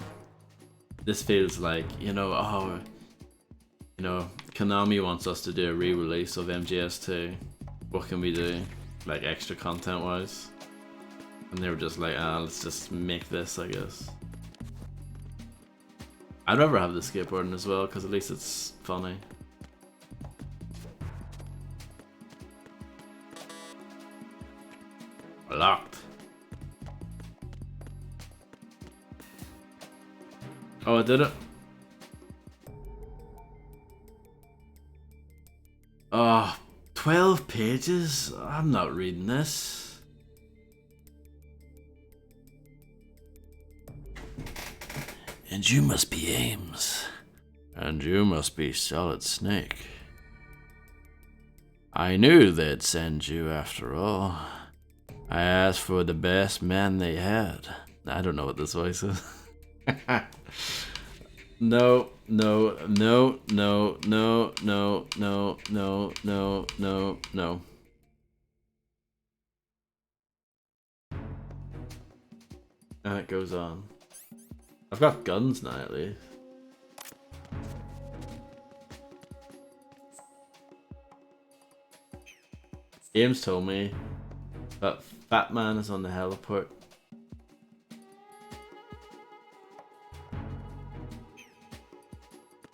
This feels like, you know, oh, you know, Konami wants us to do a re-release of MGS2. What can we do? Like, extra content-wise? And they were just like, ah, let's just make this, I guess. I'd rather have the skateboarding as well, because at least it's funny. Locked. Oh, I did it. Oh, 12 pages? I'm not reading this. And you must be Ames. And you must be Solid Snake. I knew they'd send you after all. I asked for the best man they had. I don't know what this voice is. No, no, no, no, no, no, no, no, no, no, no. And it goes on. I've got guns now at least. James told me that Fat Man is on the heliport.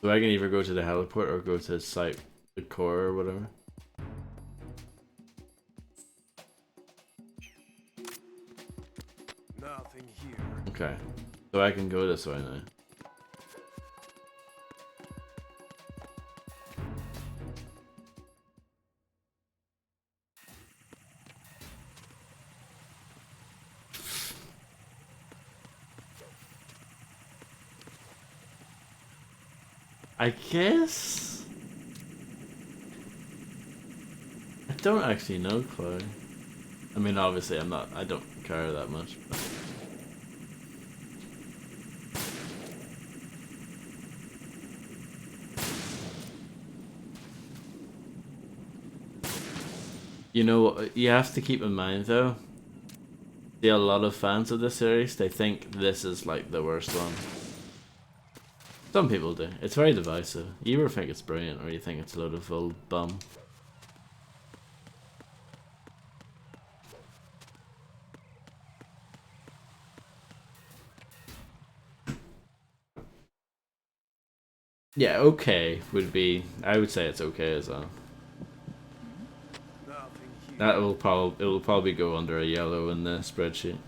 So I can either go to the heliport or go to site the core or whatever. Nothing here. Okay. So I can go this way now. I guess I don't actually know, Chloe. I mean, obviously, I don't care that much. But. You know, you have to keep in mind though. See, a lot of fans of this series, they think this is like the worst one. Some people do. It's very divisive. You either think it's brilliant or you think it's a load of old bum. Yeah, okay would be. I would say it's okay as well. That will probably go under a yellow in the spreadsheet.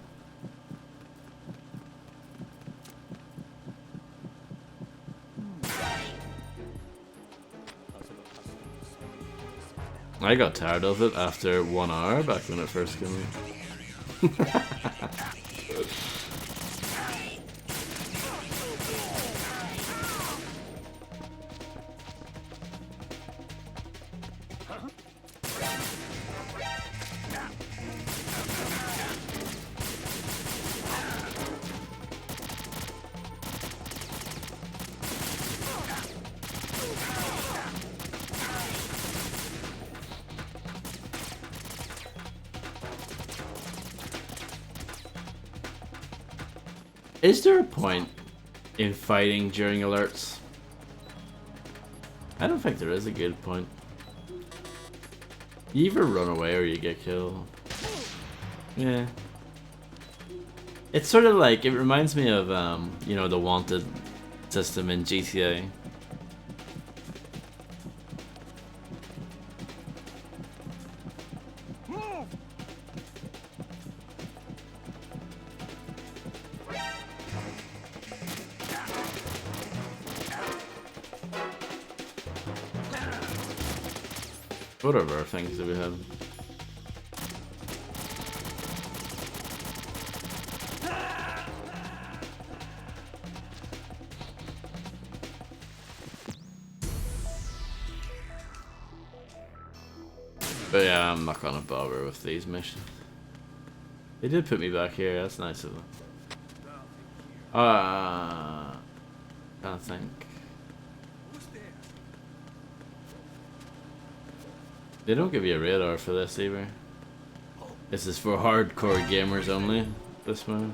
I got tired of it after 1 hour back when it first came out. Is there a point in fighting during alerts? I don't think there is a good point. You either run away or you get killed. Yeah. It's sort of like, it reminds me of, you know, the wanted system in GTA. What other things do we have? But yeah, I'm not gonna bother with these missions. They did put me back here, that's nice of them. Can't think. They don't give you a radar for this either. This is for hardcore gamers only, this one.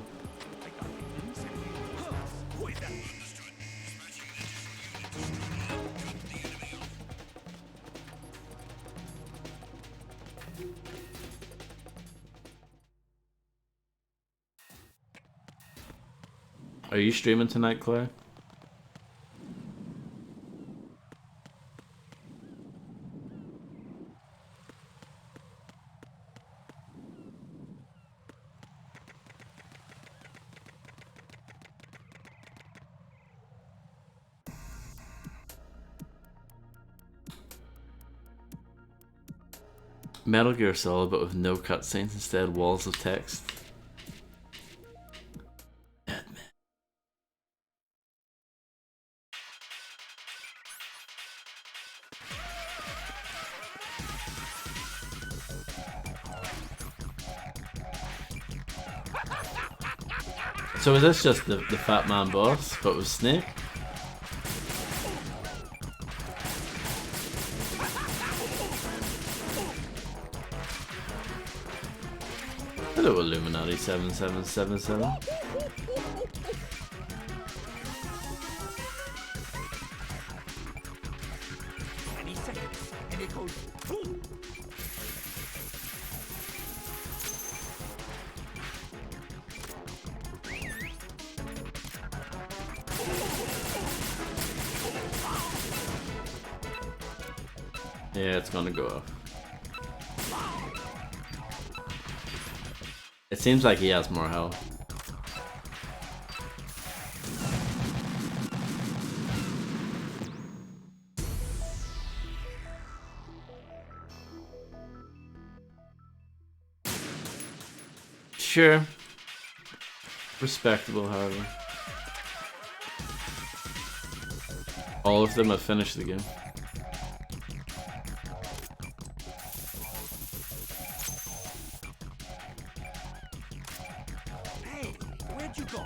Are you streaming tonight, Claire? Metal Gear Solid, but with no cutscenes, instead walls of text. So is this just the Fat Man boss, but with Snake? Hello, Illuminati 7777. it goes. Boom. Yeah, it's gonna go off. It seems like he has more health. Sure. Respectable, however. All of them have finished the game. Hey, where'd you go?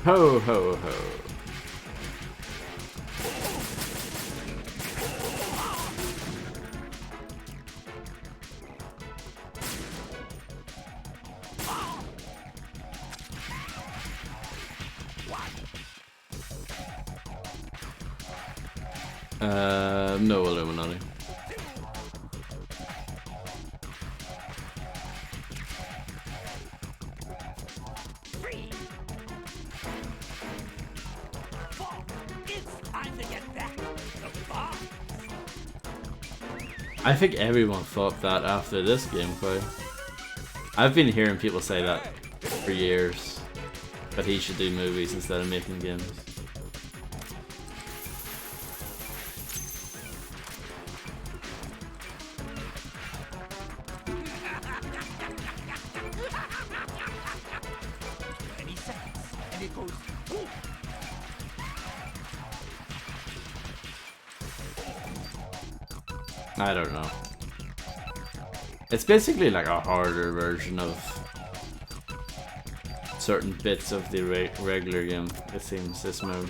Ho ho ho. No Illuminati. I think everyone thought that after this gameplay. I've been hearing people say that for years, but he should do movies instead of making games. I don't know. It's basically like a harder version of certain bits of the regular game, it seems, this mode.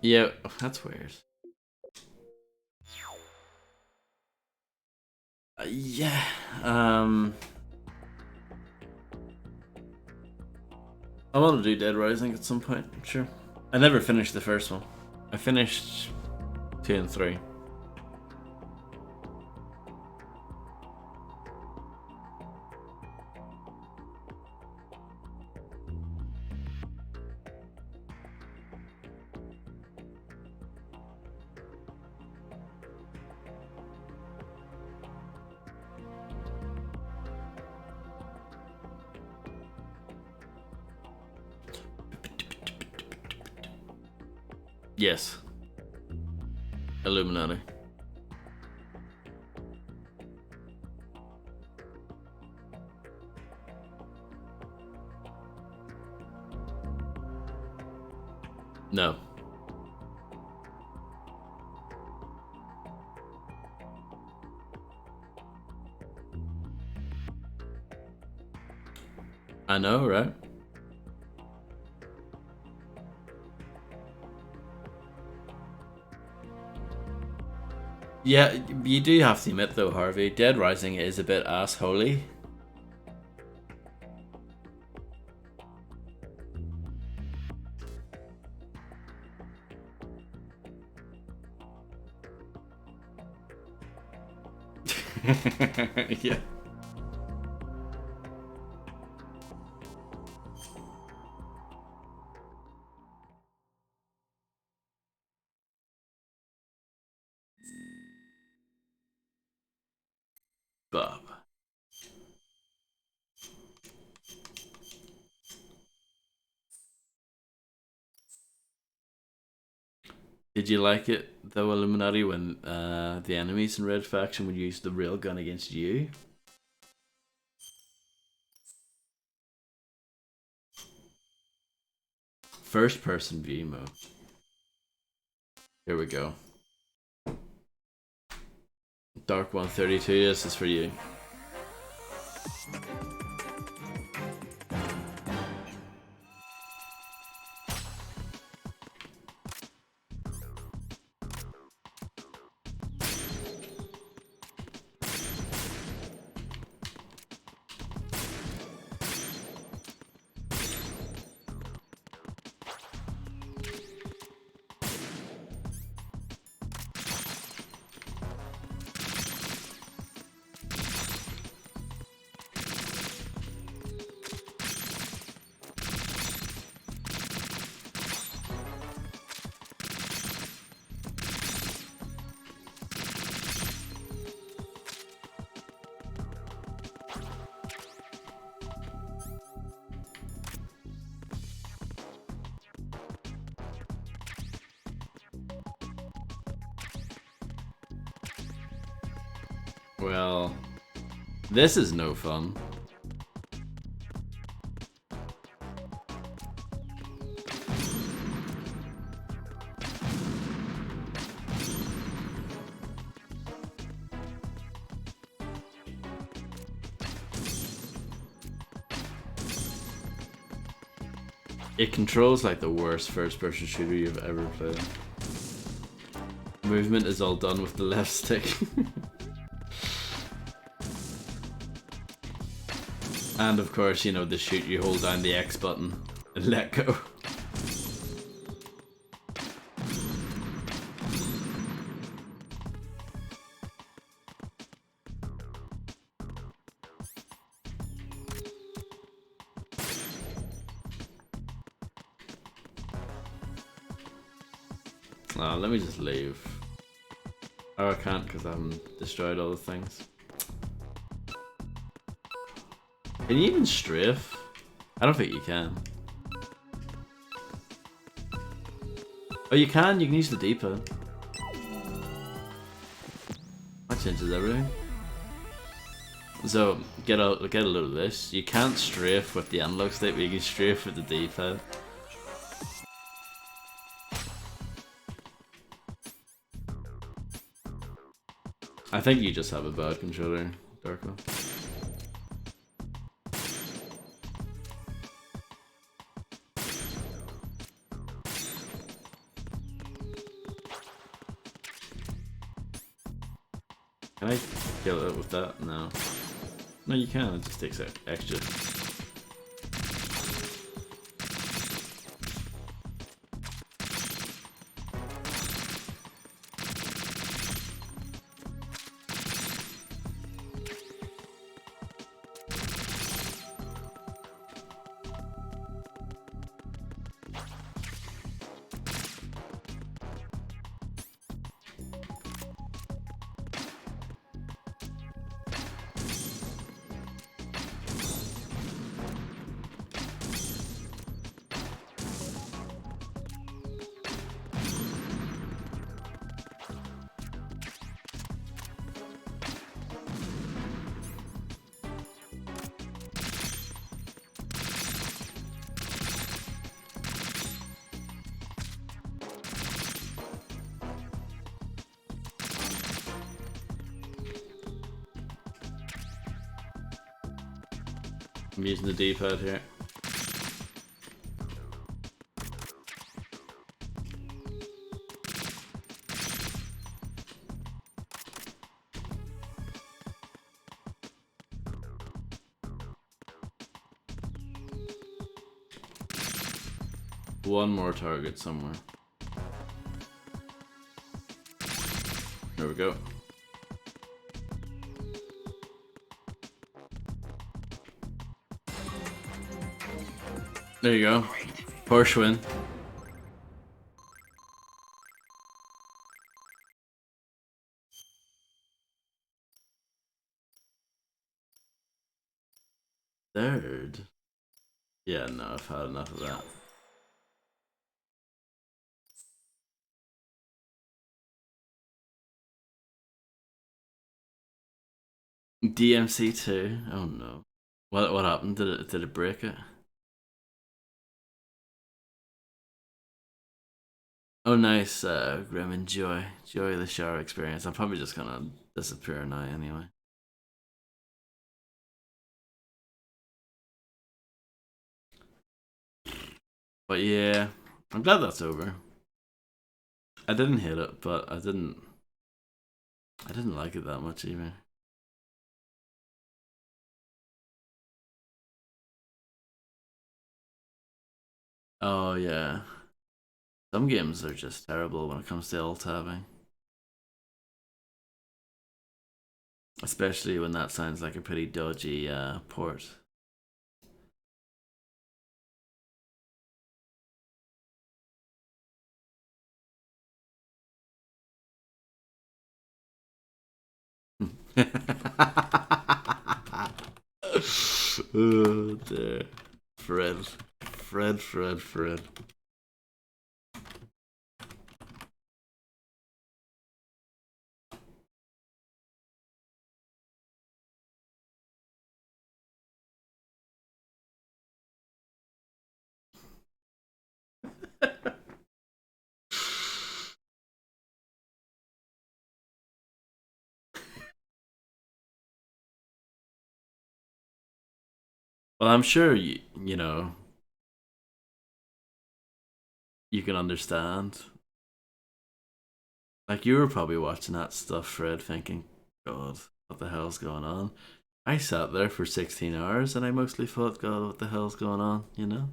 Yeah, that's weird. Yeah, I want to do Dead Rising at some point, sure. I never finished the first one. I finished 2 and 3. Yes. Illuminati. No. I know, right? Yeah, you do have to admit though, Harvey, Dead Rising is a bit assholey. Yeah. Bob. Did you like it though, Illuminati, when the enemies in Red Faction would use the railgun against you? First person view mode. Here we go. Dark 132, this is for you. Well, this is no fun. It controls like the worst first-person shooter you've ever played. Movement is all done with the left stick. And of course, you know, the shoot, you hold down the X button and let go. Oh, let me just leave. Oh, I can't because I haven't destroyed all the things. Can you even strafe? I don't think you can. Oh, you can use the D-pad. That changes everything. So, get a load of this. You can't strafe with the analog stick, but you can strafe with the D-pad. I think you just have a bad controller, Darko. Can I kill it with that? No. No, you can. It just takes extra. I'm using the D-pad here. One more target somewhere. There we go. There you go. Porsche win. Third? Yeah, no, I've had enough of that. DMC2? Oh no. What happened? Did it break it? Oh, nice, Grim. Enjoy the shower experience. I'm probably just gonna disappear now anyway. But yeah, I'm glad that's over. I didn't hate it, but I didn't like it that much either. Oh yeah. Some games are just terrible when it comes to alt-tabbing. Especially when that sounds like a pretty dodgy port. Oh dear. Fred. Well, I'm sure you know you can understand. Like you were probably watching that stuff, Fred, thinking, God, what the hell's going on? I sat there for 16 hours and I mostly thought, God, what the hell's going on, you know?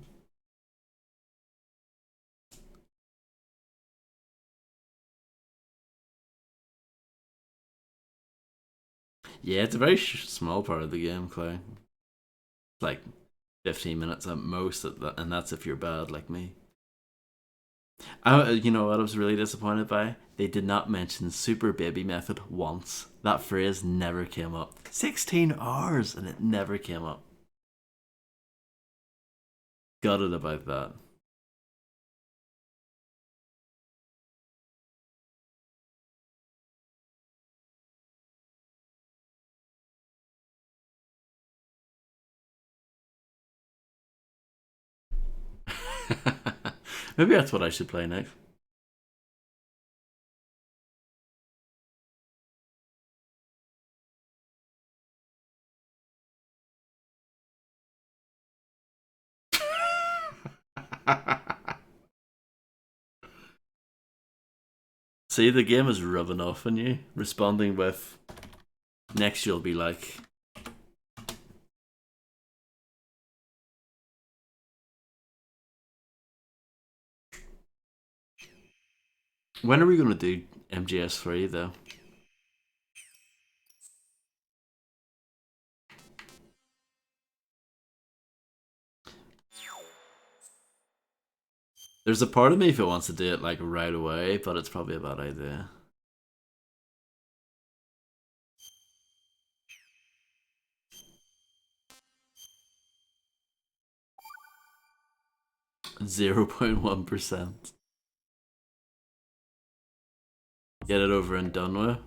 Yeah, it's a very small part of the game, Clay. Like 15 minutes at most, and that's if you're bad like me. You know what I was really disappointed by? They did not mention Super Baby Method once. That phrase never came up. 16 hours and it never came up. Gutted about that. Maybe that's what I should play next. See, the game is rubbing off on you, responding with next you'll be like, when are we going to do MGS3 though? There's a part of me if it wants to do it like right away, but it's probably a bad idea. .1%. Get it over and done with.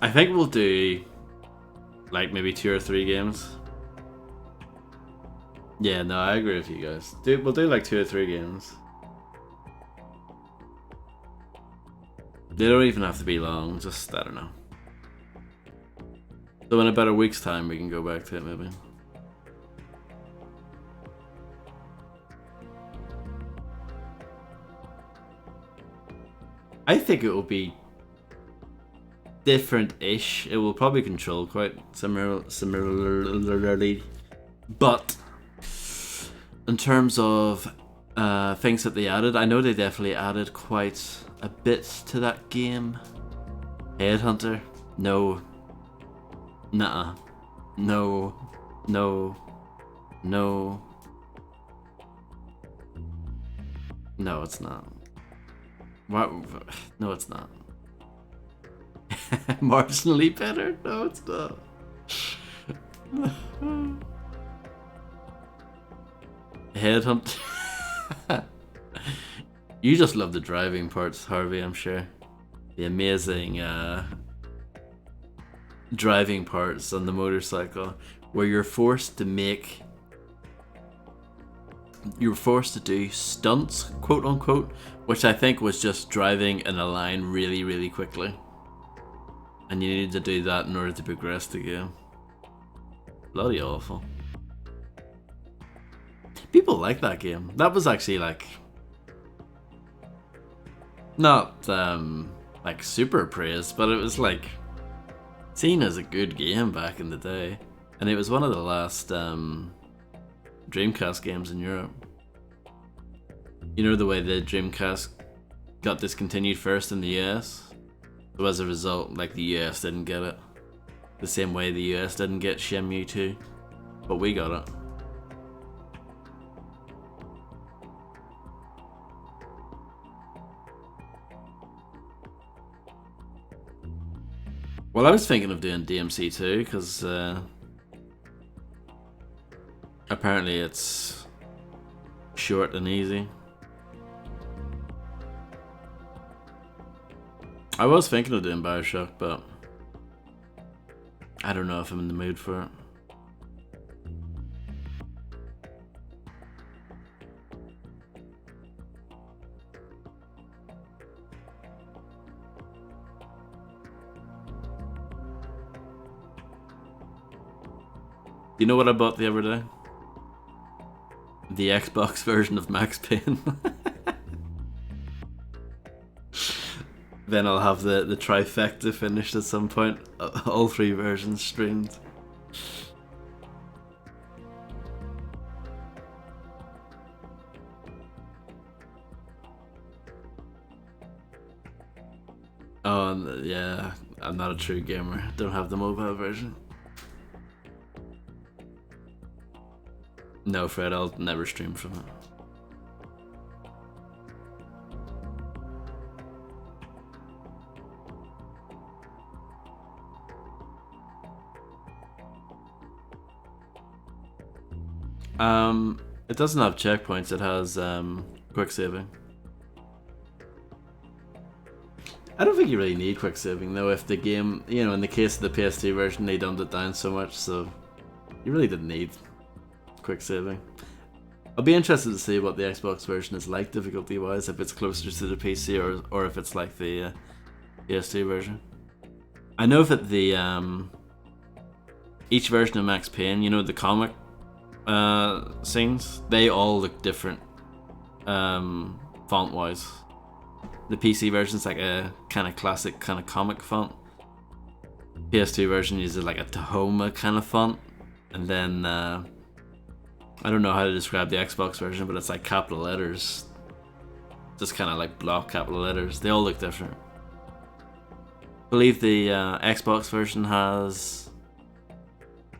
I think we'll do like maybe 2 or 3 games. Yeah, no, I agree with you guys. We'll do like 2 or 3 games. They don't even have to be long, just, I don't know. So in about a week's time we can go back to it maybe. I think it will be different-ish. It will probably control quite similarly. But in terms of things that they added, I know they definitely added quite a bit to that game. Headhunter? No. Nuh-uh. No. No. No. No, it's not. What? No, it's not. Marginally better? No, it's not. Headhunt. You just love the driving parts, Harvey, I'm sure. The amazing driving parts on the motorcycle where you're forced to make you were forced to do stunts, quote unquote, which I think was just driving in a line really, really quickly. And you needed to do that in order to progress the game. Bloody awful. People like that game. That was actually like not like super praised, but it was like seen as a good game back in the day. And it was one of the last Dreamcast games in Europe. You know the way the Dreamcast got discontinued first in the US? So as a result, like the US didn't get it. The same way the US didn't get Shenmue 2. But we got it. Well, I was thinking of doing DMC 2 because apparently it's short and easy. I was thinking of doing Bioshock, but I don't know if I'm in the mood for it. You know what I bought the other day? The Xbox version of Max Payne. Then I'll have the trifecta finished at some point. All 3 versions streamed. Oh, and yeah, I'm not a true gamer. Don't have the mobile version. No, Fred, I'll never stream from it. It doesn't have checkpoints, it has quick saving. I don't think you really need quick saving though if the game, you know, in the case of the PS2 version they dumbed it down so much, so you really didn't need quick saving. I'll be interested to see what the Xbox version is like difficulty wise, if it's closer to the PC or if it's like the PS2 version. I know that the each version of Max Payne, you know, the comic scenes, they all look different font wise. The PC version's like a kind of classic kind of comic font. PS2 version uses like a Tahoma kind of font, and then I don't know how to describe the Xbox version, but it's like capital letters, just kind of like block capital letters. They all look different. I believe the Xbox version has,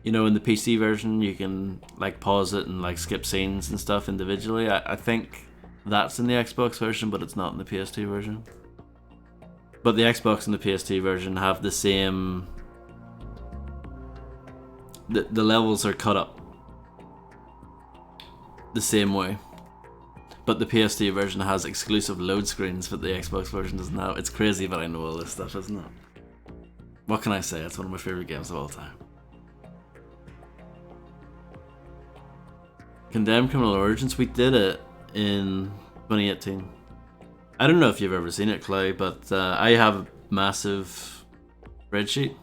you know, in the PC version you can like pause it and like skip scenes and stuff individually. I think that's in the Xbox version, but it's not in the PS2 version. But the Xbox and the PS2 version have the same, the levels are cut up the same way, but the PS2 version has exclusive load screens that the Xbox version doesn't have. It's crazy, but I know all this stuff, isn't it? What can I say? It's one of my favorite games of all time. Condemned Criminal Origins, we did it in 2018. I don't know if you've ever seen it, Clay, but I have a massive spreadsheet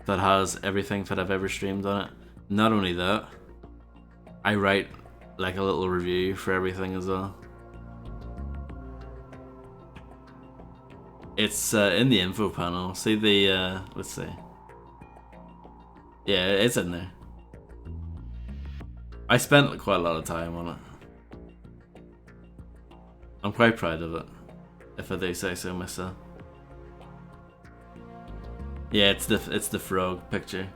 that has everything that I've ever streamed on it. Not only that, I write like a little review for everything as well. It's in the info panel. See the, let's see. Yeah, it's in there. I spent quite a lot of time on it. I'm quite proud of it, if I do say so myself. Yeah, it's the frog picture.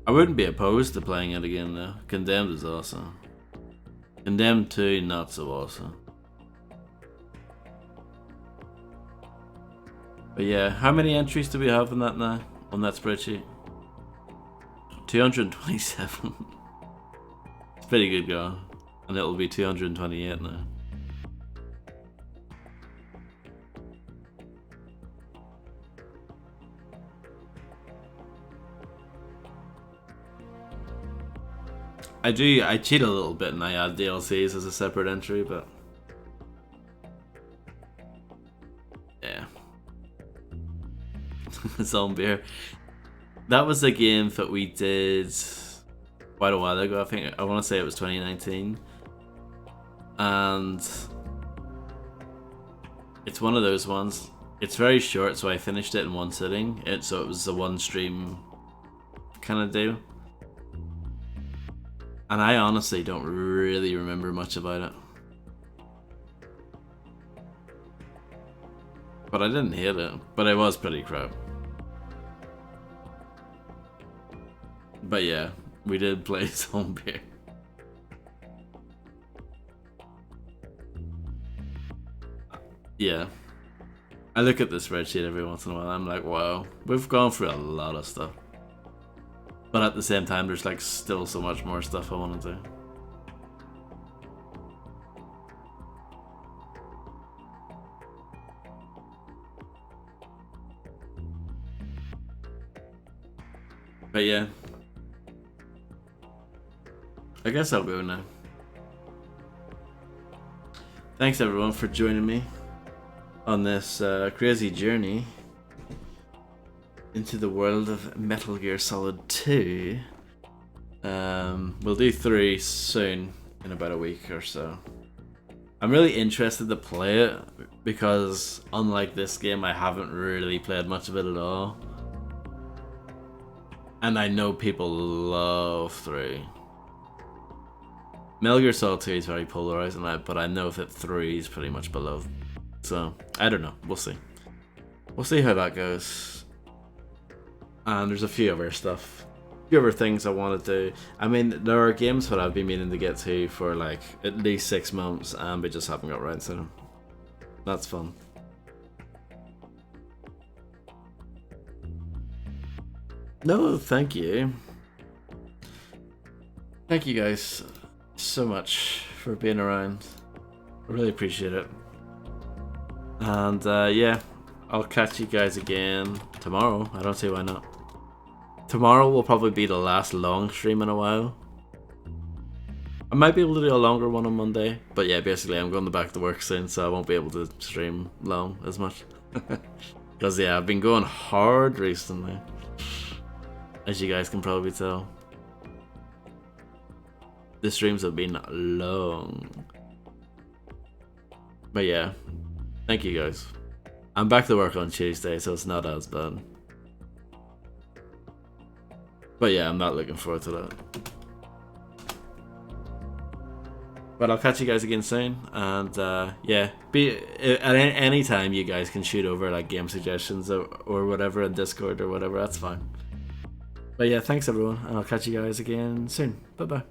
I wouldn't be opposed to playing it again though. Condemned is awesome. Condemned 2, not so awesome. But yeah, how many entries do we have in that now? On that spreadsheet? 227. It's pretty good going. And it'll be 228 now. I cheat a little bit and I add DLCs as a separate entry, but yeah. Zombie. That was a game that we did quite a while ago. I want to say it was 2019, and it's one of those ones. It's very short, so I finished it in one sitting. So it was a one stream kind of deal. And I honestly don't really remember much about it. But I didn't hate it. But it was pretty crap. But yeah, we did play Zombie. Yeah. I look at the spreadsheet every once in a while. I'm like, wow, we've gone through a lot of stuff. But at the same time, there's like still so much more stuff I want to do. But yeah, I guess I'll go now. Thanks everyone for joining me on this crazy journey into the world of Metal Gear Solid 2. We'll do 3 soon, in about a week or so. I'm really interested to play it because unlike this game, I haven't really played much of it at all. And I know people love 3. Metal Gear Solid 2 is very polarizing, but I know that 3 is pretty much beloved. So, I don't know. We'll see. We'll see how that goes. And there's a few other things I want to do. I mean, there are games that I've been meaning to get to for like at least 6 months, and we just haven't got around to them. That's fun. No, thank you. Thank you guys so much for being around. I really appreciate it. And yeah, I'll catch you guys again tomorrow. I don't see why not. Tomorrow will probably be the last long stream in a while. I might be able to do a longer one on Monday, but yeah, basically I'm going back to work soon, so I won't be able to stream long as much. Because yeah, I've been going hard recently, as you guys can probably tell. The streams have been long. But yeah, thank you guys. I'm back to work on Tuesday, so it's not as bad. But yeah, I'm not looking forward to that. But I'll catch you guys again soon, and yeah, at any time you guys can shoot over like game suggestions or whatever in Discord or whatever, that's fine. But yeah, thanks everyone, and I'll catch you guys again soon. Bye bye.